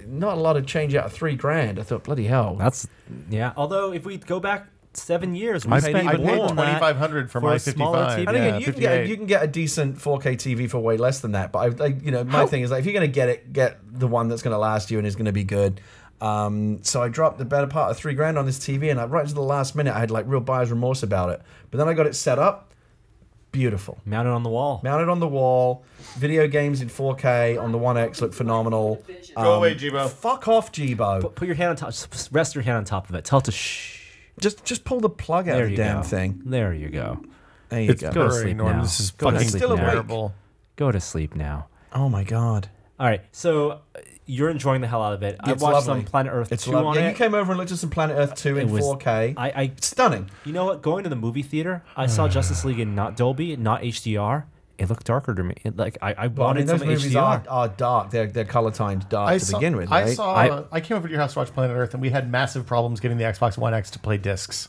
not a lot of change out of $3,000. I thought, bloody hell, Although if we go back 7 years, we I paid paid even more than that $2,500 for my a smaller 55. TV. And again, Yeah, you 58. can get a decent 4K TV for way less than that. But my thing is like if you're going to get the one that's going to last you and is going to be good. So I dropped the better part of $3,000 on this TV, and right to the last minute, I had like real buyer's remorse about it. But then I got it set up. Beautiful. Mounted on the wall. Mounted on the wall. Video games in 4K on the One X look phenomenal. Go away, Jibo. Fuck off, Jibo. Put your hand on top. Just rest your hand on top of it. Tell it to shh. Just pull the plug out There of the you damn go. thing. There you go. There you It's go. Go to purring, sleep Norm. now. This is Go to fucking sleep Still now. awake. terrible. Go to sleep now. Oh my god. All right. So you're enjoying the hell out of it. I It's watched lovely. some Planet Earth It's 2 lovely. on Yeah, it. you came over and looked at some Planet Earth 2 in It was- 4K. I Stunning. You know what? Going to the movie theater, I saw Justice League in not Dolby, not HDR. It looked darker to me. I Well, I mean, wanted those some movies HDR. are dark. They're color timed dark to begin with, right? I came over to your house to watch Planet Earth, and we had massive problems getting the Xbox One X to play discs.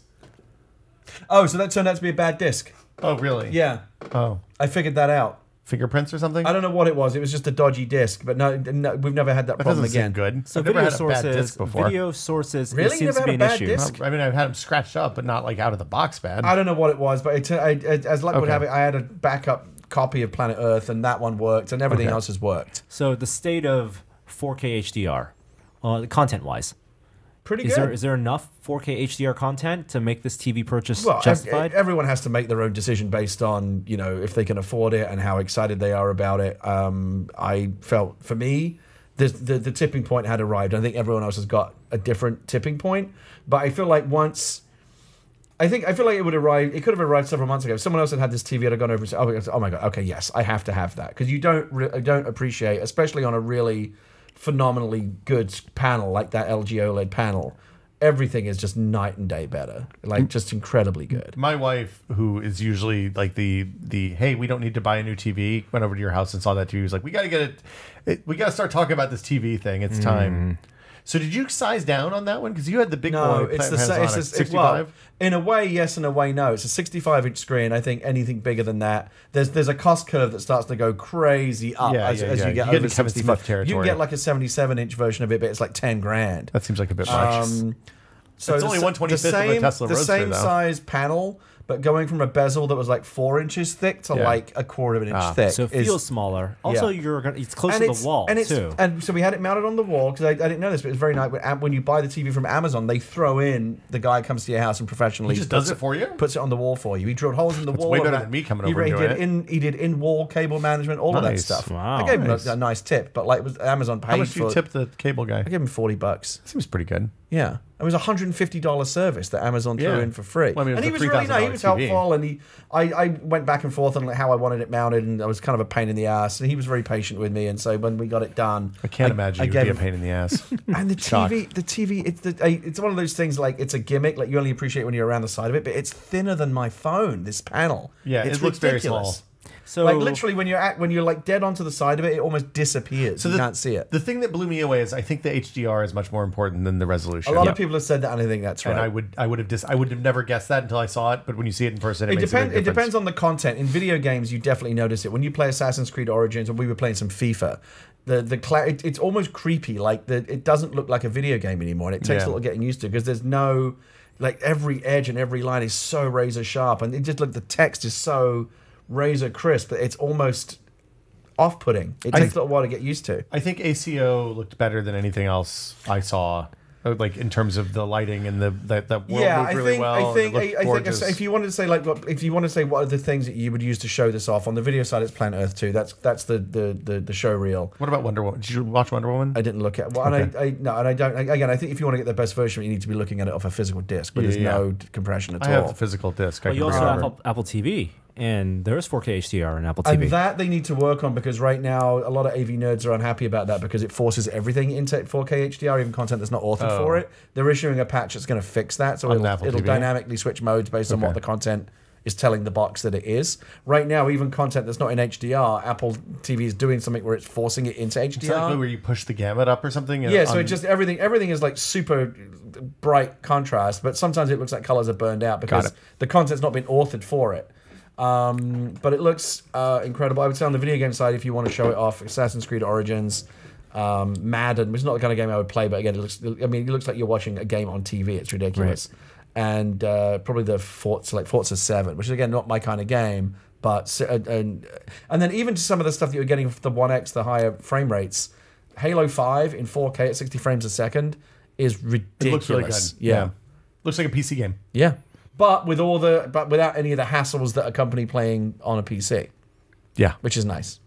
Oh, so that turned out to be a bad disc. Oh, really? Yeah, Oh, I figured that out. fingerprints or something? I don't know what it was. It was just a dodgy disc, but no, we've never had that That problem doesn't seem again. good. So I've never video had a bad sources, disc before. video sources, Really? it You seems never to be had an a bad issue. disc? I mean, I've had them scratched up, but not like out of the box bad. I don't know what it was, but as luck would Okay. have it, I had a backup copy of Planet Earth, and that one worked, and everything Okay. else has worked. So the state of 4K HDR, content-wise, Pretty is good. there enough 4K HDR content to make this TV purchase Well, justified? everyone has to make their own decision based on if they can afford it and how excited they are about it. I felt for me, the tipping point had arrived. I think everyone else has got a different tipping point, but I feel like I feel like it would arrive. It could have arrived several months ago. If someone else had this TV, I'd have gone over and said, "Oh my god, okay, yes, I have to have that," because you don't appreciate, especially on a really phenomenally good panel like that LG OLED panel. everything is just night and day better. Like, just incredibly good. My wife, who is usually like the hey, we don't need to buy a new TV, went over to your house and saw that TV. Was like, we got to get it. We got to start talking about this TV thing. It's time. So did you size down on that one? Because you had the big No, boy. it's the same. It's 65. well, in a way, yes, in a way, no. It's a 65-inch screen. I think anything bigger than that, there's a cost curve that starts to go crazy up as you get over into Kevin 65. Smith territory. You can get like a 77-inch version of it, but it's like 10 grand. That seems like a bit much. So It's only 1/25th of a Tesla the Roadster, same though. size panel, but going from a bezel that was like 4 inches thick to like a quarter of an inch thick. So it feels smaller. Also, it's close and to the wall too. And so we had it mounted on the wall because I didn't know this, but it's very nice. When you buy the TV from Amazon, they throw in the guy comes to your house and professionally He just does it for you? puts it on the wall for you. He drilled holes in the wall. way and better than me coming over and doing He did in-wall cable management, all of that Nice. stuff. Wow. I gave him Nice. a nice tip, but like it was Amazon paid How much do you for. tip the cable guy? I gave him $40. Seems pretty good. Yeah. It was a $150 service that Amazon threw Yeah. in for free. Well, I mean, it and he was was a really nice. He was $3,000 TV. helpful, and I went back and forth on like how I wanted it mounted, and I was kind of a pain in the ass. And he was very patient with me, and so when we got it done, I can't imagine you'd gave be a him- pain in the ass. And the Shocked. TV, it's one of those things like it's a gimmick. Like you only appreciate when you're around the side of it, but it's thinner than my phone. This panel, Yeah, it's it looks very ridiculous. small. So Like literally, when you're like dead onto the side of it, it almost disappears. You can't see it. The thing that blew me away is I think the HDR is much more important than the resolution. A lot of people have said that, and I think that's right. And I would have never guessed that until I saw it. But when you see it in person, it makes a big It difference. depends on the content. In video games, you definitely notice it. When you play Assassin's Creed Origins, or we were playing some FIFA, it's almost creepy. Like it doesn't look like a video game anymore, and it takes a little getting used to because there's no like every edge and every line is so razor sharp, and it just the text is so razor crisp that it's almost off-putting. It takes a little while to get used to. I think ACO looked better than anything else I saw. Like in terms of the lighting and that world moved really well. I think if you wanted to say what are the things that you would use to show this off on the video side, it's Planet Earth 2. That's the show reel. What about Wonder Woman? Did you watch Wonder Woman? I didn't look at well, and I don't. Again, I think if you want to get the best version, you need to be looking at it off a physical disc, but there's no compression at I all. have the physical disc. Well, you also have Apple TV, and there is 4K HDR in Apple TV. And that they need to work on because right now a lot of AV nerds are unhappy about that because it forces everything into 4K HDR, even content that's not authored for it. They're issuing a patch that's going to fix that, so it'll dynamically switch modes based on what the content is telling the box that it is. Right now, even content that's not in HDR, Apple TV is doing something where it's forcing it into HDR. Exactly where you push the gamut up or something. Yeah, so it just everything is like super bright contrast, but sometimes it looks like colors are burned out because the content's not been authored for it. But it looks incredible. I would say on the video game side, if you want to show it off, Assassin's Creed Origins, Madden, which is not the kind of game I would play, but again, it looks like you're watching a game on TV. It's ridiculous. Right. And probably the Forza 7, which is again not my kind of game, but and then even to some of the stuff that you're getting for the 1X, the higher frame rates, Halo 5 in 4K at 60 frames a second is ridiculous. It looks really good. Yeah. Looks like a PC game. Yeah. But without any of the hassles that accompany playing on a PC. Yeah. Which is nice.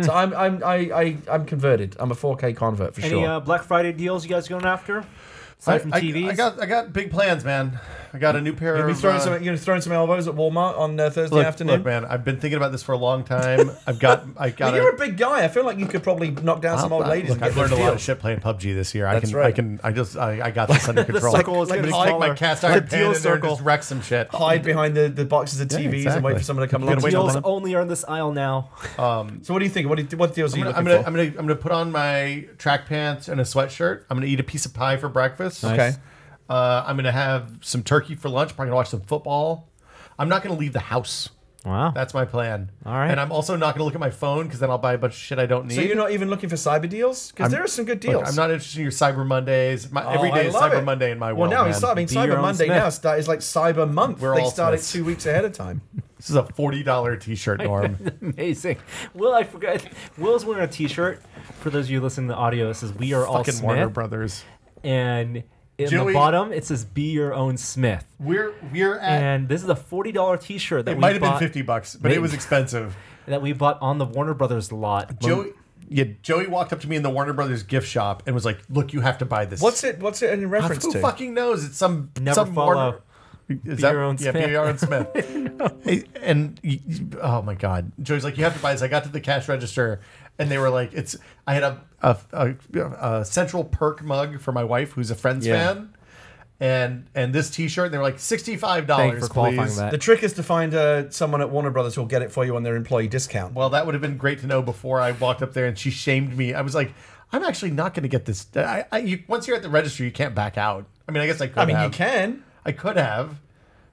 So I'm converted. I'm a 4K convert for sure. Any Black Friday deals you guys going after? Aside from TVs? I got big plans, man. I got a new pair You're of... going to throw some elbows at Walmart on Thursday afternoon? Look, man, I've been thinking about this for a long time. You're a big guy. I feel like you could probably knock down some old ladies. Look, I've learned a lot of shit playing PUBG this year. That's right. I got this under control. circle is Like, gonna take be my smaller. cast iron The pen deal in there and circle. just wreck some shit. Hide behind the boxes of TVs and wait for someone to come along. Deals only are in this aisle now. So what do you think? What deals are you I'm looking for? gonna put on my track pants and a sweatshirt. I'm gonna eat a piece of pie for breakfast. Okay. I'm gonna have some turkey for lunch. Probably gonna watch some football. I'm not gonna leave the house. Wow. That's my plan. All right. And I'm also not gonna look at my phone because then I'll buy a bunch of shit I don't need. So you're not even looking for cyber deals? Because there are some good deals. Look, I'm not interested in your Cyber Mondays. Every day I is love Cyber it. Monday in my Well, world. now man. Cyber your own Monday Smith. now is like Cyber Month. We're They all start it Smiths. 2 weeks ahead of time. This is a $40 T-shirt, Norm. Amazing. Will, I forgot. Will's wearing a T-shirt. For those of you listening to the audio, it says "We are all Fucking Warner Smith," Brothers. and in Joey- the bottom it says "Be your own Smith." We're at. And this is a $40 T-shirt that It we might have bought, been $50, but it was expensive. that we bought on the Warner Brothers lot. Joey walked up to me in the Warner Brothers gift shop and was like, "Look, you have to buy this." What's it in reference Who to? fucking knows? It's some Never follow. Warner. Is Be your own yeah, Smith. be your own Smith. And oh my god, Joey's like, "You have to buy this." I got to the cash register, and they were like, "It's." I had a Central Perk mug for my wife, who's a Friends fan. and this T-shirt, and they were like $65, Thank you for qualifying please. that. The trick is to find someone at Warner Brothers who'll get it for you on their employee discount. Well, that would have been great to know before I walked up there and she shamed me. I was like, I'm actually not going to get this. Once you're at the registry, you can't back out. I mean, I guess I could have. you can. I could have.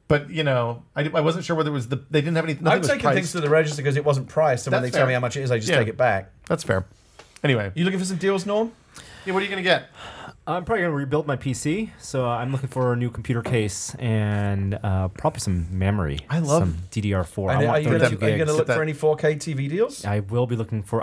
But, I wasn't sure whether it was they didn't have anything. I've taken things to the register because it wasn't priced, and when they That's tell fair. me how much it is, I just Yeah. take it back. That's fair. Anyway. You looking for some deals, Norm? Yeah, what are you going to get? I'm probably gonna rebuild my PC, so I'm looking for a new computer case and probably some memory. I love- some DDR4. And I are want you 32 going to gigs. look for any 4K TV deals? I will be looking for.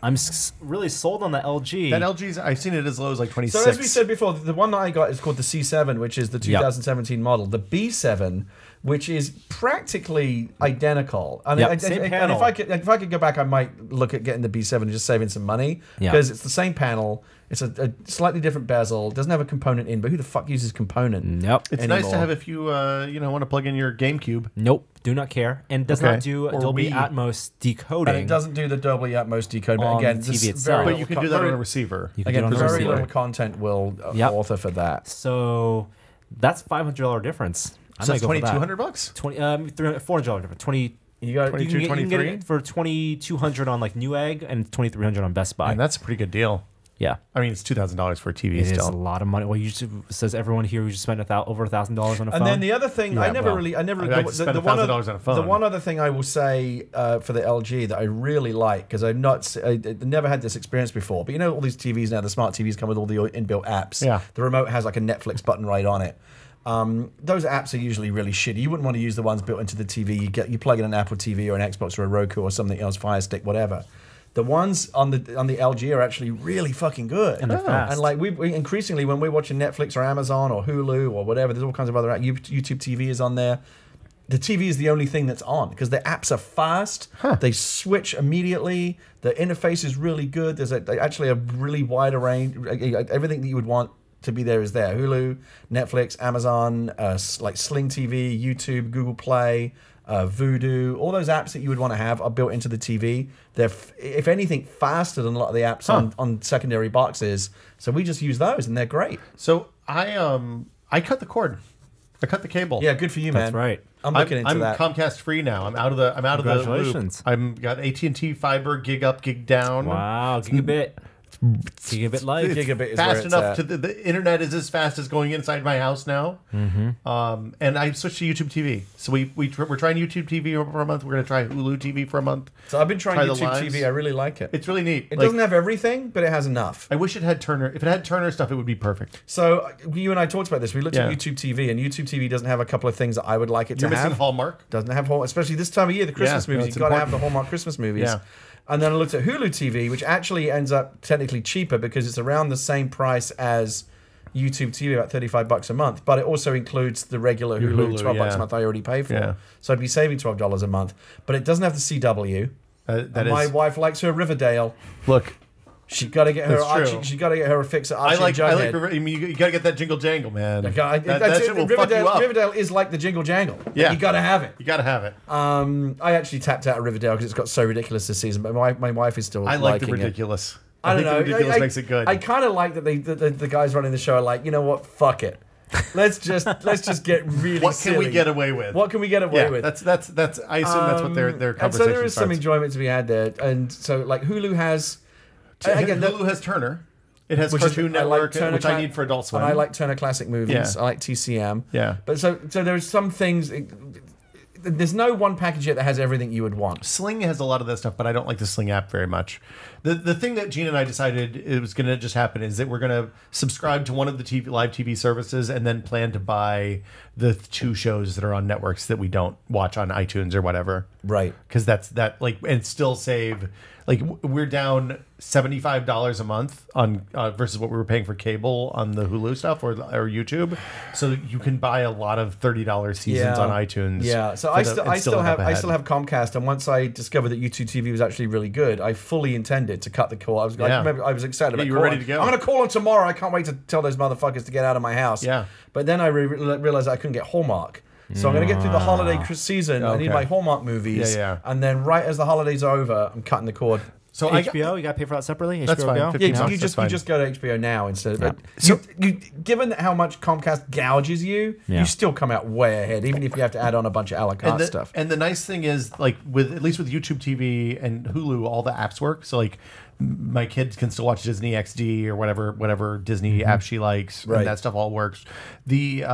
I'm really sold on the LG. That LG's, I've seen it as low as like 26. So as we said before, the one that I got is called the C7, which is the 2017 model. The B7, which is practically identical. And, Yep, same and panel. if I could go back, I might look at getting the B7 and just saving some money Yeah. because it's the same panel. It's a slightly different bezel. Doesn't have a component in, but who the fuck uses component? Nope. It's nice to anymore. have if you want to plug in your GameCube. Nope. Do not care. And does Okay. not do Or Dolby Wii. Atmos decoding. And it doesn't do the Dolby Atmos decode. But On again, the there's TV itself. very But you little can do that very- on a receiver. You can do it Again, on the very receiver. little content will Yep. author for that. So that's $500 difference. I So might it's go for that. $2,200? 400 difference. 20. You got 22, you can get 23? it for $2,200 on like Newegg and $2,300 on Best Buy. And that's a pretty good deal. Yeah. I mean, it's $2,000 for a TV It is still. a lot of money. Well, says everyone here who just spent over $1,000 on a phone. And then the other thing, I never. I just spent $1,000 on a phone. The one other thing I will say for the LG that I really like because I never had this experience before. But all these TVs now, the smart TVs come with all the inbuilt apps. Yeah. The remote has like a Netflix button right on it. Those apps are usually really shitty. You wouldn't want to use the ones built into the TV. You plug in an Apple TV or an Xbox or a Roku or something else, Fire Stick, whatever. The ones on the LG are actually really fucking good. And they're fast. And like we increasingly when we're watching Netflix or Amazon or Hulu or whatever, there's all kinds of other apps. YouTube TV is on there. The TV is the only thing that's on because the apps are fast. They switch immediately. The interface is really good. There's actually a really wide range. Everything that you would want to be there is there. Hulu, Netflix, Amazon, like Sling TV, YouTube, Google Play, Vudu, all those apps that you would want to have are built into the TV. They're, if anything, faster than a lot of the apps on secondary boxes. So we just use those, and they're great. So I cut the cord. I cut the cable. Yeah, good for you, man. That's right. I'm looking into I'm that. Comcast free now. I'm out of the loop. Congratulations. I'm got AT&T fiber, gig up, gig down. Wow. Gigabit. Gigabit life. Gigabit is where Fast it's enough at. to the internet is as fast as going inside my house now. Mm-hmm. And I switched to YouTube TV. So we're trying YouTube TV for a month. We're going to try Hulu TV for a month. So I've been trying Try the YouTube lives. TV. I really like it. It's really neat. It doesn't have everything, but it has enough. I wish it had Turner. If it had Turner stuff, it would be perfect. So you and I talked about this. We looked Yeah. at YouTube TV, and YouTube TV doesn't have a couple of things that I would like it You're to missing have. Hallmark. Doesn't have Hallmark, especially this time of year, the Christmas Yeah, no, movies. it's You've got to have important. the Hallmark Christmas movies. Yeah. And then I looked at Hulu TV, which actually ends up technically cheaper because it's around the same price as YouTube TV, about $35 a month. But it also includes the regular Your Hulu, Hulu, $12 yeah. a month I already pay for. Yeah. So I'd be saving $12 a month. But it doesn't have the CW. That And my is wife likes her Riverdale. look. She got to get her. That's Archie, true. she got to get her a fix at I Archie like. Jughead. I mean, you got to get that jingle jangle, man. That That shit will fuck you up. Riverdale is like the Jingle Jangle. Yeah. You got to have it. You got to have it. I actually tapped out of Riverdale because it's got so ridiculous this season, but my wife is still I like the liking it. ridiculous. I don't know. think the ridiculous makes it good. I kind of like that the guys running the show are like, you know what? Fuck it. Let's just get really. What can we silly. get away with? What can we get away Yeah, with? that's. I assume that's what their And conversation so there is some starts. enjoyment to be had there, and so like Hulu has. Again, Hulu has Turner. It has which is- Cartoon I like Network, Turner which I need for Adult Swim. And I like Turner Classic Movies. Yeah. I like TCM. Yeah. But so there's some things. There's no one package yet that has everything you would want. Sling has a lot of that stuff, but I don't like the Sling app very much. The thing that Gene and I decided it was going to just happen is that we're going to subscribe to one of the live TV services and then plan to buy the 2 shows that are on networks that we don't watch on iTunes or whatever. Right. Because and still save. Like we're down $75 a month on versus what we were paying for cable on the Hulu stuff or YouTube. So you can buy a lot of $30 seasons on iTunes. Yeah, so I still have Comcast, and once I discovered that YouTube TV was actually really good, I fully intended to cut the call. I was I was excited about you were ready to go. I'm going to call them tomorrow. I can't wait to tell those motherfuckers to get out of my house. Yeah. But then I realized I couldn't get Hallmark. So I'm going to get through the holiday season. I need Okay. my Hallmark movies. Yeah. And then right as the holidays are over, I'm cutting the cord. So HBO, you got to pay for that separately. That's HBO fine, Go? 15 Yeah, bucks, you that's just fine. go to HBO Now instead. Yeah. But given how much Comcast gouges you, Yeah. you still come out way ahead, even if you have to add on a bunch of a la carte stuff. And the nice thing is, like, with at least with YouTube TV and Hulu, all the apps work. So like, my kids can still watch Disney XD or whatever Disney app she likes, Right. and that stuff all works. The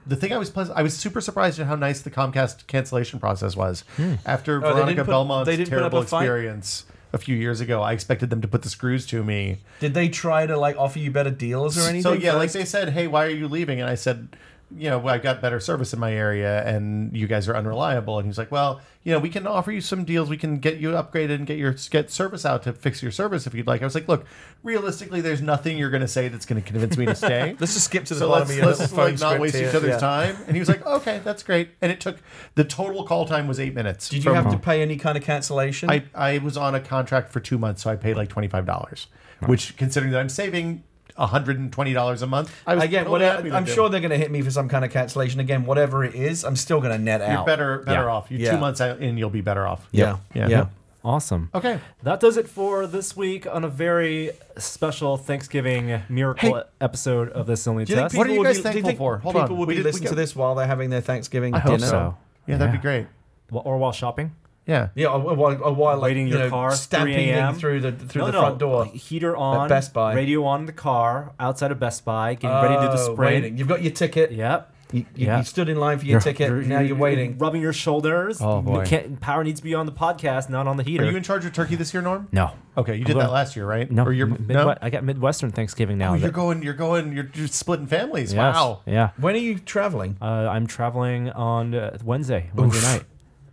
thing I was super surprised at how nice the Comcast cancellation process was after Oh, Veronica Belmont's they didn't put up terrible a fight? experience a few years ago. I expected them to put the screws to me. Did they try to like offer you better deals or anything? So yeah, like first? they said, "Hey, why are you leaving?" And I said, well, I've got better service in my area, and you guys are unreliable. And he's like, "Well, we can offer you some deals. We can get you upgraded and get service out to fix your service if you'd like." I was like, "Look, realistically, there's nothing you're going to say that's going to convince me to stay. Let's just skip to the So bottom let's of your little phone not script waste here. each other's Yeah. time." And he was like, "Okay, that's great." And it took the total call time was 8 minutes. Did you have to pay any kind of cancellation? I was on a contract for 2 months, so I paid like $25, which, considering that I'm saving $120 a month, I was Again, totally happy to I'm do. sure they're going to hit me for some kind of cancellation. Again, whatever it is, I'm still going to net You're out. better Yeah. off. You're Yeah. 2 months out in, you'll be better off. Yeah. Yeah. Yeah. Awesome. Okay. That does it for this week on a very special Thanksgiving miracle episode of This Only Do you think Test. What are you people guys would be- do thankful think for? Hold people on. would We be did- we listening to got- this while they're having their Thanksgiving I dinner. hope so. Yeah, that'd be great. Or while shopping. Yeah. Yeah, or while like, Waiting your car, 3 stampeding a.m. through the front door. Heater on. Best Buy. Radio on in the car. Outside of Best Buy. Getting ready to do the sprint. Waiting. You've got your ticket. Yep. You stood in line for your ticket. Now you're waiting. Rubbing your shoulders. Oh, boy. Power needs to be on the podcast, not on the heater. Are you in charge of turkey this year, Norm? No. Okay, you did that last year, right? No. Or you're no. I got Midwestern Thanksgiving now. Oh, you're splitting families. Yes. Wow. Yeah. When are you traveling? I'm traveling on Wednesday night.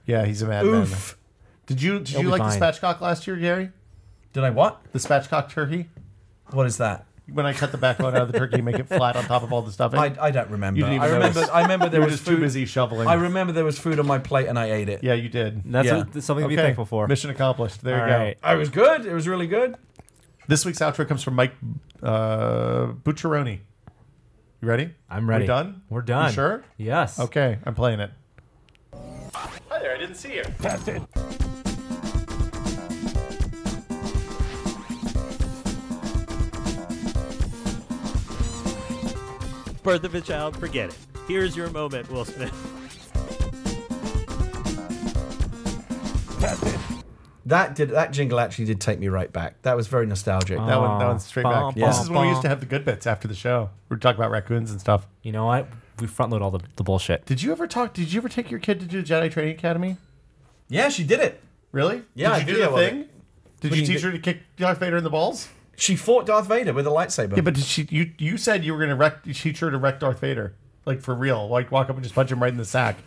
Yeah, he's a madman. Oof. Did you be like fine. the spatchcock last year, Gary? Did I what? The spatchcock turkey? What is that? When I cut the backbone out of the turkey, make it flat on top of all the stuffing. I don't remember. You didn't even I remember there you were was just too food. busy shoveling. I remember there was food on my plate and I ate it. Yeah, you did. That's Yeah. something to be Okay, thankful for. Mission accomplished. There All you go. right. I was good. It was really good. This week's outro comes from Mike Bucciaroni. You ready? I'm ready. We done? We're done. You sure? Yes. Okay, I'm playing it. Hi there, I didn't see you. That's it. Birth of a child, forget it. Here's your moment, Will Smith. That jingle actually did take me right back. That was very nostalgic. That one's straight back. Bum, This is when we bum, used to have the good bits after the show. We'd talk about raccoons and stuff. You know what? We front load all the bullshit. Did you ever take your kid to do Jedi Training Academy? Yeah, she did it. Really? Yeah, Did you I do the video of thing? it. Did What you do you teach her to kick Darth Vader in the balls? She fought Darth Vader with a lightsaber. Yeah, but you said you were going to teach her to wreck Darth Vader. Like, for real. Like, walk up and just punch him right in the sack.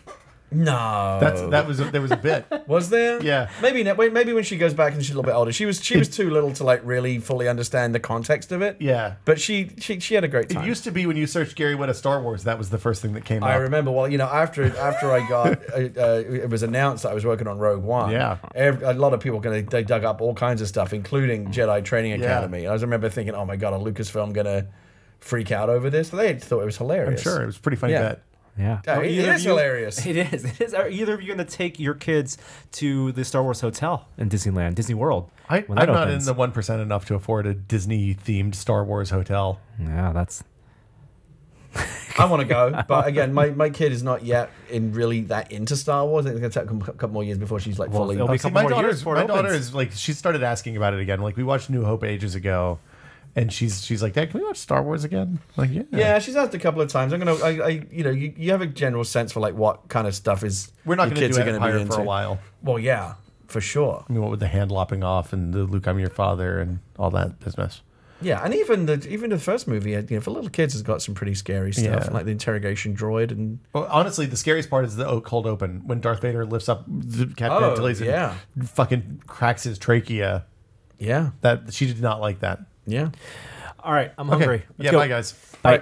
no. There was a bit. Was there? Yeah. Maybe when she goes back and she's a little bit older. She was too little to like really fully understand the context of it. Yeah. But she had a great time. It used to be when you searched Gary Whitta Star Wars, that was the first thing that came up. I remember. Well, after I got it was announced that I was working on Rogue One. Yeah. A lot of people they dug up all kinds of stuff, including Jedi Training Academy. And I remember thinking, oh my god, a Lucasfilm gonna freak out over this? But they thought it was hilarious. I'm sure. It was a pretty funny Yeah. bet. Yeah. Oh, it is hilarious. It is. It is. Are either of you going to take your kids to the Star Wars Hotel in Disneyland, Disney World? I'm when that not in opens? the 1% enough to afford a Disney-themed Star Wars hotel. Yeah, that's. I want to go, but again, my kid is not yet really that into Star Wars. I think it's going to take a couple more years before she's like Well, fully. it'll be a See, couple my more years before it daughter opens. is like, she started asking about it again. Like, we watched New Hope ages ago, and she's like, Dad, can we watch Star Wars again? I'm like, yeah. Yeah, she's asked a couple of times. You have a general sense for like what kind of stuff is We're not your going to kids do are gonna Empire be into. for a while. Well, yeah, for sure. I mean, what with the hand lopping off and the Luke, I'm your father, and all that business. Yeah, and even the first movie, for little kids, has got some pretty scary stuff, Yeah. like the interrogation droid and Well, honestly, the scariest part is the cold open when Darth Vader lifts up Captain Antilles and yeah. fucking cracks his trachea. yeah, That she did not like that. yeah. All right, I'm hungry. Let's Yeah, go. bye guys. Bye.